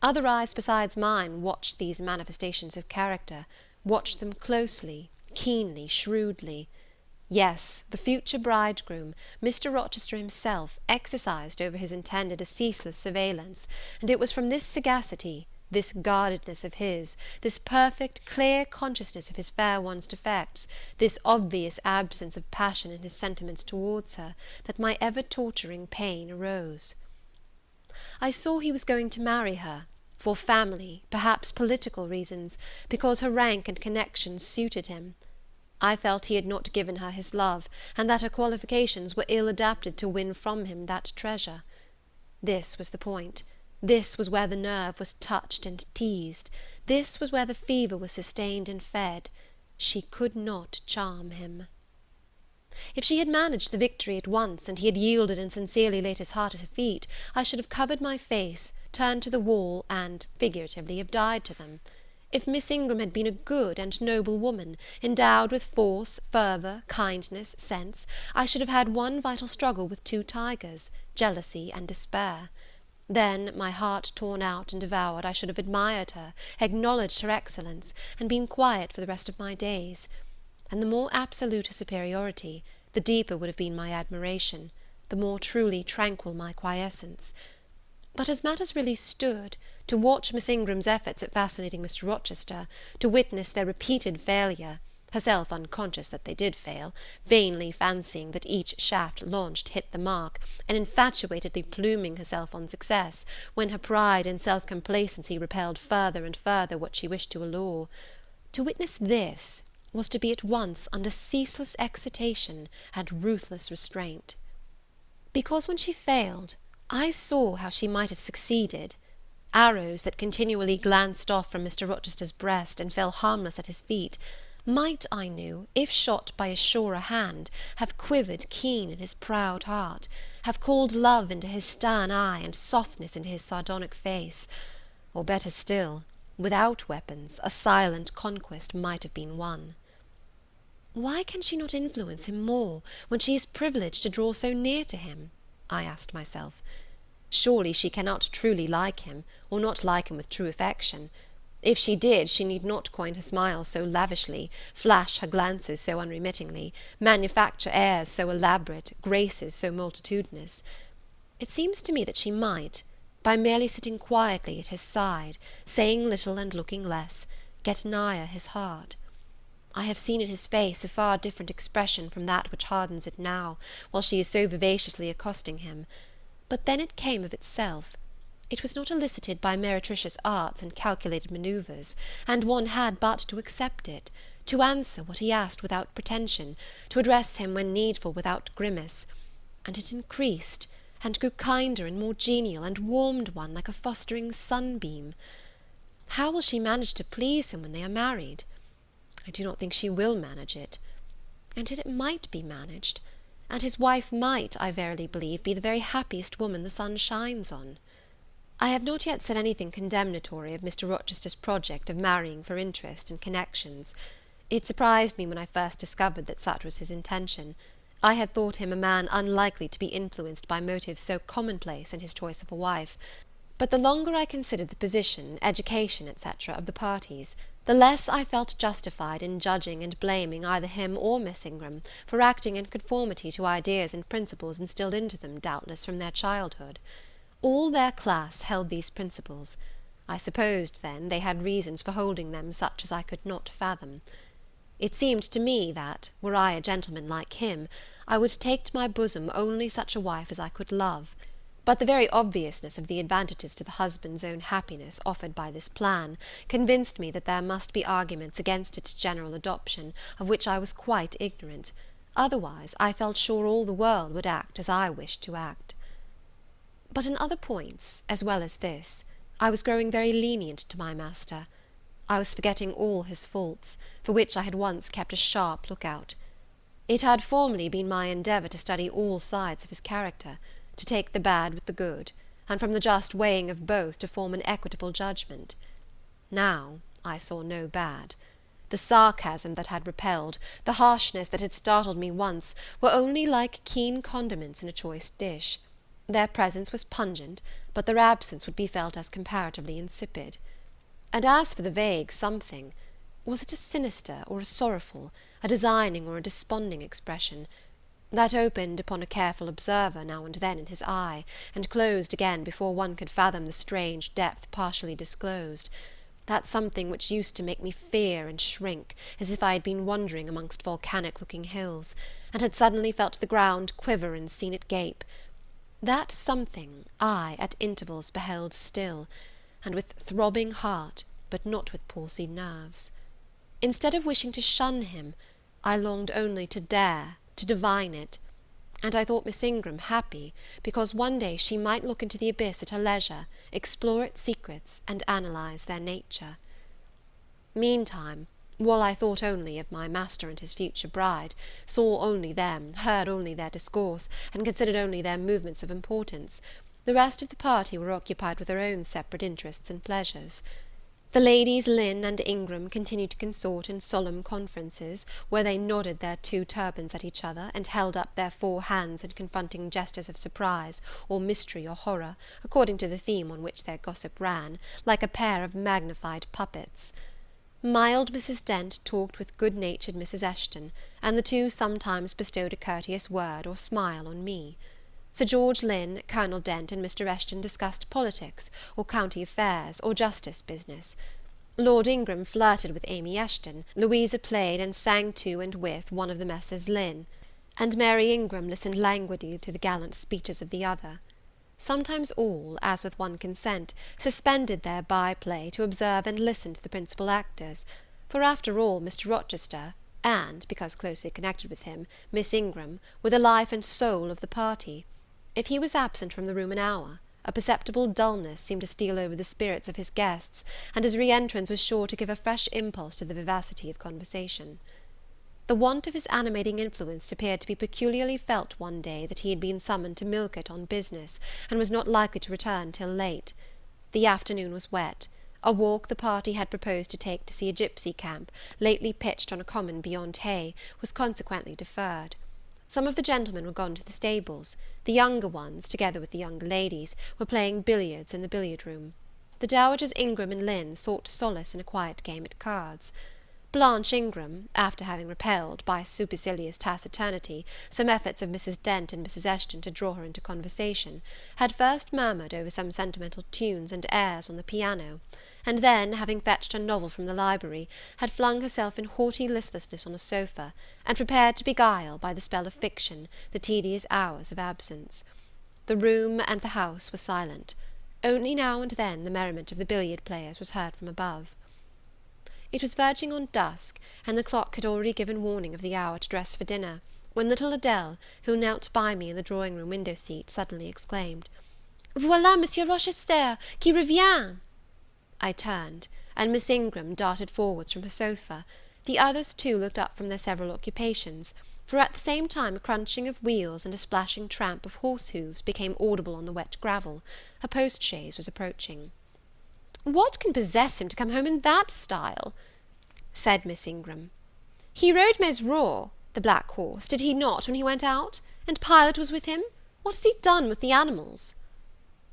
[SPEAKER 3] Other eyes besides mine watched these manifestations of character, watched them closely, keenly, shrewdly. Yes, the future bridegroom, Mr. Rochester himself, exercised over his intended a ceaseless surveillance, and it was from this sagacity, this guardedness of his, this perfect, clear consciousness of his fair one's defects, this obvious absence of passion in his sentiments towards her, that my ever-torturing pain arose. I saw he was going to marry her, for family, perhaps political reasons, because her rank and connections suited him. I felt he had not given her his love, and that her qualifications were ill adapted to win from him that treasure. This was the point. This was where the nerve was touched and teased. This was where the fever was sustained and fed. She could not charm him. If she had managed the victory at once, and he had yielded and sincerely laid his heart at her feet, I should have covered my face, turned to the wall, and, figuratively, have died to them. If Miss Ingram had been a good and noble woman, endowed with force, fervour, kindness, sense, I should have had one vital struggle with two tigers, jealousy and despair. Then, my heart torn out and devoured, I should have admired her, acknowledged her excellence, and been quiet for the rest of my days. And the more absolute her superiority, the deeper would have been my admiration, the more truly tranquil my quiescence. But as matters really stood, to watch Miss Ingram's efforts at fascinating Mr. Rochester, to witness their repeated failure, herself unconscious that they did fail, vainly fancying that each shaft launched hit the mark, and infatuatedly pluming herself on success, when her pride and self-complacency repelled further and further what she wished to allure, to witness this was to be at once under ceaseless excitation and ruthless restraint. Because when she failed, I saw how she might have succeeded. Arrows that continually glanced off from Mr. Rochester's breast and fell harmless at his feet, might, I knew, if shot by a surer hand, have quivered keen in his proud heart, have called love into his stern eye and softness into his sardonic face; or, better still, without weapons, a silent conquest might have been won. Why can she not influence him more, when she is privileged to draw so near to him? I asked myself. Surely she cannot truly like him, or not like him with true affection. If she did, she need not coin her smiles so lavishly, flash her glances so unremittingly, manufacture airs so elaborate, graces so multitudinous. It seems to me that she might, by merely sitting quietly at his side, saying little and looking less, get nigher his heart. I have seen in his face a far different expression from that which hardens it now, while she is so vivaciously accosting him. But then it came of itself. It was not elicited by meretricious arts and calculated manoeuvres, and one had but to accept it, to answer what he asked without pretension, to address him when needful without grimace, and it increased, and grew kinder and more genial, and warmed one like a fostering sunbeam. How will she manage to please him when they are married? I do not think she will manage it. And yet it might be managed, and his wife might, I verily believe, be the very happiest woman the sun shines on. I have not yet said anything condemnatory of Mr. Rochester's project of marrying for interest and connections. It surprised me when I first discovered that such was his intention. I had thought him a man unlikely to be influenced by motives so commonplace in his choice of a wife. But the longer I considered the position, education, etc., of the parties, the less I felt justified in judging and blaming either him or Miss Ingram for acting in conformity to ideas and principles instilled into them, doubtless, from their childhood. All their class held these principles. I supposed, then, they had reasons for holding them such as I could not fathom. It seemed to me that, were I a gentleman like him, I would take to my bosom only such a wife as I could love. But the very obviousness of the advantages to the husband's own happiness offered by this plan convinced me that there must be arguments against its general adoption, of which I was quite ignorant. Otherwise, I felt sure all the world would act as I wished to act. But in other points, as well as this, I was growing very lenient to my master. I was forgetting all his faults, for which I had once kept a sharp look-out. It had formerly been my endeavour to study all sides of his character, to take the bad with the good, and from the just weighing of both to form an equitable judgment. Now I saw no bad. The sarcasm that had repelled, the harshness that had startled me once, were only like keen condiments in a choice dish. Their presence was pungent, but their absence would be felt as comparatively insipid. And as for the vague something, was it a sinister or a sorrowful, a designing or a desponding expression, that opened upon a careful observer now and then in his eye, and closed again before one could fathom the strange depth partially disclosed, that something which used to make me fear and shrink, as if I had been wandering amongst volcanic-looking hills, and had suddenly felt the ground quiver and seen it gape, that something I at intervals beheld still, and with throbbing heart, but not with palsied nerves. Instead of wishing to shun him, I longed only to dare, to divine it, and I thought Miss Ingram happy because one day she might look into the abyss at her leisure, explore its secrets, and analyse their nature. Meantime, While I thought only of my master and his future bride, saw only them, heard only their discourse, and considered only their movements of importance, the rest of the party were occupied with their own separate interests and pleasures. The ladies Lynn and Ingram continued to consort in solemn conferences, where they nodded their two turbans at each other, and held up their four hands in confronting gestures of surprise, or mystery, or horror, according to the theme on which their gossip ran, like a pair of magnified puppets. Mild Mrs. Dent talked with good-natured Mrs. Eshton, and the two sometimes bestowed a courteous word or smile on me. Sir George Lynn, Colonel Dent, and Mr. Eshton discussed politics, or county affairs, or justice business. Lord Ingram flirted with Amy Eshton, Louisa played and sang to and with one of the Messrs. Lynn, and Mary Ingram listened languidly to the gallant speeches of the other. Sometimes all, as with one consent, suspended their by-play to observe and listen to the principal actors; for, after all, Mr. Rochester, and, because closely connected with him, Miss Ingram, were the life and soul of the party. If he was absent from the room an hour, a perceptible dullness seemed to steal over the spirits of his guests, and his re-entrance was sure to give a fresh impulse to the vivacity of conversation. The want of his animating influence appeared to be peculiarly felt one day that he had been summoned to Millcote on business, and was not likely to return till late. The afternoon was wet. A walk the party had proposed to take to see a gipsy camp, lately pitched on a common beyond Hay, was consequently deferred. Some of the gentlemen were gone to the stables; the younger ones, together with the younger ladies, were playing billiards in the billiard-room. The dowagers Ingram and Lynn sought solace in a quiet game at cards. Blanche Ingram, after having repelled, by supercilious taciturnity, some efforts of Mrs. Dent and Mrs. Eshton to draw her into conversation, had first murmured over some sentimental tunes and airs on the piano, and then, having fetched a novel from the library, had flung herself in haughty listlessness on a sofa, and prepared to beguile, by the spell of fiction, the tedious hours of absence. The room and the house were silent. Only now and then the merriment of the billiard players was heard from above. It was verging on dusk, and the clock had already given warning of the hour to dress for dinner, when little Adele, who knelt by me in the drawing-room window-seat, suddenly exclaimed, "Voilà Monsieur Rochester, qui revient!" I turned, and Miss Ingram darted forwards from her sofa. The others, too, looked up from their several occupations, for at the same time a crunching of wheels and a splashing tramp of horse-hoofs became audible on the wet gravel. A post-chaise was approaching. "What can possess him to come home in that style?" said Miss Ingram. "He rode Mesrour, the black horse, did he not, when he went out? And Pilot was with him? What has he done with the animals?"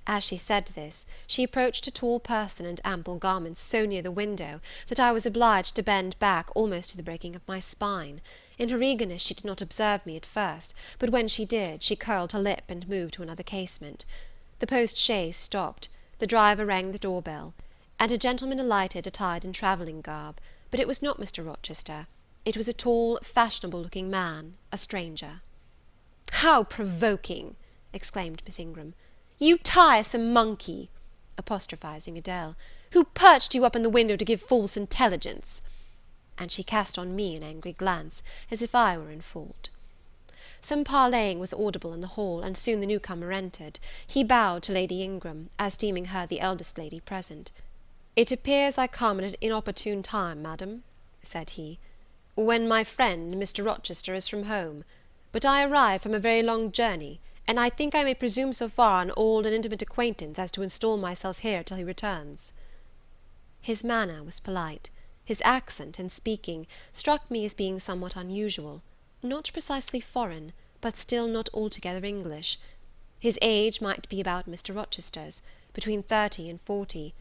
[SPEAKER 3] As she said this, she approached a tall person and ample garments so near the window, that I was obliged to bend back almost to the breaking of my spine. In her eagerness she did not observe me at first, but when she did, she curled her lip and moved to another casement. The post-chaise stopped. The driver rang the door-bell, and a gentleman alighted attired in travelling garb, but it was not Mr. Rochester. It was a tall, fashionable-looking man, a stranger. "How provoking!" exclaimed Miss Ingram. "You tiresome monkey," apostrophising Adele, "who perched you up in the window to give false intelligence!" And she cast on me an angry glance, as if I were in fault. Some parleying was audible in the hall, and soon the newcomer entered. He bowed to Lady Ingram, as deeming her the eldest lady present. "It appears I come at an inopportune time, madam," said he, "when my friend, Mr. Rochester, is from home; but I arrive from a very long journey, and I think I may presume so far on old and intimate acquaintance as to install myself here till he returns." His manner was polite. His accent, in speaking, struck me as being somewhat unusual, not precisely foreign, but still not altogether English. His age might be about Mr. Rochester's, between 30 and 40.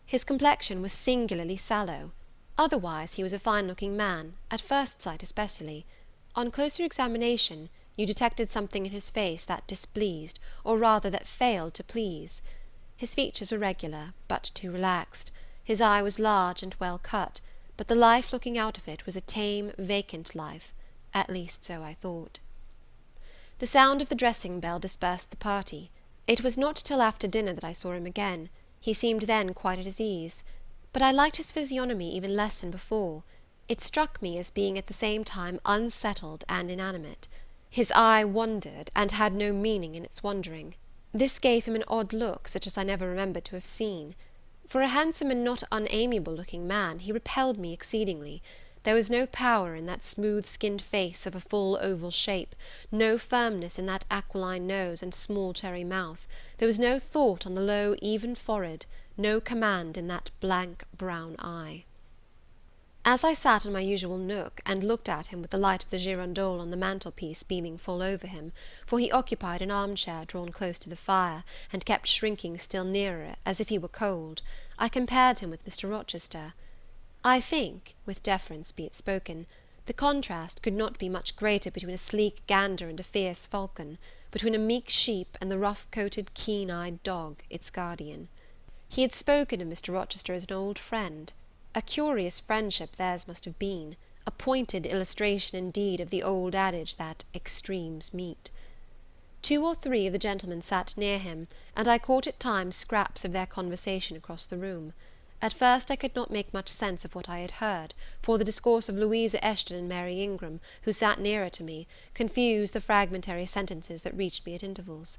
[SPEAKER 3] His complexion was singularly sallow. Otherwise he was a fine-looking man, at first sight especially. On closer examination, you detected something in his face that displeased, or rather that failed to please. His features were regular, but too relaxed. His eye was large and well cut, but the life looking out of it was a tame, vacant life. At least so I thought. The sound of the dressing-bell dispersed the party. It was not till after dinner that I saw him again. He seemed then quite at his ease. But I liked his physiognomy even less than before. It struck me as being at the same time unsettled and inanimate. His eye wandered, and had no meaning in its wandering. This gave him an odd look, such as I never remembered to have seen. For a handsome and not unamiable looking man, he repelled me exceedingly. There was no power in that smooth-skinned face of a full oval shape, no firmness in that aquiline nose and small cherry mouth, there was no thought on the low even forehead, no command in that blank brown eye. As I sat in my usual nook, and looked at him with the light of the girandole on the mantelpiece beaming full over him, for he occupied an armchair drawn close to the fire, and kept shrinking still nearer, as if he were cold, I compared him with Mr. Rochester. I think, with deference be it spoken, the contrast could not be much greater between a sleek gander and a fierce falcon, between a meek sheep and the rough-coated, keen-eyed dog, its guardian. He had spoken of Mr. Rochester as an old friend. A curious friendship theirs must have been, a pointed illustration indeed of the old adage that extremes meet. 2 or 3 of the gentlemen sat near him, and I caught at times scraps of their conversation across the room. At first I could not make much sense of what I had heard, for the discourse of Louisa Eshton and Mary Ingram, who sat nearer to me, confused the fragmentary sentences that reached me at intervals.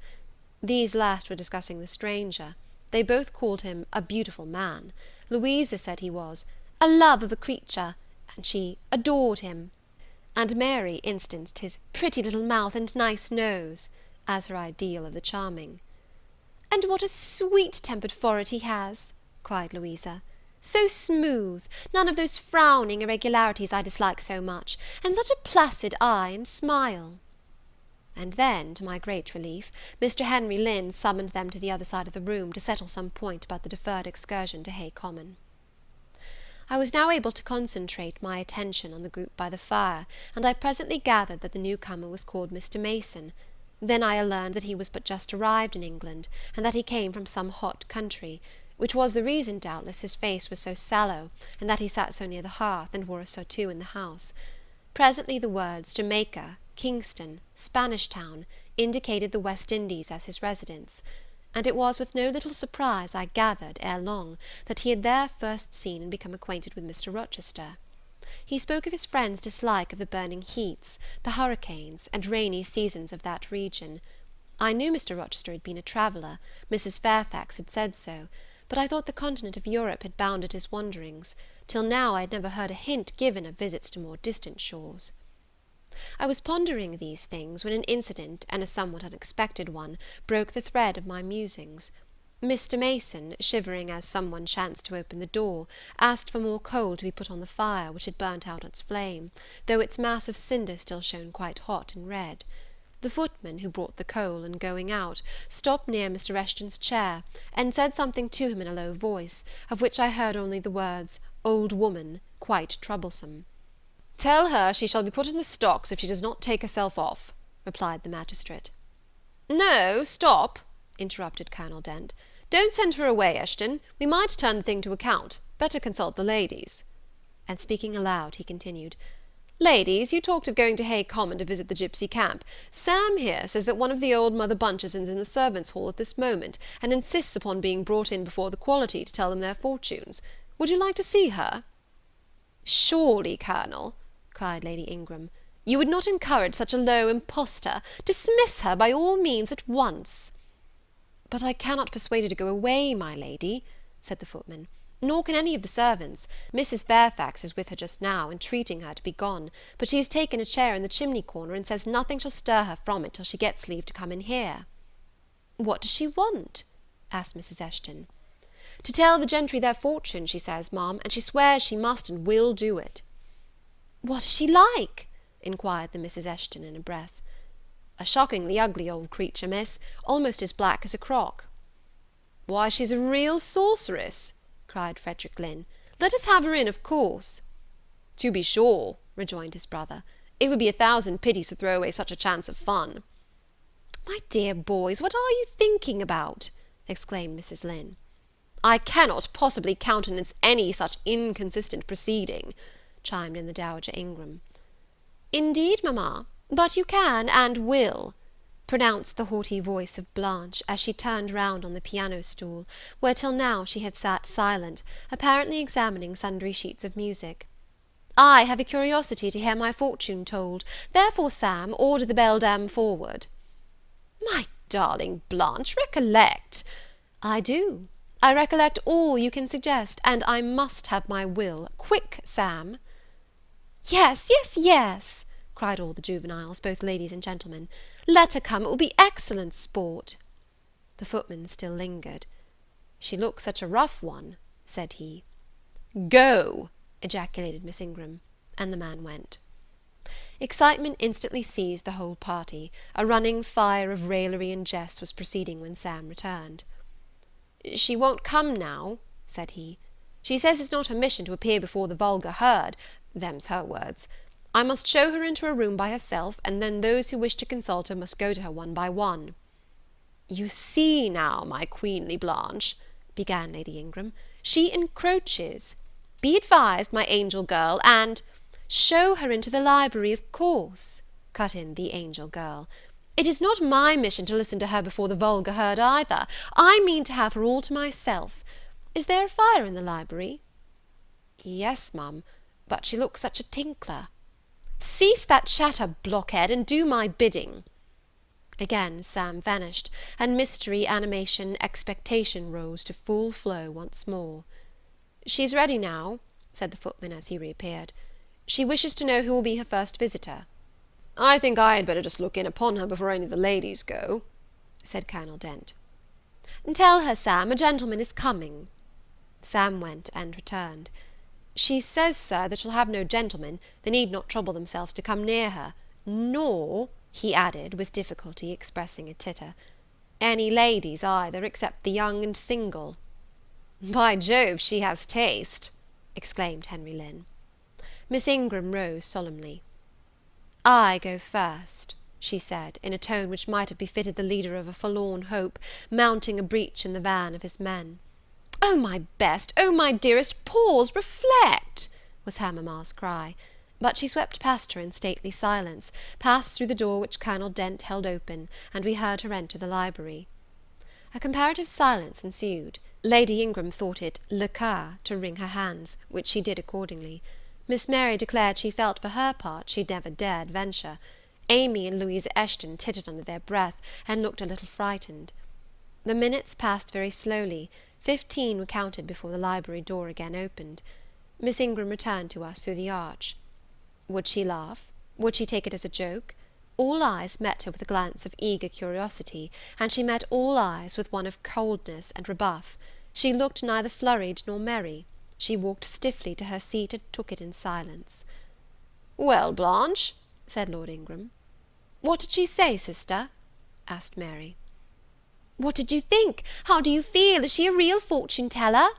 [SPEAKER 3] These last were discussing the stranger. They both called him a beautiful man. Louisa said he was a love of a creature, and she adored him, and Mary instanced his pretty little mouth and nice nose, as her ideal of the charming. "And what a sweet-tempered forehead he has!" cried Louisa. "So smooth, none of those frowning irregularities I dislike so much, and such a placid eye and smile." And then, to my great relief, Mr. Henry Lynn summoned them to the other side of the room, to settle some point about the deferred excursion to Hay Common. I was now able to concentrate my attention on the group by the fire, and I presently gathered that the newcomer was called Mr. Mason. Then I learned that he was but just arrived in England, and that he came from some hot country, which was the reason, doubtless, his face was so sallow, and that he sat so near the hearth, and wore a surtout in the house. Presently the words Jamaica, Kingston, Spanish Town, indicated the West Indies as his residence, and it was with no little surprise I gathered, ere long, that he had there first seen and become acquainted with Mr. Rochester. He spoke of his friend's dislike of the burning heats, the hurricanes, and rainy seasons of that region. I knew Mr. Rochester had been a traveller, Mrs. Fairfax had said so, but I thought the continent of Europe had bounded his wanderings. Till now I had never heard a hint given of visits to more distant shores. I was pondering these things, when an incident, and a somewhat unexpected one, broke the thread of my musings. Mr. Mason, shivering as some one chanced to open the door, asked for more coal to be put on the fire, which had burnt out its flame, though its mass of cinder still shone quite hot and red. The footman, who brought the coal, in going out, stopped near Mr. Eshton's chair, and said something to him in a low voice, of which I heard only the words, "old woman," quite troublesome. "Tell her she shall be put in the stocks if she does not take herself off," replied the magistrate. "No, stop," interrupted Colonel Dent. "Don't send her away, Eshton. We might turn the thing to account. Better consult the ladies." And speaking aloud, he continued, "Ladies, you talked of going to Hay Common to visit the gipsy camp. Sam here says that one of the old Mother Bunches is in the servants' hall at this moment, and insists upon being brought in before the quality to tell them their fortunes. Would you like to see her?" "Surely, Colonel," cried Lady Ingram, "you would not encourage such a low impostor. Dismiss her by all means at once." "But I cannot persuade her to go away, my lady," said the footman, "nor can any of the servants. Mrs. Fairfax is with her just now, entreating her to be gone, but she has taken a chair in the chimney corner, and says nothing shall stir her from it till she gets leave to come in here." "What does she want?" asked Mrs. Eshton. "To tell the gentry their fortune, she says, ma'am, and she swears she must and will do it." "What is she like?" inquired the Mrs. Eshton in a breath. "A shockingly ugly old creature, miss, almost as black as a crock." "Why, she's a real sorceress," cried Frederick Lynn. "Let us have her in, of course." "To be sure," rejoined his brother, "it would be 1,000 pities to throw away such a chance of fun." "My dear boys, what are you thinking about?" exclaimed Mrs. Lynn. "I cannot possibly countenance any such inconsistent proceeding," chimed in the Dowager Ingram. "Indeed, mamma, but you can and will," pronounced the haughty voice of Blanche, as she turned round on the piano stool, where till now she had sat silent, apparently examining sundry sheets of music. "I have a curiosity to hear my fortune told, therefore, Sam, order the beldam forward." "My darling Blanche, recollect—" "I do. I recollect all you can suggest, and I must have my will. Quick, Sam!" "Yes, yes, yes," cried all the juveniles, both ladies and gentlemen. "Let her come, it will be excellent sport." The footman still lingered. "She looks such a rough one," said he. "Go!" ejaculated Miss Ingram, and the man went. Excitement instantly seized the whole party. A running fire of raillery and jest was proceeding when Sam returned. "She won't come now," said he. "She says it's not her mission to appear before the vulgar herd, them's her words. I must show her into a room by herself, and then those who wish to consult her must go to her one by one." "You see now, my queenly Blanche," began Lady Ingram, "she encroaches. Be advised, my angel girl, and—" "Show her into the library, of course," cut in the angel girl. "It is not my mission to listen to her before the vulgar herd either. I mean to have her all to myself. Is there a fire in the library?" "Yes, ma'am, but she looks such a tinkler." "Cease that chatter, blockhead, and do my bidding." Again Sam vanished, and mystery, animation, expectation rose to full flow once more. "She's ready now," said the footman as he reappeared. "She wishes to know who will be her first visitor." "I think I had better just look in upon her before any of the ladies go," said Colonel Dent. "Tell her, Sam, a gentleman is coming." Sam went and returned. "She says, sir, that she'll have no gentlemen. They need not trouble themselves to come near her, nor," he added, with difficulty expressing a titter, "any ladies either, except the young and single." "By Jove, she has taste!" exclaimed Henry Lynn. Miss Ingram rose solemnly. "I go first," she said, in a tone which might have befitted the leader of a forlorn hope, mounting a breach in the van of his men. "Oh, my best, oh, my dearest, pause, reflect!" was her mamma's cry; but she swept past her in stately silence, passed through the door which Colonel Dent held open, and we heard her enter the library. A comparative silence ensued. Lady Ingram thought it le cas to wring her hands, which she did accordingly. Miss Mary declared she felt for her part she never dared venture. Amy and Louisa Eshton tittered under their breath, and looked a little frightened. The minutes passed very slowly. 15 were counted before the library door again opened. Miss Ingram returned to us through the arch. Would she laugh? Would she take it as a joke? All eyes met her with a glance of eager curiosity, and she met all eyes with one of coldness and rebuff. She looked neither flurried nor merry. She walked stiffly to her seat and took it in silence. "Well, Blanche," said Lord Ingram. "What did she say, sister?" asked Mary. "What did you think? How do you feel? Is she a real fortune teller?"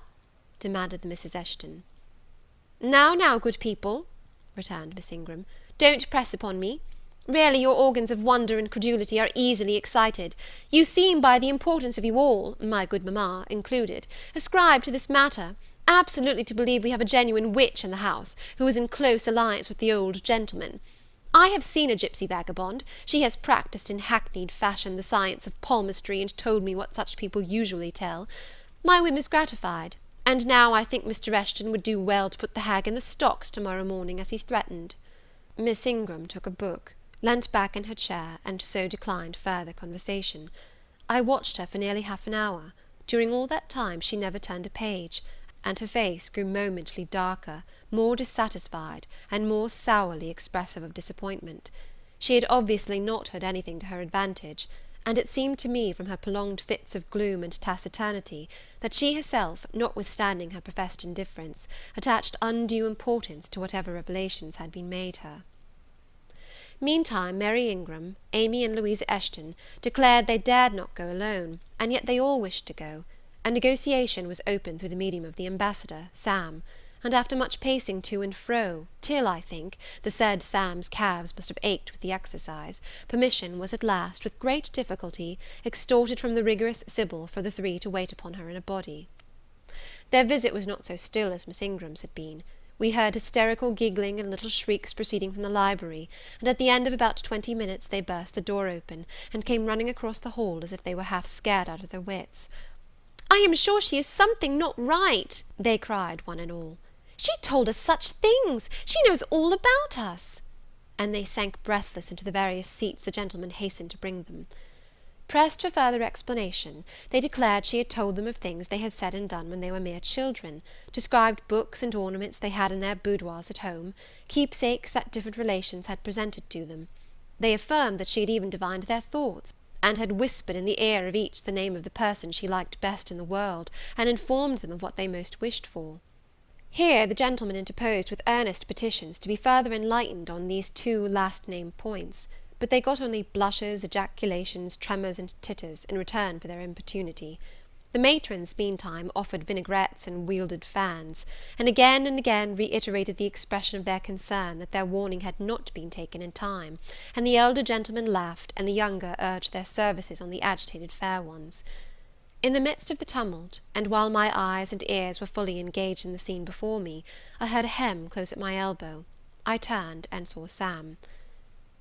[SPEAKER 3] demanded the Mrs. Eshton. Now, now, good people," returned Miss Ingram, "don't press upon me. Really, your organs of wonder and credulity are easily excited. You seem, by the importance of you all, my good mamma included, ascribed to this matter, absolutely to believe we have a genuine witch in the house, who is in close alliance with the old gentleman. I have seen a gipsy vagabond. She has practised in hackneyed fashion the science of palmistry, and told me what such people usually tell. My whim is gratified, and now I think Mr. Eshton would do well to put the hag in the stocks to-morrow morning, as he's threatened." Miss Ingram took a book, leant back in her chair, and so declined further conversation. I watched her for nearly half an hour. During all that time she never turned a page, and her face grew momently darker, more dissatisfied, and more sourly expressive of disappointment. She had obviously not heard anything to her advantage, and it seemed to me, from her prolonged fits of gloom and taciturnity, that she herself, notwithstanding her professed indifference, attached undue importance to whatever revelations had been made her. Meantime, Mary Ingram, Amy and Louisa Eshton declared they dared not go alone, and yet they all wished to go. A negotiation was opened through the medium of the ambassador, Sam, and after much pacing to and fro, till, I think, the said Sam's calves must have ached with the exercise, permission was at last, with great difficulty, extorted from the rigorous Sybil for the three to wait upon her in a body. Their visit was not so still as Miss Ingram's had been. We heard hysterical giggling and little shrieks proceeding from the library, and at the end of about 20 minutes they burst the door open, and came running across the hall as if they were half scared out of their wits. "I am sure she is something not right," they cried, one and all. "She told us such things! She knows all about us!" And they sank breathless into the various seats the gentlemen hastened to bring them. Pressed for further explanation, they declared she had told them of things they had said and done when they were mere children, described books and ornaments they had in their boudoirs at home, keepsakes that different relations had presented to them. They affirmed that she had even divined their thoughts, and had whispered in the ear of each the name of the person she liked best in the world, and informed them of what they most wished for. Here the gentleman interposed with earnest petitions to be further enlightened on these two last-named points, but they got only blushes, ejaculations, tremors, and titters, in return for their importunity. The matrons, meantime, offered vinaigrettes and wielded fans, and again reiterated the expression of their concern that their warning had not been taken in time, and the elder gentlemen laughed, and the younger urged their services on the agitated fair ones. In the midst of the tumult, and while my eyes and ears were fully engaged in the scene before me, I heard a hem close at my elbow. I turned, and saw Sam.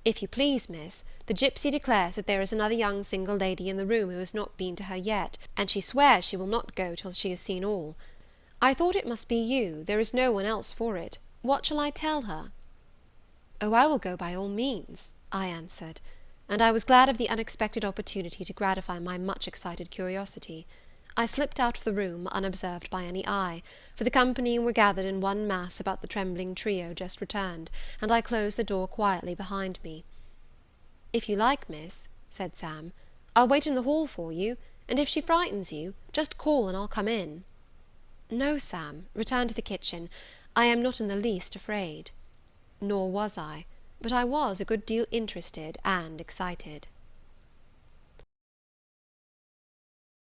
[SPEAKER 3] "If you please, miss, the gipsy declares that there is another young single lady in the room who has not been to her yet, and she swears she will not go till she has seen all. I thought it must be you, there is no one else for it. What shall I tell her?" "Oh, I will go by all means," I answered, and I was glad of the unexpected opportunity to gratify my much excited curiosity. I slipped out of the room, unobserved by any eye, for the company were gathered in one mass about the trembling trio just returned, and I closed the door quietly behind me. "If you like, miss," said Sam, "I'll wait in the hall for you, and if she frightens you, just call and I'll come in." "No, Sam, return to the kitchen. I am not in the least afraid." Nor was I, but I was a good deal interested and excited.